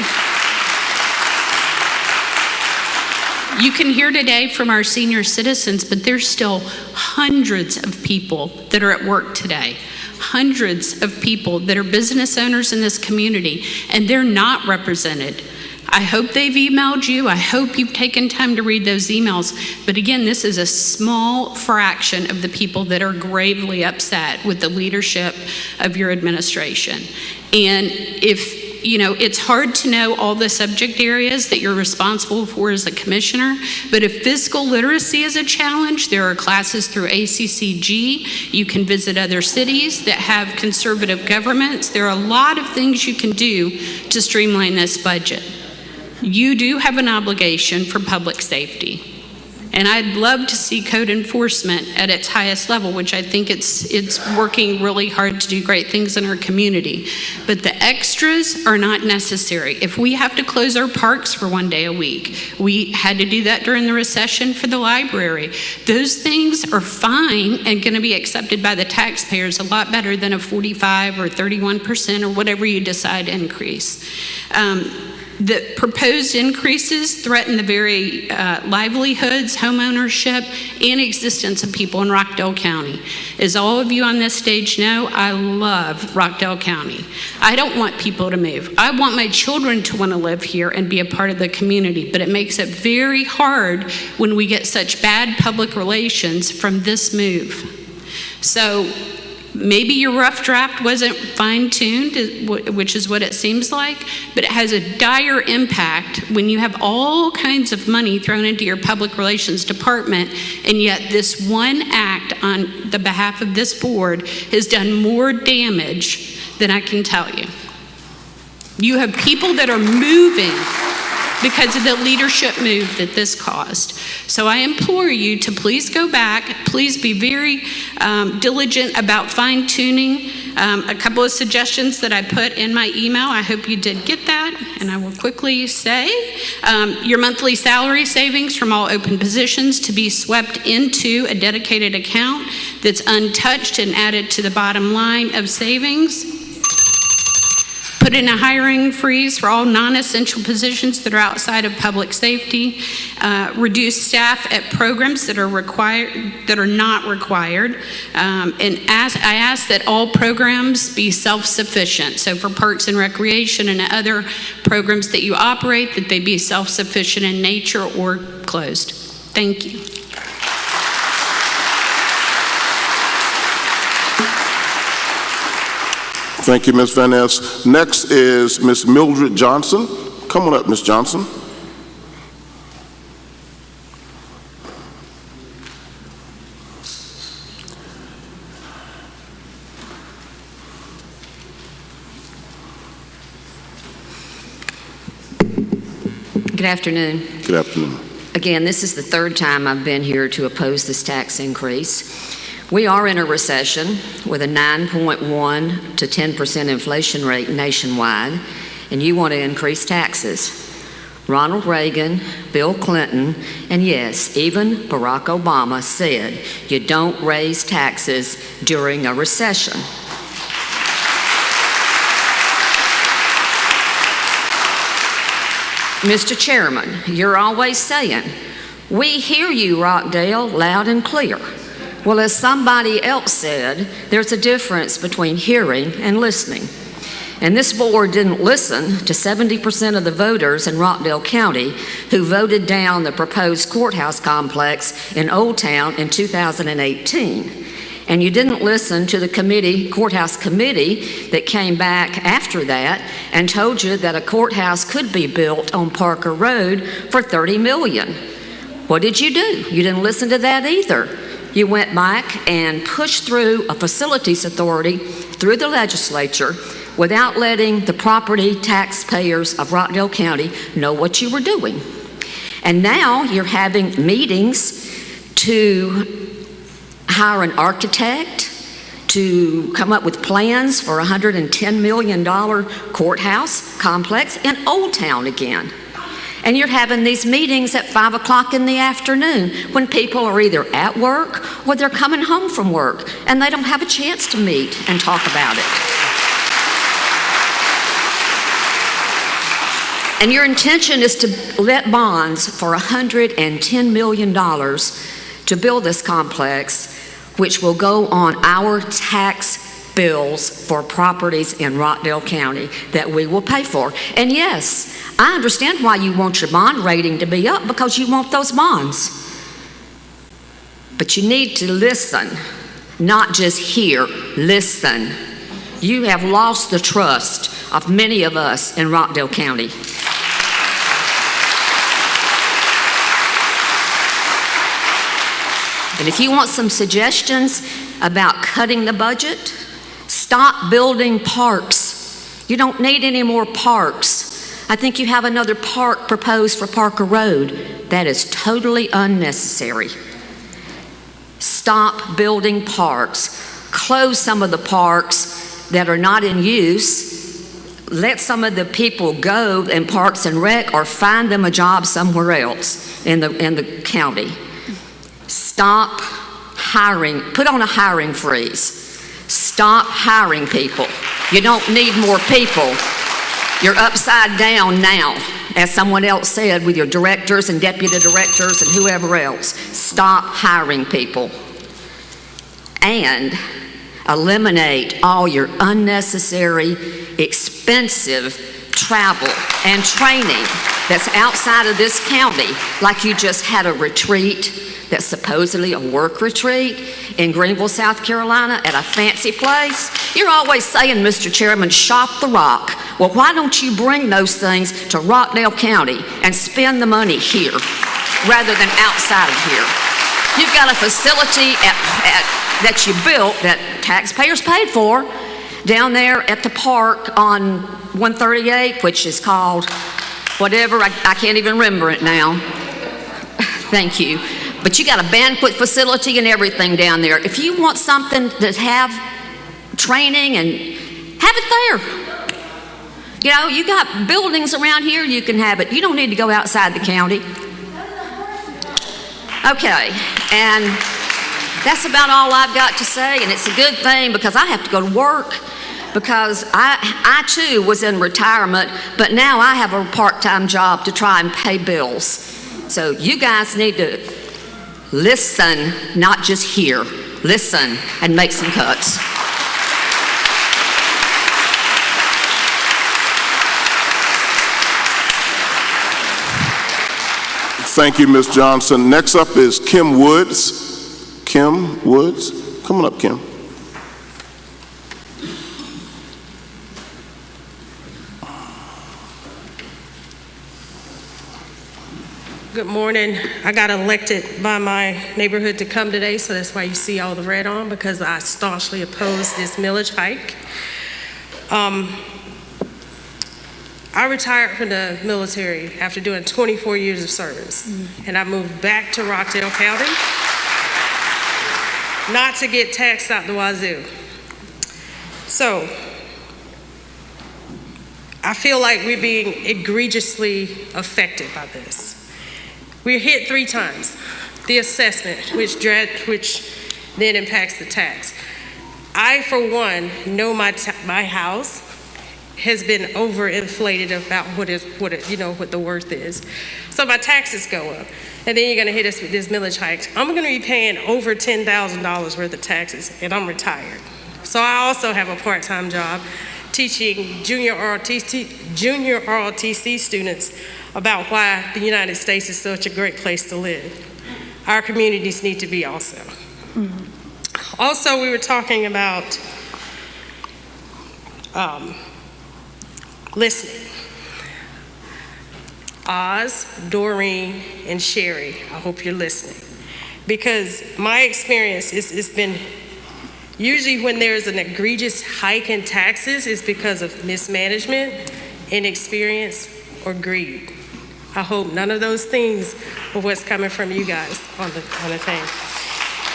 from our senior citizens, but there's still hundreds of people that are at work today. Hundreds of people that are business owners in this community, and they're not represented. I hope they've emailed you. I hope you've taken time to read those emails. But again, this is a small fraction of the people that are gravely upset with the leadership of your administration. And if, you know, it's hard to know all the subject areas that you're responsible for as a commissioner, but if fiscal literacy is a challenge, there are classes through ACCG. You can visit other cities that have conservative governments. There are a lot of things you can do to streamline this budget. You do have an obligation for public safety. And I'd love to see code enforcement at its highest level, which I think it's working really hard to do great things in our community. But the extras are not necessary. If we have to close our parks for one day a week, we had to do that during the recession for the library. Those things are fine and going to be accepted by the taxpayers a lot better than a 45 or 31% or whatever you decide to increase. The proposed increases threaten the very livelihoods, homeownership, and existence of people in Rockdale County. As all of you on this stage know, I love Rockdale County. I don't want people to move. I want my children to want to live here and be a part of the community, but it makes it very hard when we get such bad public relations from this move. So maybe your rough draft wasn't fine-tuned, which is what it seems like, but it has a dire impact when you have all kinds of money thrown into your public relations department, and yet this one act on the behalf of this board has done more damage than I can tell you. You have people that are moving because of the leadership move that this caused. So I implore you to please go back, please be very diligent about fine-tuning a couple of suggestions that I put in my email. I hope you did get that, and I will quickly say your monthly salary savings from all open positions to be swept into a dedicated account that's untouched and added to the bottom line of savings. Put in a hiring freeze for all non-essential positions that are outside of public safety. Reduce staff at programs that are not required. And I ask that all programs be self-sufficient. So for parks and recreation and other programs that you operate, that they be self-sufficient in nature or closed. Thank you. Thank you, Ms. Van Ness. Next is Ms. Mildred Johnson. Come on up, Ms. Johnson. Good afternoon. Good afternoon. Again, this is the third time I've been here to oppose this tax increase. We are in a recession with a 9.1 to 10% inflation rate nationwide, and you want to increase taxes. Ronald Reagan, Bill Clinton, and yes, even Barack Obama said you don't raise taxes during a recession. Mr. Chairman, you're always saying, we hear you, Rockdale, loud and clear. Well, as somebody else said, there's a difference between hearing and listening. And this board didn't listen to 70% of the voters in Rockdale County who voted down the proposed courthouse complex in Old Town in 2018. And you didn't listen to the courthouse committee that came back after that and told you that a courthouse could be built on Parker Road for $30 million. What did you do? You didn't listen to that either. You went back and pushed through a facilities authority through the legislature without letting the property taxpayers of Rockdale County know what you were doing. And now you're having meetings to hire an architect to come up with plans for a $110 million courthouse complex in Old Town again. And you're having these meetings at 5 o'clock in the afternoon when people are either at work or they're coming home from work and they don't have a chance to meet and talk about it. And your intention is to let bonds for $110 million to build this complex, which will go on our tax bills for properties in Rockdale County that we will pay for. And yes, I understand why you want your bond rating to be up, because you want those bonds. But you need to listen, not just hear, listen. You have lost the trust of many of us in Rockdale County. And if you want some suggestions about cutting the budget, stop building parks. You don't need any more parks. I think you have another park proposed for Parker Road. That is totally unnecessary. Stop building parks. Close some of the parks that are not in use. Let some of the people go in Parks and Rec, or find them a job somewhere else in the county. Stop hiring. Put on a hiring freeze. Stop hiring people. You don't need more people. You're upside down now, as someone else said, with your directors and deputy directors and whoever else. Stop hiring people. And eliminate all your unnecessary, expensive travel and training that's outside of this county, like you just had a retreat that's supposedly a work retreat in Greenville, South Carolina at a fancy place. You're always saying, Mr. Chairman, shop the rock. Well, why don't you bring those things to Rockdale County and spend the money here rather than outside of here? You've got a facility that you built that taxpayers paid for down there at the park on 138, which is called whatever, I can't even remember it now. Thank you. But you got a banquet facility and everything down there. If you want something to have training, and have it there. You know, you got buildings around here, you can have it. You don't need to go outside the county. Okay, and that's about all I've got to say, and it's a good thing because I have to go to work, because I too was in retirement, but now I have a part-time job to try and pay bills. So you guys need to listen, not just hear. Listen and make some cuts. Thank you, Ms. Johnson. Next up is Kim Woods. Kim Woods, come on up, Kim. Good morning. I got elected by my neighborhood to come today, so that's why you see all the red on, because I staunchly oppose this millage hike. I retired from the military after doing 24 years of service, and I moved back to Rockdale County, not to get taxed out the wazoo. So, I feel like we're being egregiously affected by this. We're hit 3 times. The assessment, which then impacts the tax. I, for one, know my house has been overinflated about what the worth is. So my taxes go up. And then you're gonna hit us with this millage hike. I'm gonna be paying over $10,000 worth of taxes, and I'm retired. So I also have a part-time job teaching junior ROTC students about why the United States is such a great place to live. Our communities need to be also. Also, we were talking about listening. Oz, Doreen, and Sherry, I hope you're listening. Because my experience has been, usually when there's an egregious hike in taxes, it's because of mismanagement, inexperience, or greed. I hope none of those things are what's coming from you guys on the thing.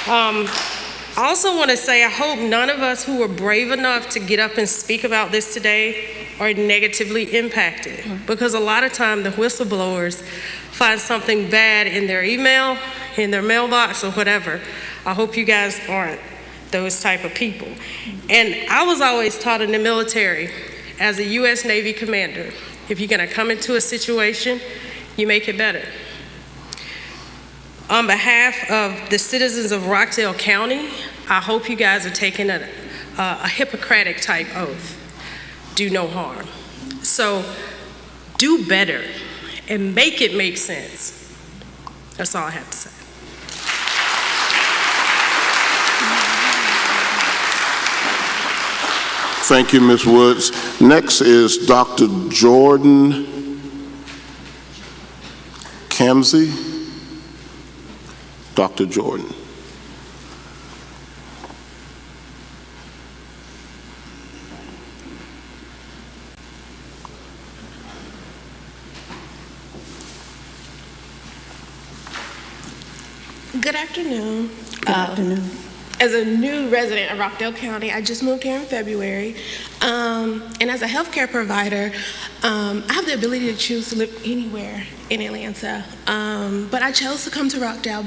I also want to say I hope none of us who were brave enough to get up and speak about this today are negatively impacted, because a lot of time the whistleblowers find something bad in their email, in their mailbox, or whatever. I hope you guys aren't those type of people. And I was always taught in the military, as a U.S. Navy commander, if you're going to come into a situation, you make it better. On behalf of the citizens of Rockdale County, I hope you guys are taking a Hippocratic type oath. Do no harm. So do better and make it make sense. That's all I have to say. Thank you, Ms. Woods. Next is Dr. Jordan Kamsey. Dr. Jordan. Good afternoon. Good afternoon. As a new resident of Rockdale County, I just moved here in February. And as a healthcare provider, I have the ability to choose to live anywhere in Atlanta. But I chose to come to Rockdale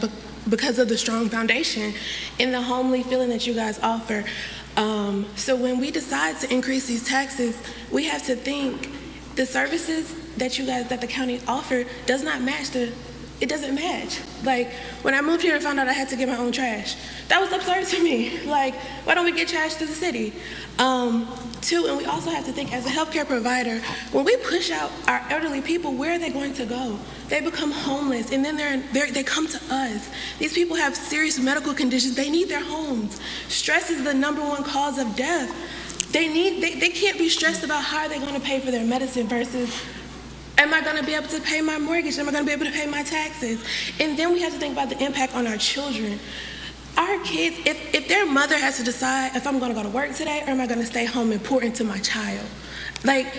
because of the strong foundation and the homely feeling that you guys offer. So when we decide to increase these taxes, we have to think the services that the county offer does not match it doesn't match. Like, when I moved here and found out I had to get my own trash, that was absurd to me. Like, why don't we get trash to the city? Two, and we also have to think, as a healthcare provider, when we push out our elderly people, where are they going to go? They become homeless, and then they come to us. These people have serious medical conditions. They need their homes. Stress is the #1 cause of death. They can't be stressed about how are they going to pay for their medicine versus, am I going to be able to pay my mortgage? Am I going to be able to pay my taxes? And then we have to think about the impact on our children. Our kids, if their mother has to decide if I'm going to go to work today or am I going to stay home and pour into my child, like,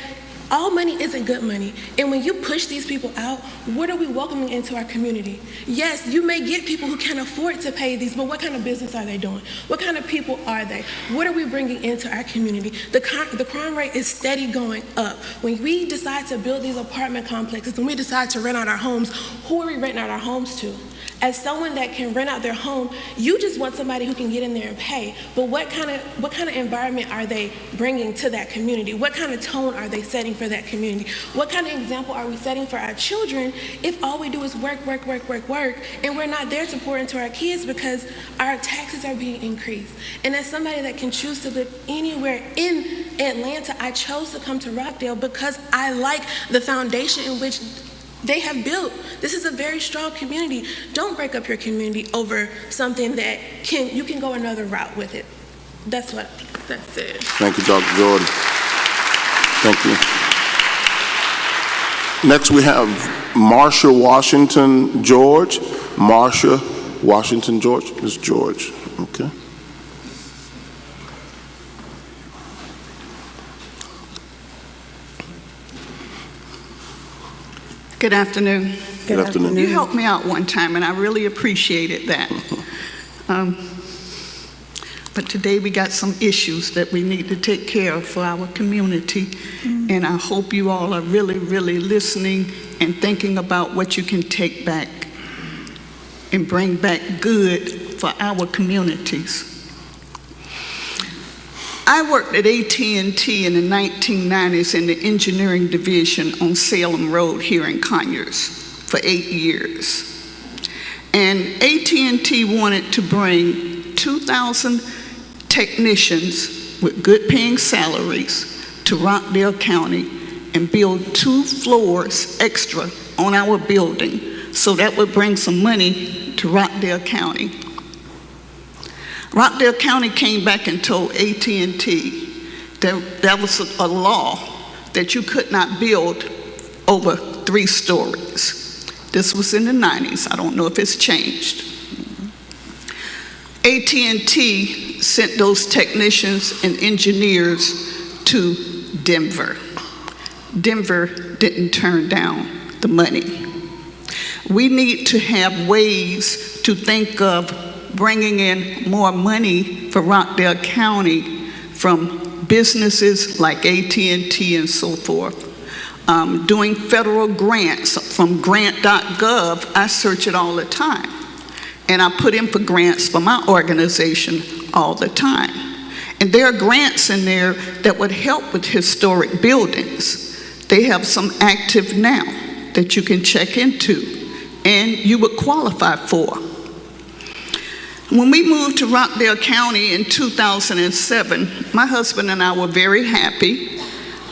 all money isn't good money. And when you push these people out, what are we welcoming into our community? Yes, you may get people who can afford to pay these, but what kind of business are they doing? What kind of people are they? What are we bringing into our community? The crime rate is steady going up. When we decide to build these apartment complexes, when we decide to rent out our homes, who are we renting out our homes to? As someone that can rent out their home, you just want somebody who can get in there and pay. But what kind of environment are they bringing to that community? What kind of tone are they setting for that community? What kind of example are we setting for our children if all we do is work, and we're not there to pour into our kids because our taxes are being increased? And as somebody that can choose to live anywhere in Atlanta, I chose to come to Rockdale because I like the foundation in which they have built. This is a very strong community. Don't break up your community over something that you can go another route with it. That's it. Thank you, Dr. Jordan. Thank you. Next we have Marsha Washington George. Marsha Washington George. Ms. George. Okay. Good afternoon. Good afternoon. You helped me out one time, and I really appreciated that. But today we got some issues that we need to take care of for our community, and I hope you all are really, really listening and thinking about what you can take back and bring back good for our communities. I worked at AT&T in the 1990s in the engineering division on Salem Road here in Conyers for 8 years. And AT&T wanted to bring 2,000 technicians with good paying salaries to Rockdale County and build 2 floors extra on our building, so that would bring some money to Rockdale County. Rockdale County came back and told AT&T that was a law that you could not build over 3 stories. This was in the 90s. I don't know if it's changed. AT&T sent those technicians and engineers to Denver. Denver didn't turn down the money. We need to have ways to think of bringing in more money for Rockdale County from businesses like AT&T and so forth. Doing federal grants from grant.gov, I search it all the time. And I put in for grants for my organization all the time. And there are grants in there that would help with historic buildings. They have some active now that you can check into and you would qualify for. When we moved to Rockdale County in 2007, my husband and I were very happy,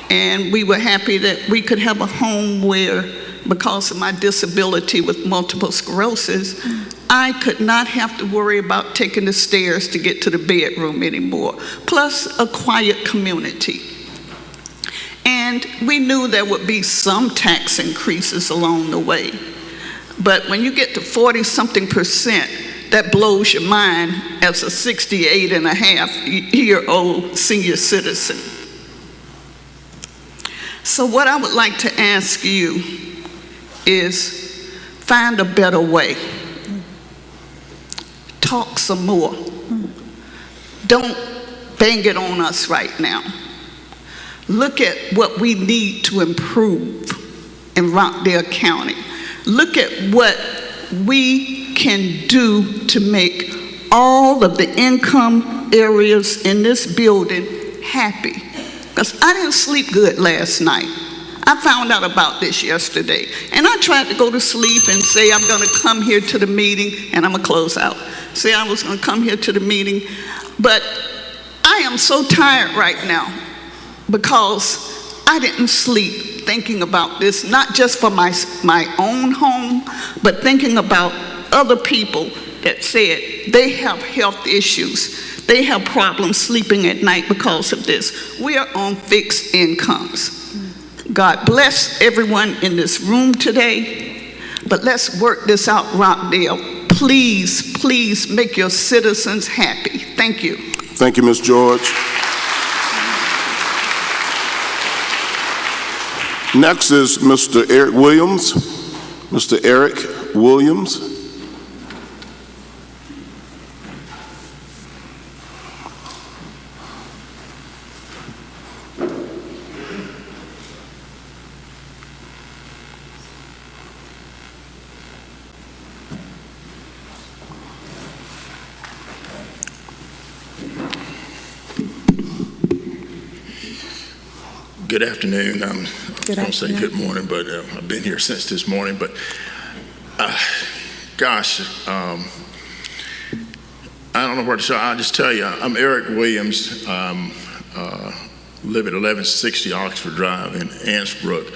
and we were happy that we could have a home where, because of my disability with multiple sclerosis, I could not have to worry about taking the stairs to get to the bedroom anymore, plus a quiet community. And we knew there would be some tax increases along the way. But when you get to 40-something%, that blows your mind as a 68-and-a-half-year-old senior citizen. So what I would like to ask you is find a better way. Talk some more. Don't bang it on us right now. Look at what we need to improve in Rockdale County. Look at what we can do to make all of the income areas in this building happy. Because I didn't sleep good last night. I found out about this yesterday. And I tried to go to sleep and say I'm going to come here to the meeting, and I'm going to close out. Say I was going to come here to the meeting. But I am so tired right now because I didn't sleep thinking about this, not just for my own home, but thinking about other people that said they have health issues. They have problems sleeping at night because of this. We are on fixed incomes. God bless everyone in this room today, but let's work this out, Rockdale. Please, please make your citizens happy. Thank you. Thank you, Ms. George. Next is Mr. Eric Williams. Mr. Eric Williams. Good afternoon. I was going to say good morning, but I've been here since this morning. But gosh, I don't know where to start. I'll just tell you, I'm Eric Williams. Live at 1160 Oxford Drive in Ansbrook,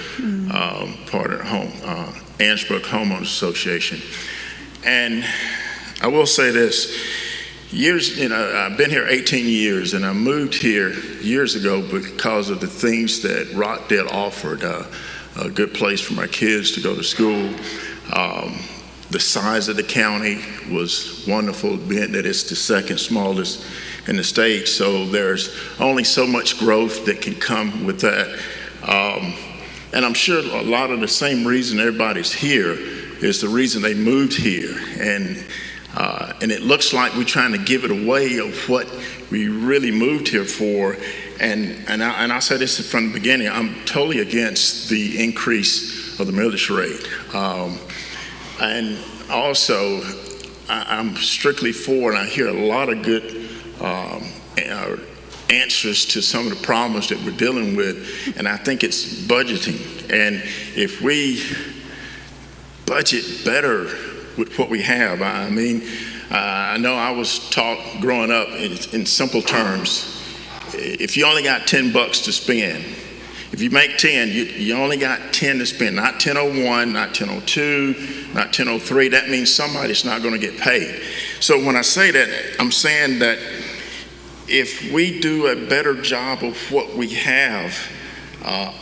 part of Ansbrook Homeowners Association. And I will say this. I've been here 18 years, and I moved here years ago because of the things that Rockdale offered. A good place for my kids to go to school. The size of the county was wonderful, being that it's the second smallest in the state, so there's only so much growth that can come with that. And I'm sure a lot of the same reason everybody's here is the reason they moved here. And it looks like we're trying to give it away of what we really moved here for. And I say this from the beginning, I'm totally against the increase of the millage rate. And also, I'm strictly for, and I hear a lot of good answers to some of the problems that we're dealing with, and I think it's budgeting. And if we budget better with what we have, I mean, I know I was taught growing up in simple terms, if you only got $10 to spend, if you make 10, you only got 10 to spend, not 1001, not 1002, not 1003. That means somebody's not going to get paid. So when I say that, I'm saying that if we do a better job of what we have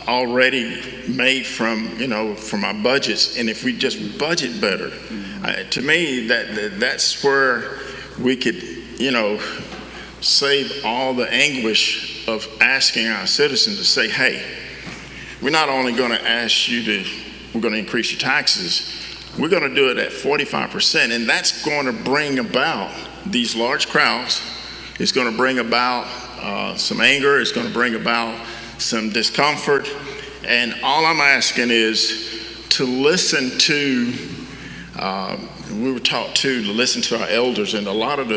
already made from our budgets, and if we just budget better, to me, that's where we could, save all the anguish of asking our citizens to say, hey, we're not only going to ask you to we're going to increase your taxes. We're going to do it at 45%, and that's going to bring about these large crowds. It's going to bring about some anger. It's going to bring about some discomfort. And all I'm asking is to listen to, we were taught to listen to our elders, and a lot of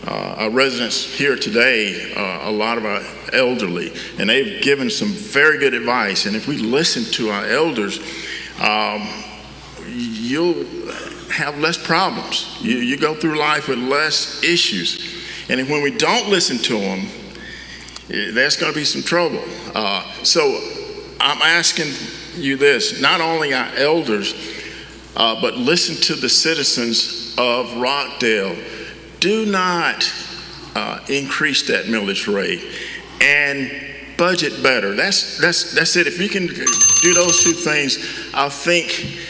our residents here today, a lot of our elderly, and they've given some very good advice. And if we listen to our elders, you'll have less problems. You go through life with less issues. And when we don't listen to them, there's going to be some trouble. So I'm asking you this, not only our elders, but listen to the citizens of Rockdale. Do not increase that millage rate, and budget better. That's it. If you can do those two things, I think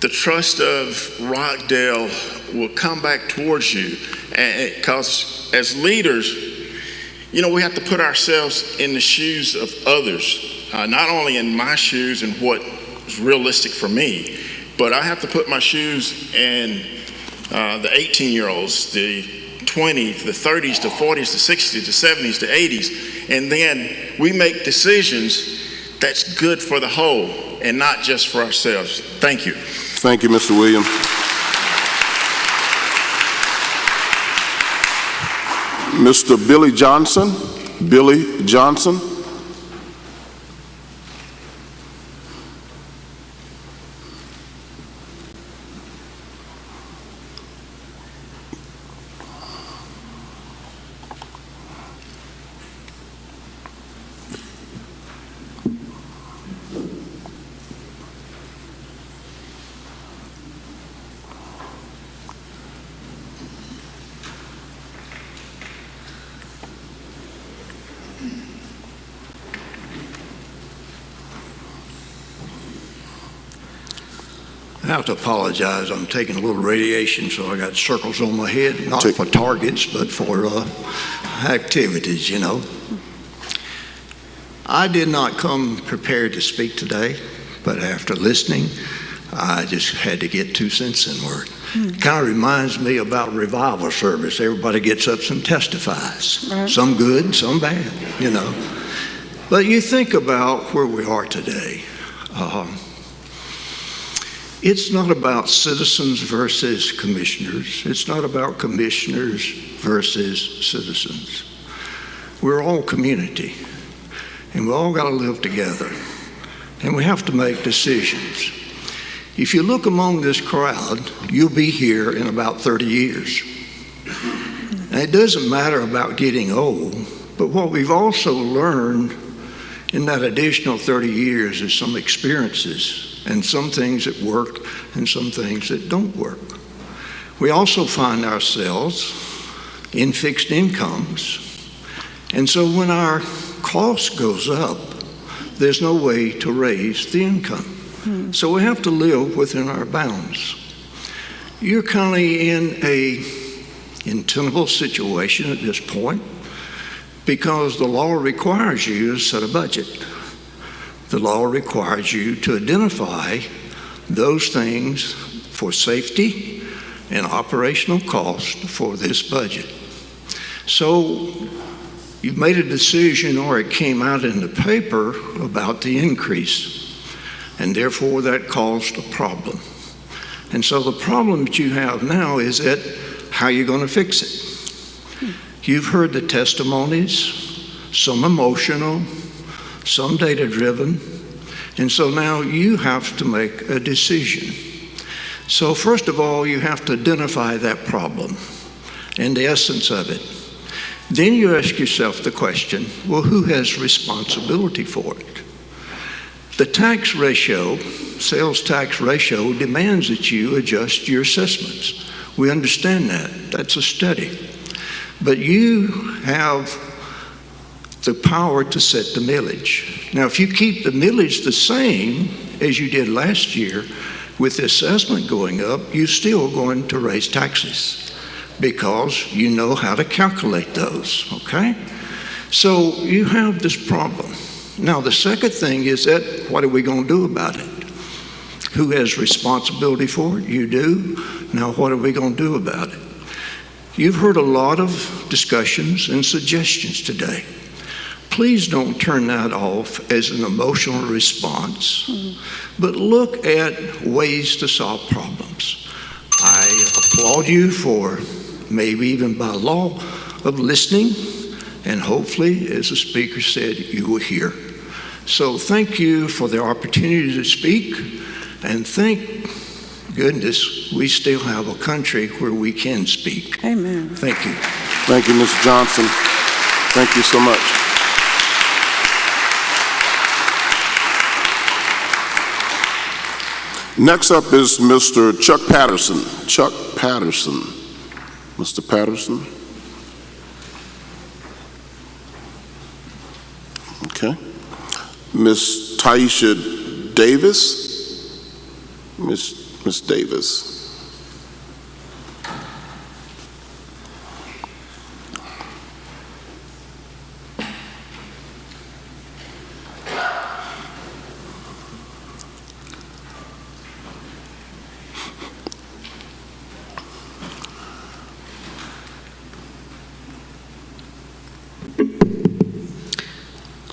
the trust of Rockdale will come back towards you. Because as leaders, you know, we have to put ourselves in the shoes of others, not only in my shoes and what is realistic for me, but I have to put my shoes in the 18-year-olds, the 20s, the 30s, the 40s, the 60s, the 70s, the 80s, and then we make decisions that's good for the whole and not just for ourselves. Thank you. Thank you, Mr. Williams. Mr. Billy Johnson. Billy Johnson. I have to apologize. I'm taking a little radiation, so I got circles on my head, not for targets, but for activities, you know. I did not come prepared to speak today, but after listening, I just had to get 2 cents in word. It kind of reminds me about revival service. Everybody gets up and testifies. Right. Some good, some bad, you know. But you think about where we are today. It's not about citizens versus commissioners. It's not about commissioners versus citizens. We're all community, and we all got to live together, and we have to make decisions. If you look among this crowd, you'll be here in about 30 years. And it doesn't matter about getting old, but what we've also learned in that additional 30 years is some experiences, and some things that work and some things that don't work. We also find ourselves in fixed incomes. And so when our cost goes up, there's no way to raise the income. So we have to live within our bounds. You're kind of in a untenable situation at this point because the law requires you to set a budget. The law requires you to identify those things for safety and operational cost for this budget. So you've made a decision, or it came out in the paper about the increase, and therefore that caused a problem. And so the problem that you have now is that how you're going to fix it. You've heard the testimonies, some emotional, some data-driven, and so now you have to make a decision. So first of all, you have to identify that problem and the essence of it. Then you ask yourself the question, well, who has responsibility for it? The tax ratio, sales tax ratio, demands that you adjust your assessments. We understand that. That's a study. But you have the power to set the millage. Now, if you keep the millage the same as you did last year, with the assessment going up, you're still going to raise taxes because you know how to calculate those, okay? So you have this problem. Now, the second thing is that what are we going to do about it? Who has responsibility for it? You do. Now what are we going to do about it? You've heard a lot of discussions and suggestions today. Please don't turn that off as an emotional response, but look at ways to solve problems. I applaud you for, maybe even by law, of listening, and hopefully, as the speaker said, you will hear. So thank you for the opportunity to speak, and thank goodness we still have a country where we can speak. Amen. Thank you. Thank you, Mr. Johnson. Thank you so much. Next up is Mr. Chuck Patterson. Chuck Patterson. Mr. Patterson. Okay. Miss Taisha Davis. Miss Davis.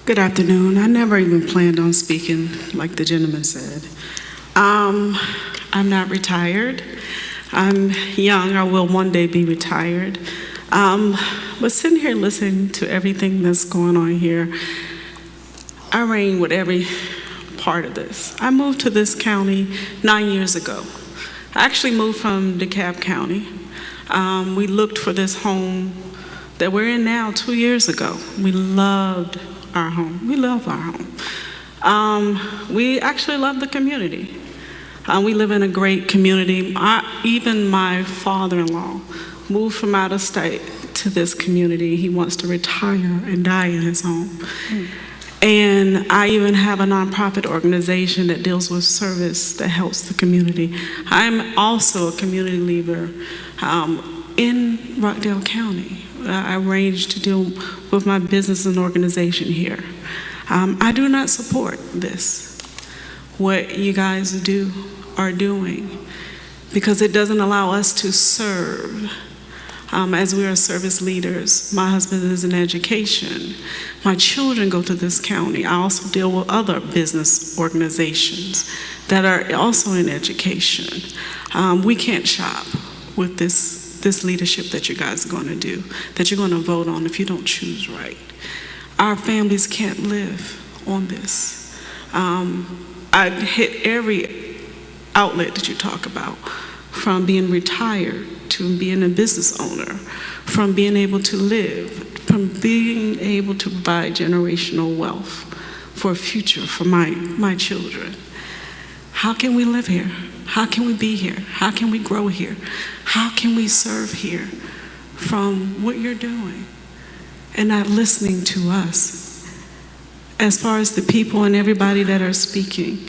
Good afternoon. I never even planned on speaking, like the gentleman said. I'm not retired. I'm young. I will one day be retired. But sitting here listening to everything that's going on here, I reign with every part of this. I moved to this county 9 years ago. I actually moved from DeKalb County. We looked for this home that we're in now 2 years ago. We loved our home. We love our home. We actually love the community. We live in a great community. Even my father-in-law moved from out of state to this community. He wants to retire and die in his home. And I even have a nonprofit organization that deals with service that helps the community. I'm also a community leader in Rockdale County. I arranged to deal with my business and organization here. I do not support this, what you guys are doing, because it doesn't allow us to serve. As we are service leaders, my husband is in education. My children go to this county. I also deal with other business organizations that are also in education. We can't shop with this leadership that you guys are going to do, that you're going to vote on if you don't choose right. Our families can't live on this. I hit every outlet that you talk about, from being retired to being a business owner, from being able to live, from being able to provide generational wealth for a future for my children. How can we live here? How can we be here? How can we grow here? How can we serve here from what you're doing and not listening to us as far as the people and everybody that are speaking?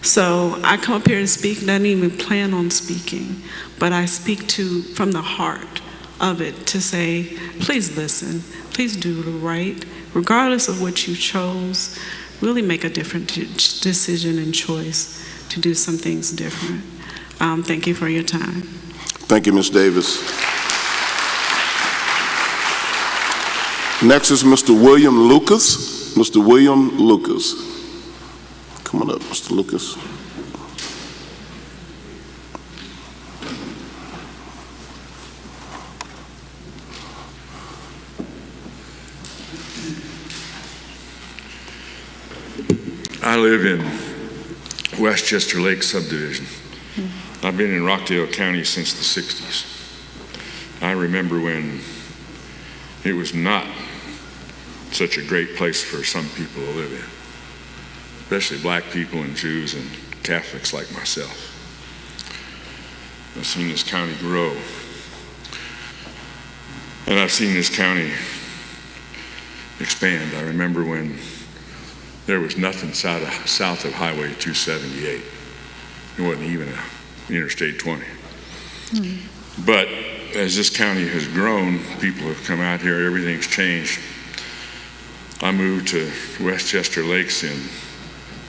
So I come up here to speak, and I didn't even plan on speaking, but I speak from the heart of it to say, please listen, please do the right, regardless of what you chose, really make a different decision and choice to do some things different. Thank you for your time. Thank you, Ms. Davis. Next is Mr. William Lucas. Mr. William Lucas. Come on up, Mr. Lucas. I live in Westchester Lake subdivision. I've been in Rockdale County since the 60s. I remember when it was not such a great place for some people to live in, especially black people and Jews and Catholics like myself. I've seen this county grow, and I've seen this county expand. I remember when there was nothing south of Highway 278. It wasn't even Interstate 20. But as this county has grown, people have come out here, everything's changed. I moved to Westchester Lakes in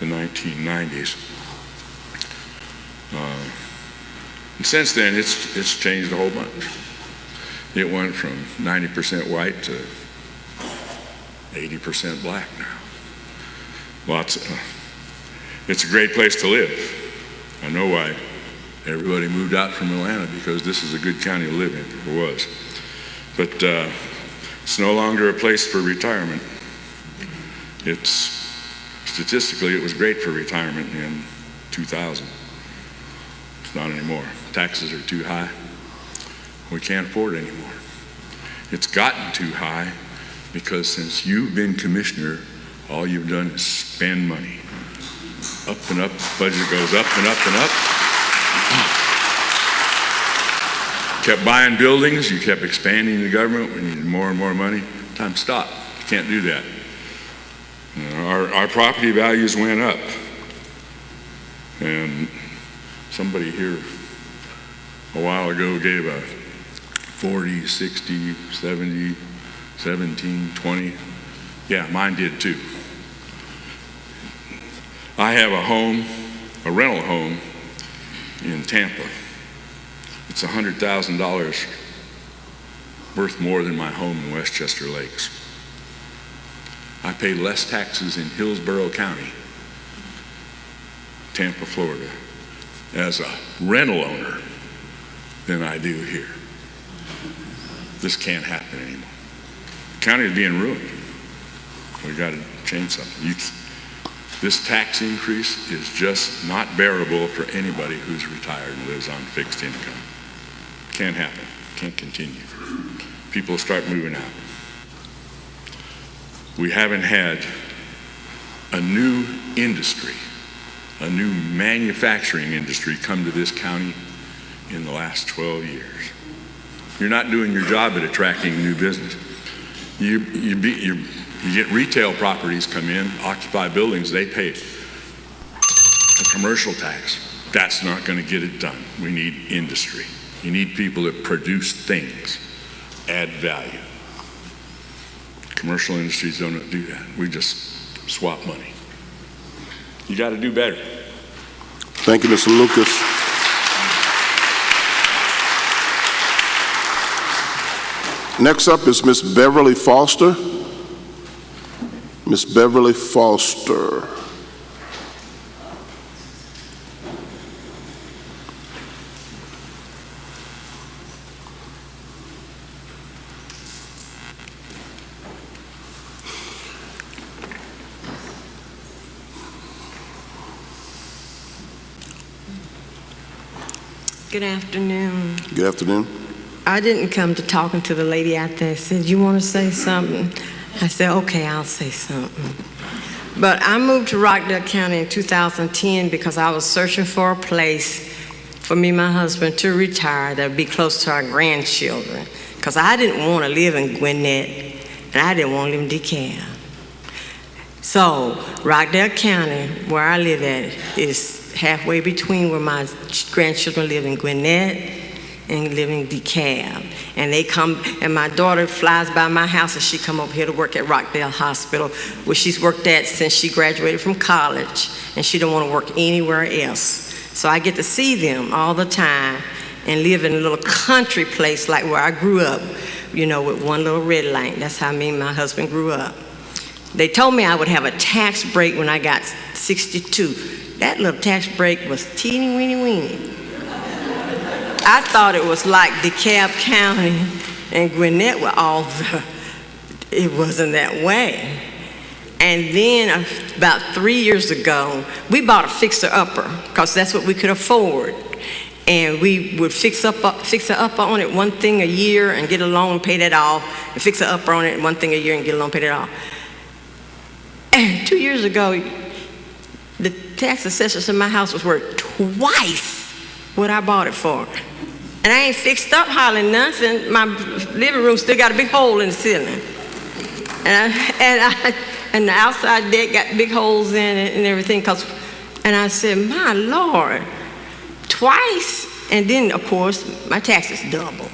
the 1990s. And since then, it's changed a whole bunch. It went from 90% white to 80% black now. It's a great place to live. I know why everybody moved out from Atlanta, because this is a good county to live in, or was. But it's no longer a place for retirement. Statistically, it was great for retirement in 2000. It's not anymore. Taxes are too high. We can't afford it anymore. It's gotten too high because since you've been commissioner, all you've done is spend money. Up and up, budget goes up and up and up. Kept buying buildings, you kept expanding the government, we needed more and more money. Time to stop. You can't do that. Our property values went up. And somebody here a while ago gave a 40, 60, 70, 17, 20. Yeah, mine did too. I have a home, a rental home in Tampa. It's $100,000 worth more than my home in Westchester Lakes. I pay less taxes in Hillsborough County, Tampa, Florida, as a rental owner than I do here. This can't happen anymore. The county is being ruined. We got to change something. This tax increase is just not bearable for anybody who's retired and lives on fixed income. Can't happen. Can't continue. People start moving out. We haven't had a new industry, a new manufacturing industry come to this county in the last 12 years. You're not doing your job at attracting new business. You get retail properties come in, occupy buildings, they pay a commercial tax. That's not going to get it done. We need industry. You need people that produce things, add value. Commercial industries don't do that. We just swap money. You got to do better. Thank you, Mr. Lucas. Next up is Miss Beverly Foster. Miss Beverly Foster. Good afternoon. Good afternoon. I didn't come to talking to the lady out there. Said, you want to say something? I said, okay, I'll say something. But I moved to Rockdale County in 2010 because I was searching for a place for me and my husband to retire that would be close to our grandchildren. Because I didn't want to live in Gwinnett, and I didn't want to live in DeKalb. So Rockdale County, where I live at, is halfway between where my grandchildren live in Gwinnett and live in DeKalb. And they come, and my daughter flies by my house and she come over here to work at Rockdale Hospital, where she's worked at since she graduated from college, and she don't want to work anywhere else. So I get to see them all the time and live in a little country place like where I grew up, you know, with one little red light. That's how me and my husband grew up. They told me I would have a tax break when I got 62. That little tax break was teeny weeny weeny. I thought it was like DeKalb County and Gwinnett were all it wasn't that way. And then about 3 years ago, we bought a fixer-upper because that's what we could afford. And we would fix up on it one thing a year and get a loan and pay that off, and fix it up on it one thing a year and get a loan and pay that off. And 2 years ago, the tax assessors in my house was worth twice what I bought it for. And I ain't fixed up hardly nothing. My living room still got a big hole in the ceiling. And the outside deck got big holes in it and everything. And I said, my Lord, twice? And then, of course, my taxes doubled.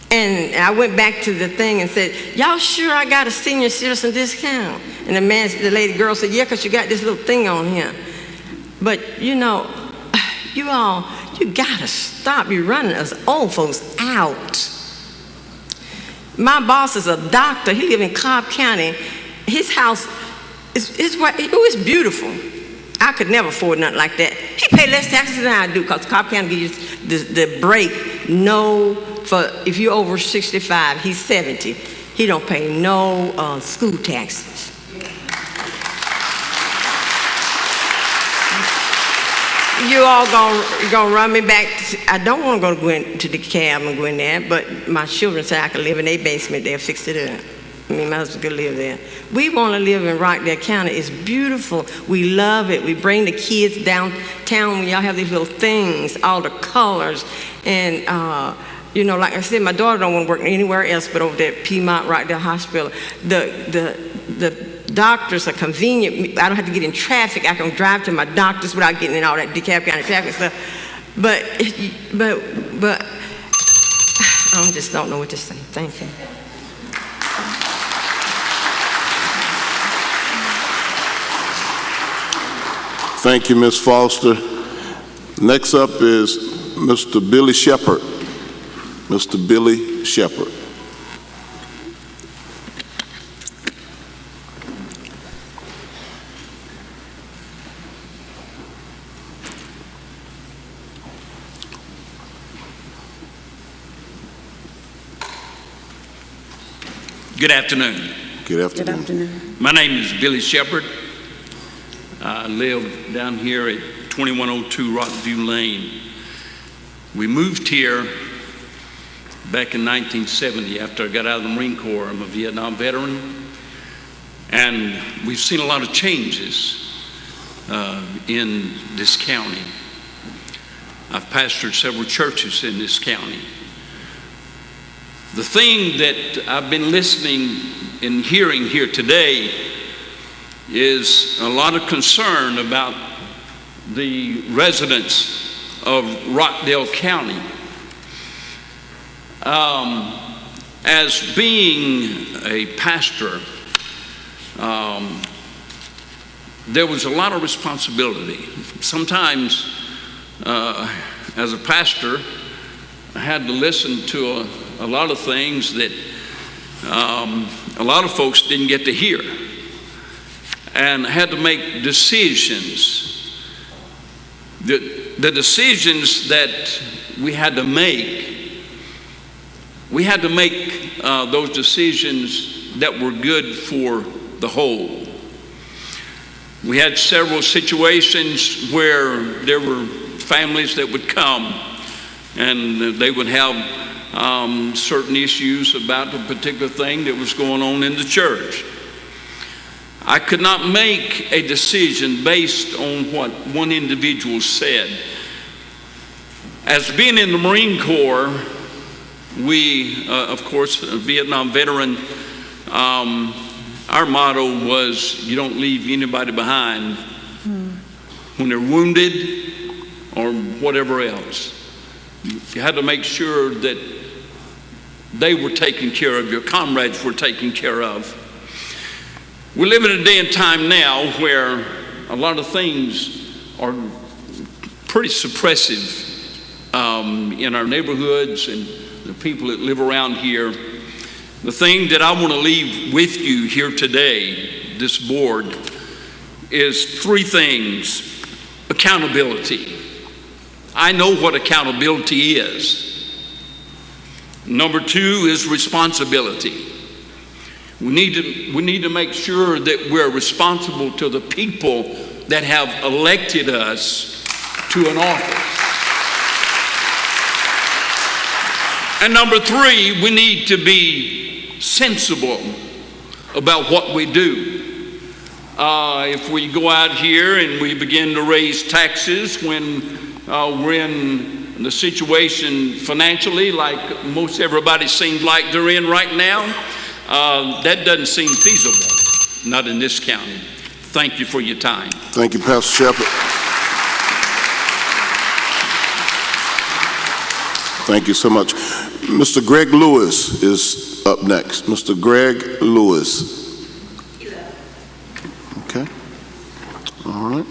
And I went back to the thing and said, y'all sure I got a senior citizen discount? And the girl said, yeah, because you got this little thing on here. But, you know, you You gotta stop. You're running us old folks out. My boss is a doctor. He lives in Cobb County. His house is beautiful. I could never afford nothing like that. He paid less taxes than I do because Cobb County gives you the break. For if you're over 65, he's 70. He don't pay no school taxes. You all gonna run me back. I don't want to go into the cab and go in there, but my children say I can live in their basement. They'll fix it up. Me and my husband could live there. We want to live in Rockdale County. It's beautiful. We love it. We bring the kids downtown when y'all have these little things, all the colors. And, you know, like I said, my daughter don't want to work anywhere else but over there at Piedmont Rockdale Hospital. The doctors are convenient. I don't have to get in traffic. I can drive to my doctors without getting in all that DeKalb County traffic stuff. But I just don't know what to say. Thank you. Thank you, Ms. Foster. Next up is Mr. Billy Shepherd. Mr. Billy Shepherd. Good afternoon. Good afternoon. Good afternoon. My name is Billy Shepherd. I live down here at 2102 Rockview Lane. We moved here back in 1970 after I got out of the Marine Corps. I'm a Vietnam veteran, and we've seen a lot of changes in this county. I've pastored several churches in this county. The thing that I've been listening and hearing here today is a lot of concern about the residents of Rockdale County. As being a pastor, there was a lot of responsibility. Sometimes, as a pastor, I had to listen to a lot of things that a lot of folks didn't get to hear. And I had to make decisions. The decisions that we had to make those decisions that were good for the whole. We had several situations where there were families that would come and they would have certain issues about a particular thing that was going on in the church. I could not make a decision based on what one individual said. As being in the Marine Corps, we, of course, a Vietnam veteran, our motto was, you don't leave anybody behind when they're wounded or whatever else. You had to make sure that they were taken care of, your comrades were taken care of. We live in a day and time now where a lot of things are pretty suppressive in our neighborhoods and the people that live around here. The thing that I want to leave with you here today, this board, is three things. Accountability. I know what accountability is. Number two is responsibility. We need to make sure that we're responsible to the people that have elected us to an office. And number three, we need to be sensible about what we do. If we go out here and we begin to raise taxes when we're in the situation financially like most everybody seems like they're in right now, that doesn't seem feasible, not in this county. Thank you for your time. Thank you, Pastor Shepherd. Thank you so much. Mr. Greg Lewis is up next. Mr. Greg Lewis. Okay. All right.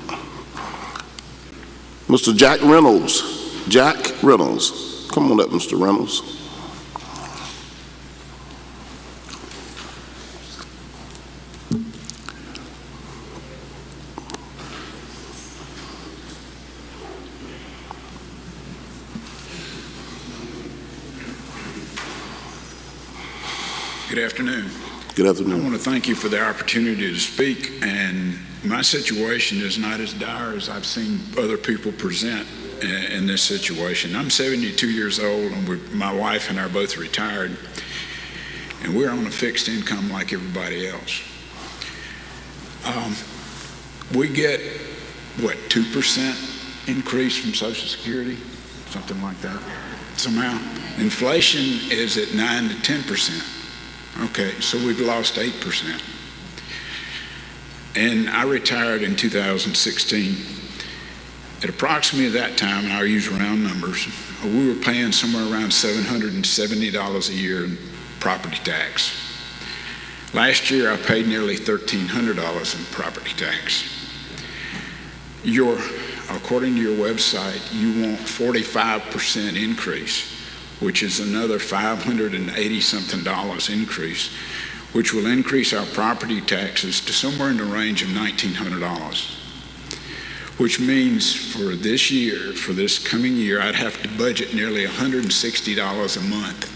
Mr. Jack Reynolds. Jack Reynolds. Come on up, Mr. Reynolds. Good afternoon. Good afternoon. I want to thank you for the opportunity to speak, and my situation is not as dire as I've seen other people present in this situation. I'm 72 years old, and my wife and I are both retired, and we're on a fixed income like everybody else. We get, 2% increase from Social Security? Something like that, somehow. Inflation is at 9 to 10%. Okay, so we've lost 8%. And I retired in 2016. At approximately that time, and I'll use round numbers, we were paying somewhere around $770 a year in property tax. Last year, I paid nearly $1,300 in property tax. According to your website, you want 45% increase, which is another $580-something increase, which will increase our property taxes to somewhere in the range of $1,900, which means for this year, for this coming year, I'd have to budget nearly $160 a month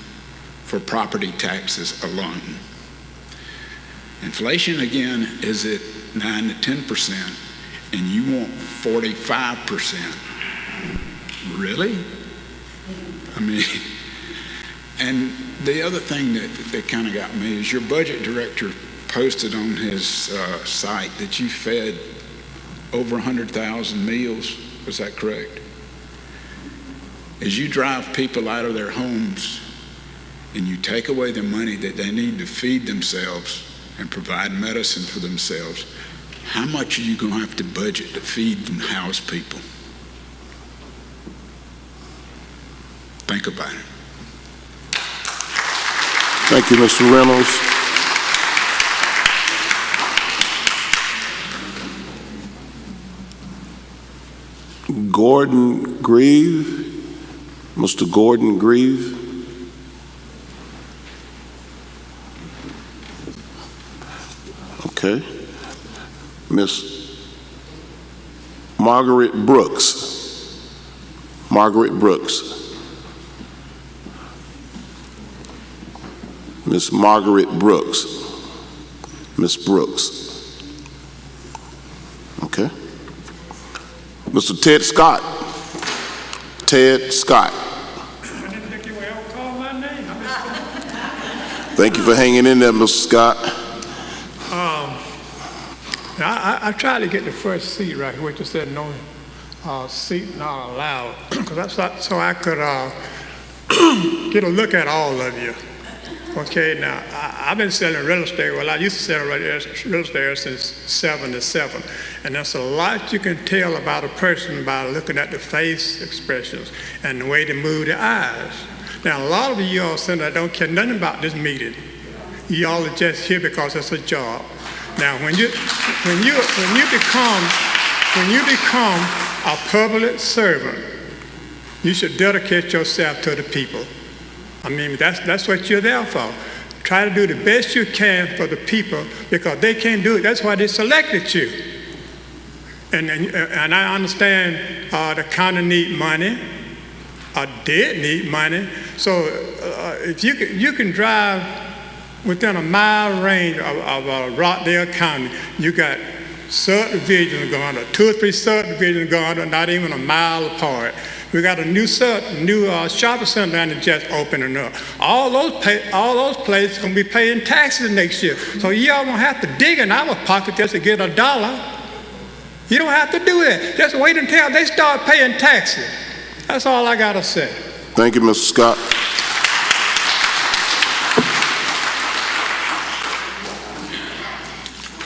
for property taxes alone. Inflation, again, is at 9 to 10%, and you want 45%. Really? I mean, and the other thing that kind of got me is your budget director posted on his site that you fed over 100,000 meals. Was that correct? As you drive people out of their homes and you take away the money that they need to feed themselves and provide medicine for themselves, how much are you going to have to budget to feed and house people? Think about it. Thank you, Mr. Reynolds. Gordon Grieve. Mr. Gordon Grieve. Okay. Miss Margaret Brooks. Margaret Brooks. Miss Margaret Brooks. Miss Brooks. Okay. Mr. Ted Scott. Ted Scott. I didn't think you would ever call my name. Thank you for hanging in there, Mr. Scott. I tried to get the first seat right here, which just said no seat not allowed, because that's so I could get a look at all of you. Okay, now I've been selling real estate. Well, I used to sell real estate since 7 to 7, and there's a lot you can tell about a person by looking at the face expressions and the way they move their eyes. Now, a lot of you all saying that don't care nothing about this meeting. You all are just here because it's a job. Now, when you become a public servant, you should dedicate yourself to the people. I mean, that's what you're there for. Try to do the best you can for the people, because they can't do it. That's why they selected you. And I understand the county need money, or did need money. So if you can drive within a mile range of Rockdale County, you got subdivisions going on, 2 or 3 subdivisions going on, not even a mile apart. We got a new shopping center down there just opening up. All those places gonna be paying taxes next year. So y'all won't have to dig in our pocket just to get $1. You don't have to do that. Just wait until they start paying taxes. That's all I gotta say. Thank you, Mr. Scott.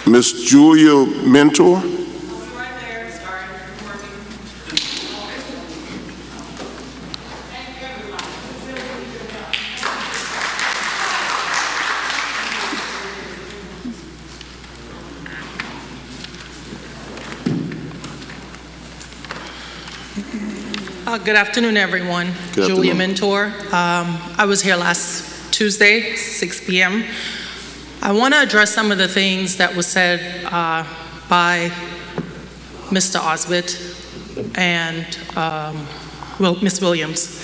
Miss Julia Mentor. Good afternoon, everyone. Good Julia afternoon. Mentor. I was here last Tuesday, 6 p.m. I want to address some of the things that was said by Mr. Osbit and Ms. Williams.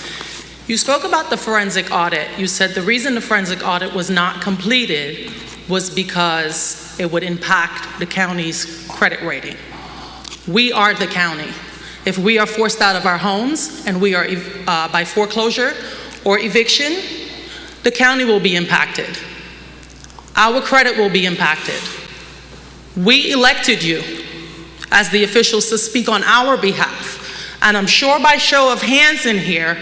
You spoke about the forensic audit. You said the reason the forensic audit was not completed was because it would impact the county's credit rating. We are the county. If we are forced out of our homes and we are by foreclosure or eviction, the county will be impacted. Our credit will be impacted. We elected you as the officials to speak on our behalf. And I'm sure by show of hands in here,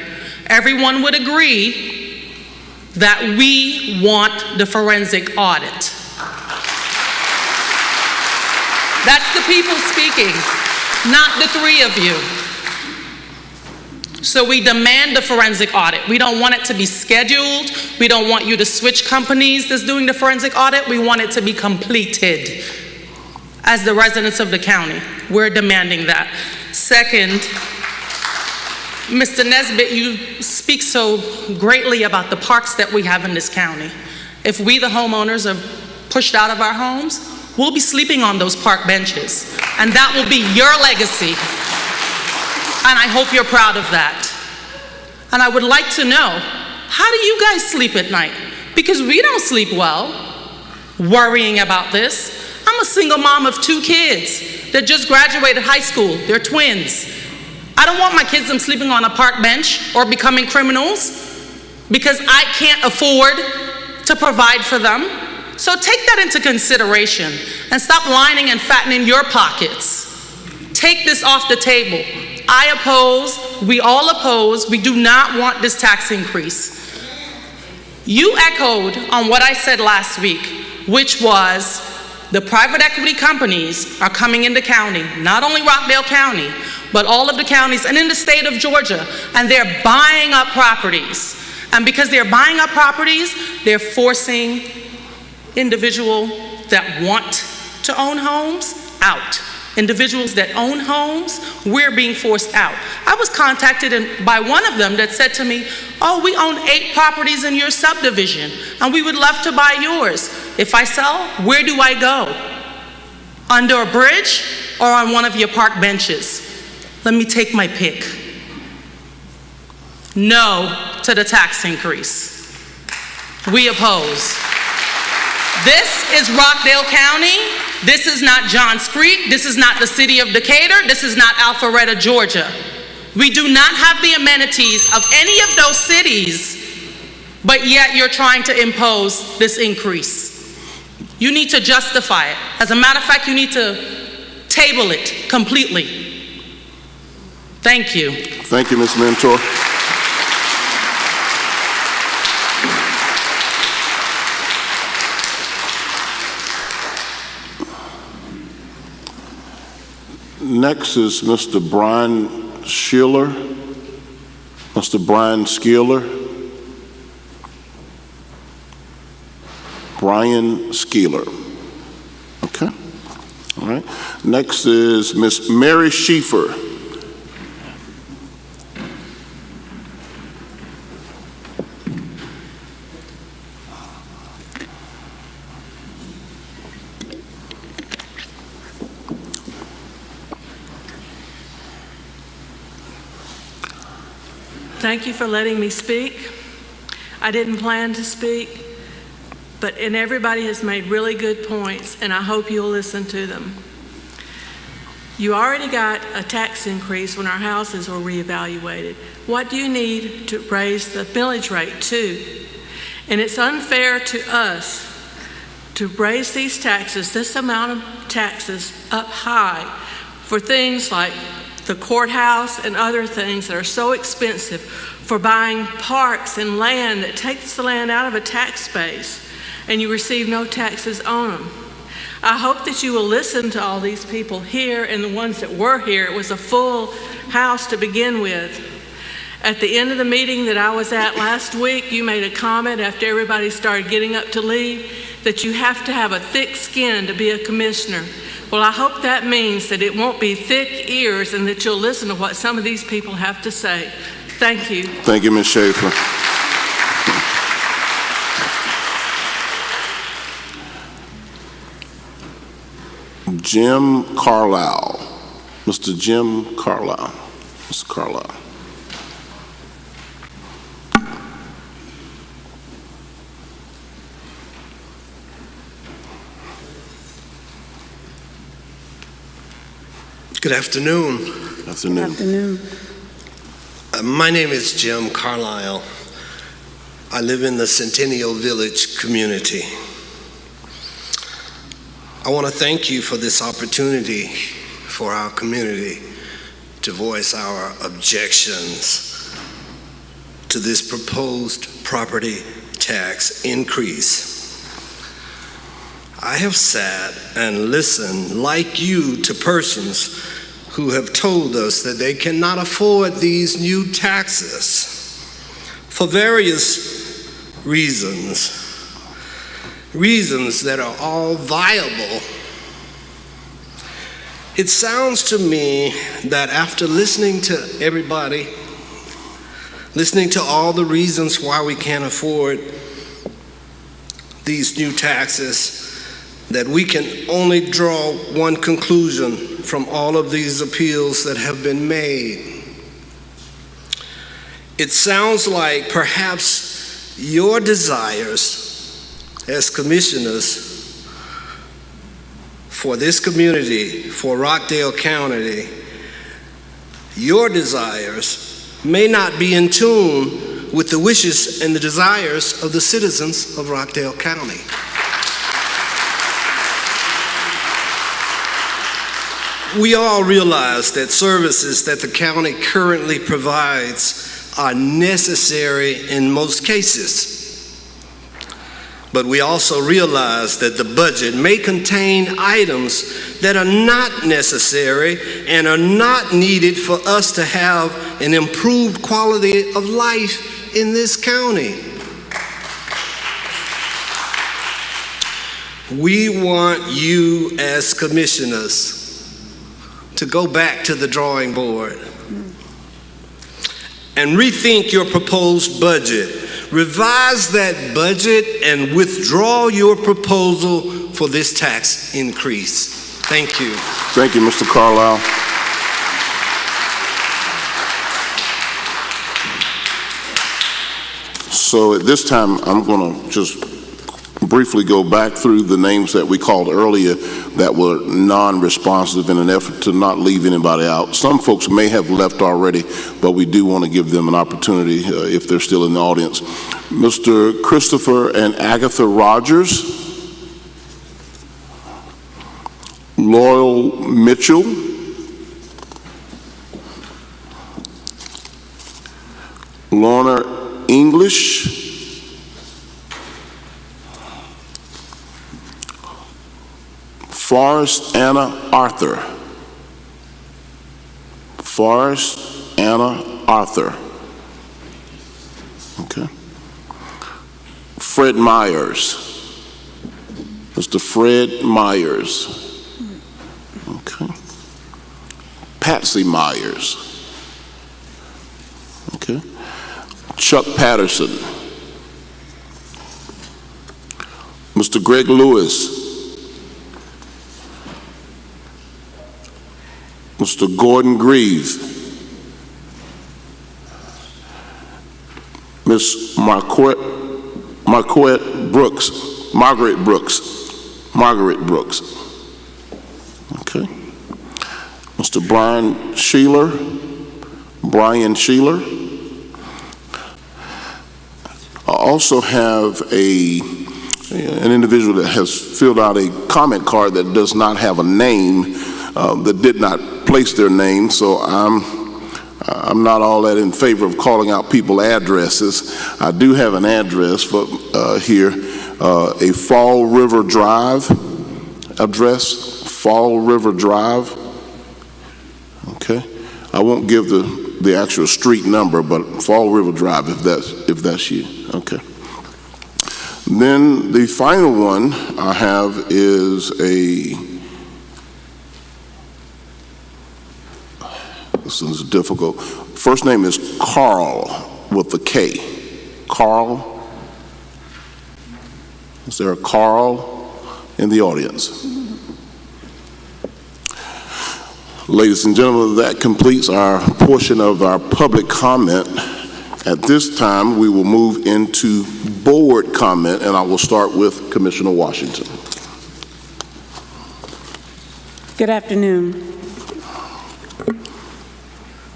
everyone would agree that we want the forensic audit. That's the people speaking, not the three of you. So we demand the forensic audit. We don't want it to be scheduled. We don't want you to switch companies that's doing the forensic audit. We want it to be completed. As the residents of the county, we're demanding that. Second, Mr. Nesbitt, you speak so greatly about the parks that we have in this county. If we, the homeowners, are pushed out of our homes, we'll be sleeping on those park benches. And that will be your legacy. And I hope you're proud of that. And I would like to know, how do you guys sleep at night? Because we don't sleep well worrying about this. I'm a single mom of 2 kids that just graduated high school. They're twins. I don't want my kids sleeping on a park bench or becoming criminals because I can't afford to provide for them. So take that into consideration and stop lining and fattening your pockets. Take this off the table. I oppose, we all oppose, we do not want this tax increase. You echoed on what I said last week, which was the private equity companies are coming into county, not only Rockdale County, but all of the counties and in the state of Georgia, and they're buying up properties. And because they're buying up properties, they're forcing individuals that want to own homes out. Individuals that own homes, we're being forced out. I was contacted by one of them that said to me, oh, we own 8 properties in your subdivision, and we would love to buy yours. If I sell, where do I go? Under a bridge or on one of your park benches? Let me take my pick. No to the tax increase. We oppose. This is Rockdale County. This is not Johns Creek. This is not the city of Decatur. This is not Alpharetta, Georgia. We do not have the amenities of any of those cities, but yet you're trying to impose this increase. You need to justify it. As a matter of fact, you need to table it completely. Thank you. Thank you, Ms. Mentor. Next is Mr. Brian Schiller. Mr. Brian Skiller. Brian Skiller. Okay. All right. Next is Miss Mary Schieffer. Thank you for letting me speak. I didn't plan to speak, and everybody has made really good points, and I hope you'll listen to them. You already got a tax increase when our houses were reevaluated. What do you need to raise the millage rate to? And it's unfair to us to raise these taxes, this amount of taxes, up high for things like the courthouse and other things that are so expensive, for buying parks and land that takes the land out of a tax base and you receive no taxes on them. I hope that you will listen to all these people here and the ones that were here. It was a full house to begin with. At the end of the meeting that I was at last week, you made a comment after everybody started getting up to leave that you have to have a thick skin to be a commissioner. Well, I hope that means that it won't be thick ears and that you'll listen to what some of these people have to say. Thank you. Thank you, Ms. Schaefer. Jim Carlisle. Mr. Jim Carlisle. Mr. Carlisle. Good afternoon. Afternoon. Afternoon. My name is Jim Carlisle. I live in the Centennial Village community. I want to thank you for this opportunity for our community to voice our objections to this proposed property tax increase. I have sat and listened, like you, to persons who have told us that they cannot afford these new taxes for various reasons that are all viable. It sounds to me that after listening to everybody, listening to all the reasons why we can't afford these new taxes, that we can only draw one conclusion from all of these appeals that have been made. It sounds like perhaps your desires as commissioners for this community, for Rockdale County, your desires may not be in tune with the wishes and the desires of the citizens of Rockdale County. We all realize that services that the county currently provides are necessary in most cases. But we also realize that the budget may contain items that are not necessary and are not needed for us to have an improved quality of life in this county. We want you as commissioners to go back to the drawing board and rethink your proposed budget. Revise that budget and withdraw your proposal for this tax increase. Thank you. Thank you, Mr. Carlisle. So at this time, I'm going to just briefly go back through the names that we called earlier that were non-responsive in an effort to not leave anybody out. Some folks may have left already, but we do want to give them an opportunity if they're still in the audience. Mr. Christopher and Agatha Rogers, Laurel Mitchell, Lorna English, Forrest Anna Arthur. Forrest Anna Arthur. Okay. Fred Myers. Mr. Fred Myers. Okay. Patsy Myers. Okay. Chuck Patterson. Mr. Greg Lewis. Mr. Gordon Grieve, Ms. Margaret Brooks, okay. Mr. Brian Sheeler, I also have an individual that has filled out a comment card that does not have a name, that did not place their name, so I'm not all that in favor of calling out people addresses. I do have an address for here, a Fall River Drive address, Fall River Drive. Okay, I won't give the actual street number, but Fall River Drive, if that's you. Okay. Then the final one I have is a This is difficult. First name is Carl with a K. Carl. Is there a Carl in the audience? Ladies and gentlemen, that completes our portion of our public comment. At this time, we will move into board comment, and I will start with Commissioner Washington. Good afternoon.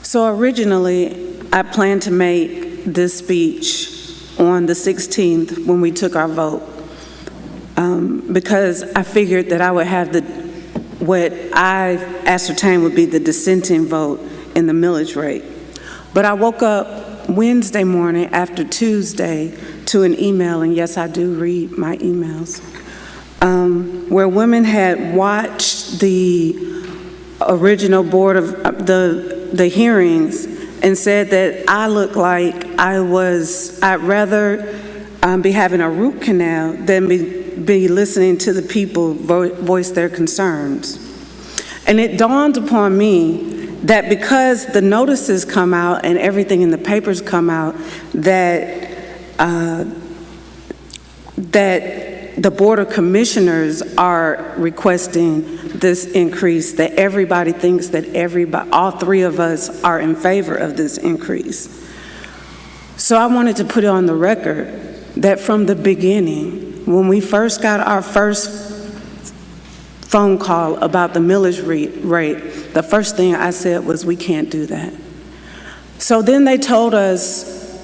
So originally, I planned to make this speech on the 16th when we took our vote, because I figured that I would have what I ascertained would be the dissenting vote in the millage rate. But I woke up Wednesday morning after Tuesday to an email, and yes, I do read my emails, where women had watched the original board of the hearings and said that I look like I'd rather be having a root canal than be listening to the people voice their concerns. And it dawned upon me that because the notices come out and everything in the papers come out, that the Board of Commissioners are requesting this increase, that everybody thinks that all three of us are in favor of this increase. So I wanted to put it on the record that from the beginning, when we first got our first phone call about the millage rate, the first thing I said was, we can't do that. So then they told us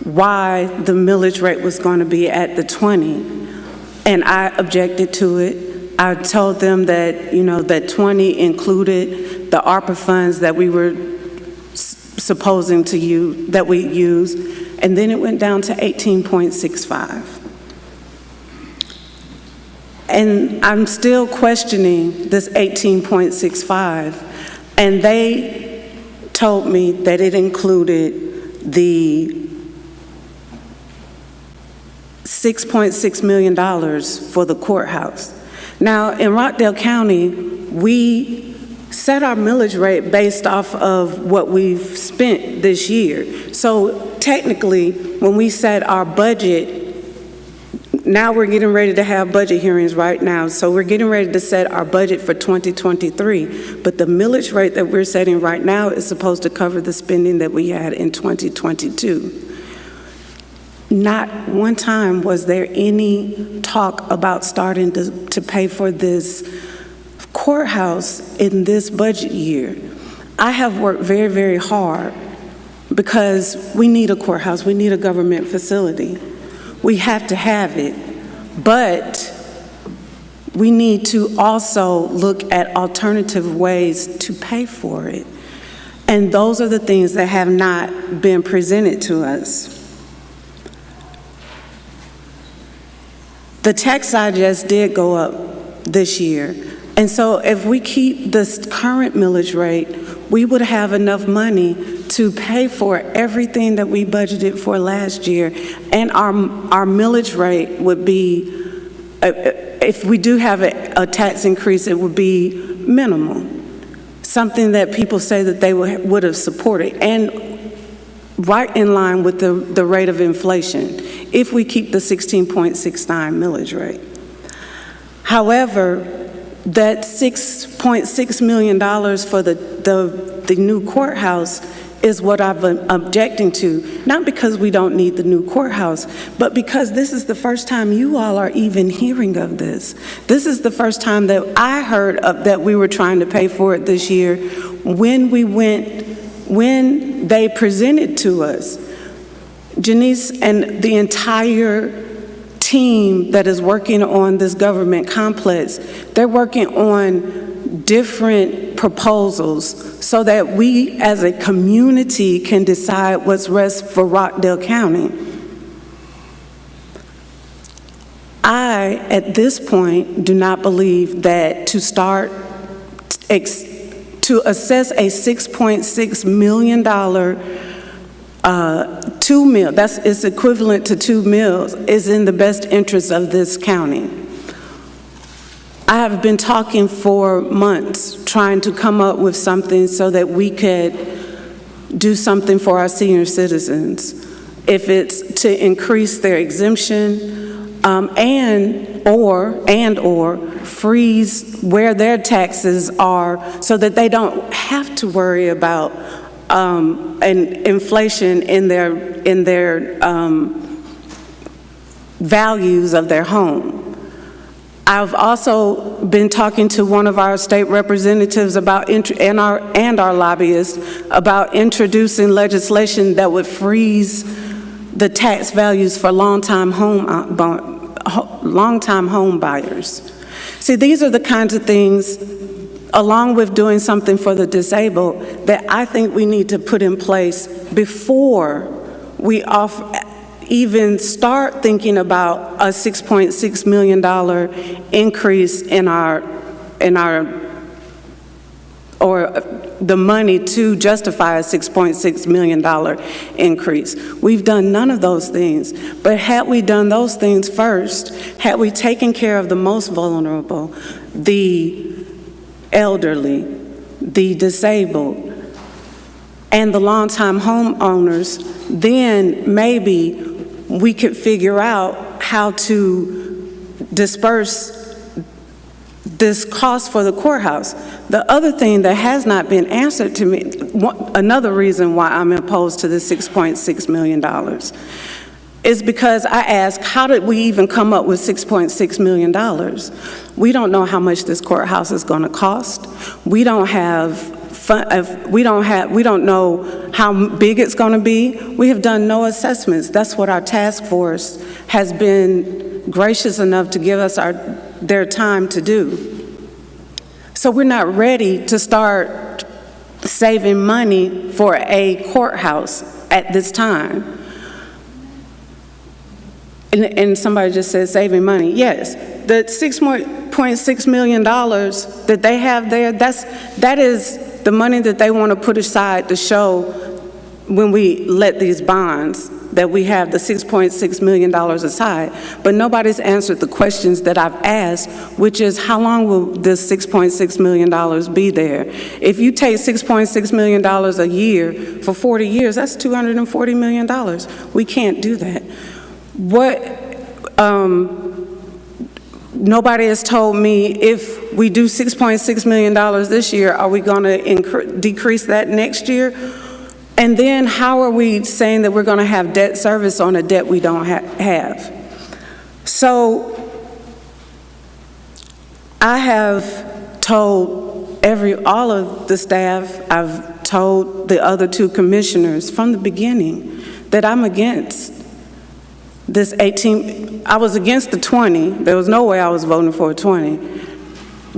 why the millage rate was going to be at the 20, and I objected to it. I told them that, that 20 included the ARPA funds that we were supposing to use, that we use, and then it went down to 18.65. And I'm still questioning this 18.65, and they told me that it included the $6.6 million for the courthouse. Now, in Rockdale County, we set our millage rate based off of what we've spent this year. So technically, when we set our budget, now we're getting ready to have budget hearings right now, so we're getting ready to set our budget for 2023, but the millage rate that we're setting right now is supposed to cover the spending that we had in 2022. Not one time was there any talk about starting to pay for this courthouse in this budget year. I have worked very, very hard because we need a courthouse, we need a government facility. We have to have it, but we need to also look at alternative ways to pay for it. And those are the things that have not been presented to us. The tax digest did go up this year. And so if we keep this current millage rate, we would have enough money to pay for everything that we budgeted for last year. And our millage rate would be, if we do have a tax increase, it would be minimal. Something that people say that they would have supported. And right in line with the rate of inflation, if we keep the 16.69 millage rate. However, that $6.6 million for the new courthouse is what I've been objecting to, not because we don't need the new courthouse, but because this is the first time you all are even hearing of this. This is the first time that I heard of that we were trying to pay for it this year when they presented to us. Janice and the entire team that is working on this government complex, they're working on different proposals so that we as a community can decide what's best for Rockdale County. I, at this point, do not believe that to assess a $6.6 million 2 mil, it's equivalent to 2 mills, is in the best interest of this county. I have been talking for months, trying to come up with something so that we could do something for our senior citizens. If it's to increase their exemption and/or freeze where their taxes are so that they don't have to worry about an inflation in their values of their home. I've also been talking to one of our state representatives about and our lobbyists about introducing legislation that would freeze the tax values for longtime home buyers. See, these are the kinds of things, along with doing something for the disabled, that I think we need to put in place before we even start thinking about a $6.6 million increase in or the money to justify a $6.6 million increase. We've done none of those things, but had we done those things first, had we taken care of the most vulnerable, the elderly, the disabled, and the longtime homeowners, then maybe we could figure out how to disperse this cost for the courthouse. The other thing that has not been answered to me, another reason why I'm opposed to the $6.6 million, is because I asked, how did we even come up with $6.6 million? We don't know how much this courthouse is going to cost. We don't know how big it's going to be. We have done no assessments. That's what our task force has been gracious enough to give us their time to do. So we're not ready to start saving money for a courthouse at this time. And somebody just said saving money. Yes, the $6.6 million that they have there, that is the money that they want to put aside to show when we let these bonds that we have the $6.6 million aside. But nobody's answered the questions that I've asked, which is how long will this $6.6 million be there? If you take $6.6 million a year for 40 years, that's $240 million. We can't do that. Nobody has told me if we do $6.6 million this year, are we going to decrease that next year? And then how are we saying that we're going to have debt service on a debt we don't have? So I have told all of the staff, I've told the other two commissioners from the beginning that I'm against this 18, I was against the 20. There was no way I was voting for a 20.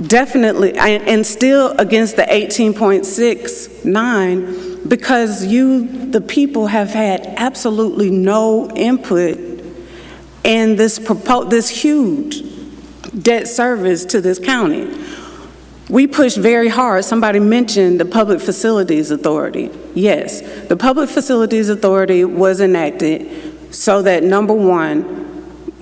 Definitely, and still against the 18.69 because the people have had absolutely no input in this huge debt service to this county. We pushed very hard. Somebody mentioned the Public Facilities Authority. Yes, the Public Facilities Authority was enacted so that, number one,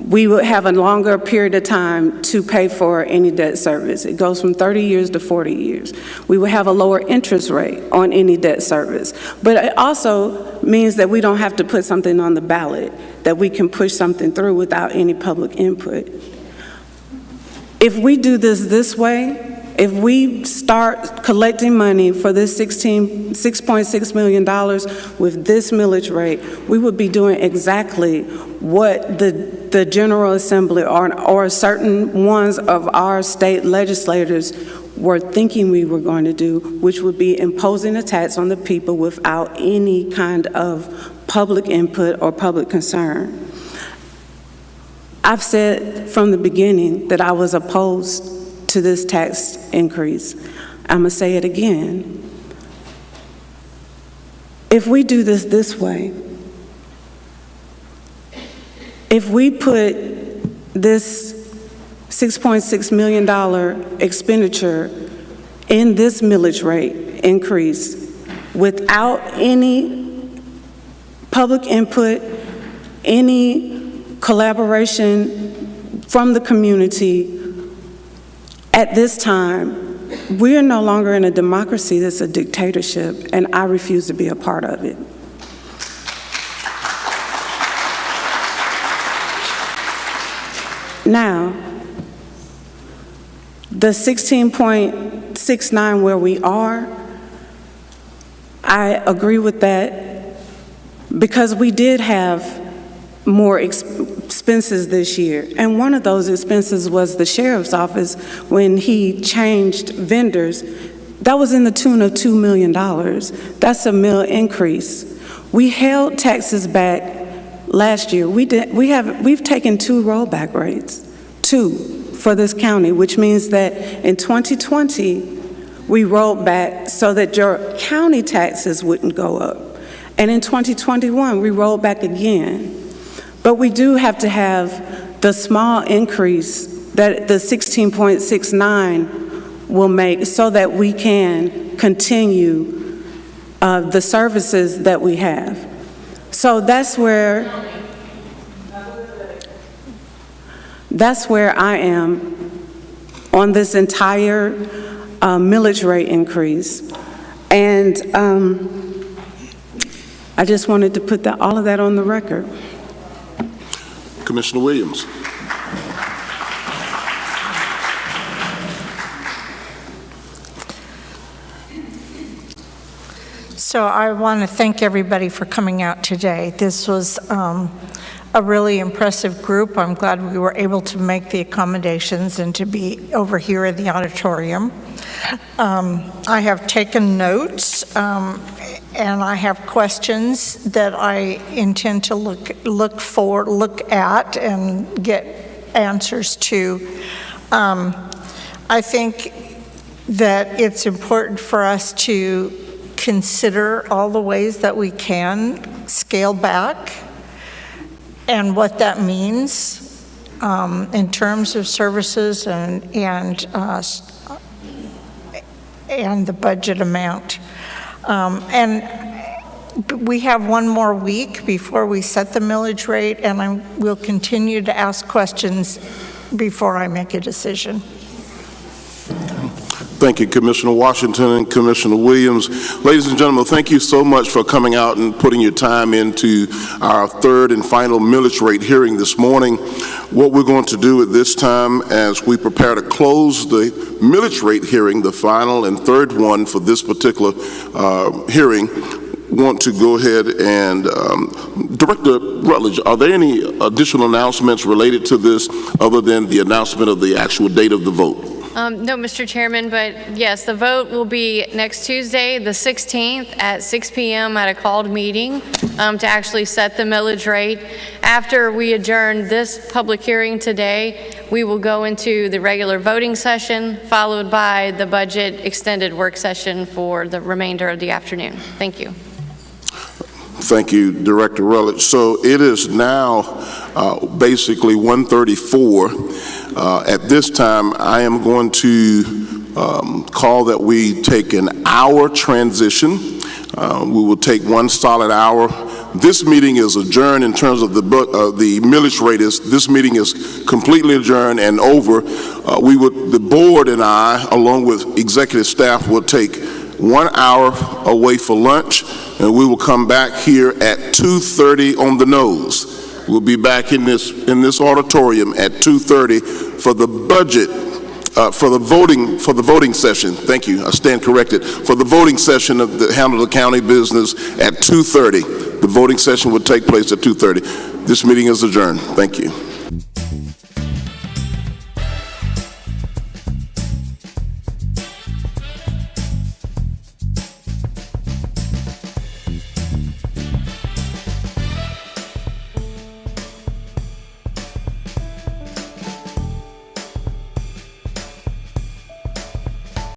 we would have a longer period of time to pay for any debt service. It goes from 30 years to 40 years. We would have a lower interest rate on any debt service. But it also means that we don't have to put something on the ballot, that we can push something through without any public input. If we do this way, if we start collecting money for this $6.6 million with this millage rate, we would be doing exactly what the General Assembly or certain ones of our state legislators were thinking we were going to do, which would be imposing a tax on the people without any kind of public input or public concern. I've said from the beginning that I was opposed to this tax increase. I'm going to say it again. If we do this way, if we put this $6.6 million expenditure in this millage rate increase without any public input, any collaboration from the community, at this time, We are no longer in a democracy, it's a dictatorship, and I refuse to be a part of it. Now, the 16.69 where we are, I agree with that because we did have more expenses this year. And one of those expenses was the sheriff's office when he changed vendors. That was in the tune of $2 million. That's a mill increase. We held taxes back last year. We've taken 2 rollback rates, 2 for this county, which means that in 2020, we rolled back so that your county taxes wouldn't go up. And in 2021, we rolled back again. But we do have to have the small increase that the 16.69 will make so that we can continue the services that we have. So that's where I am on this entire millage rate increase. And I just wanted to put all of that on the record. Commissioner Williams. So I want to thank everybody for coming out today. This was a really impressive group. I'm glad we were able to make the accommodations and to be over here in the auditorium. I have taken notes, and I have questions that I intend to look at and get answers to. I think that it's important for us to consider all the ways that we can scale back and what that means in terms of services and the budget amount. And we have one more week before we set the millage rate, and I will continue to ask questions before I make a decision. Thank you, Commissioner Washington and Commissioner Williams. Ladies and gentlemen, thank you so much for coming out and putting your time into our third and final millage rate hearing this morning. What we're going to do at this time as we prepare to close the millage rate hearing, the final and third one for this particular hearing, want to go ahead and Director Rutledge, are there any additional announcements related to this other than the announcement of the actual date of the vote? No, Mr. Chairman, but yes, the vote will be next Tuesday, the 16th at 6 p.m. at a called meeting to actually set the millage rate. After we adjourn this public hearing today, we will go into the regular voting session, followed by the budget extended work session for the remainder of the afternoon. Thank you. Thank you, Director Rutledge. So it is now basically 1:34. At this time, I am going to call that we take an hour transition. We will take one solid hour. This meeting is adjourned in terms of the millage rate. This meeting is completely adjourned and over. The board and I, along with executive staff, will take 1 hour away for lunch, and we will come back here at 2:30 on the nose. We'll be back in this auditorium at 2:30 for the budget, for the voting session. Thank you. I stand corrected. For the voting session of the handle the county business at 2:30. The voting session will take place at 2:30. This meeting is adjourned. Thank you.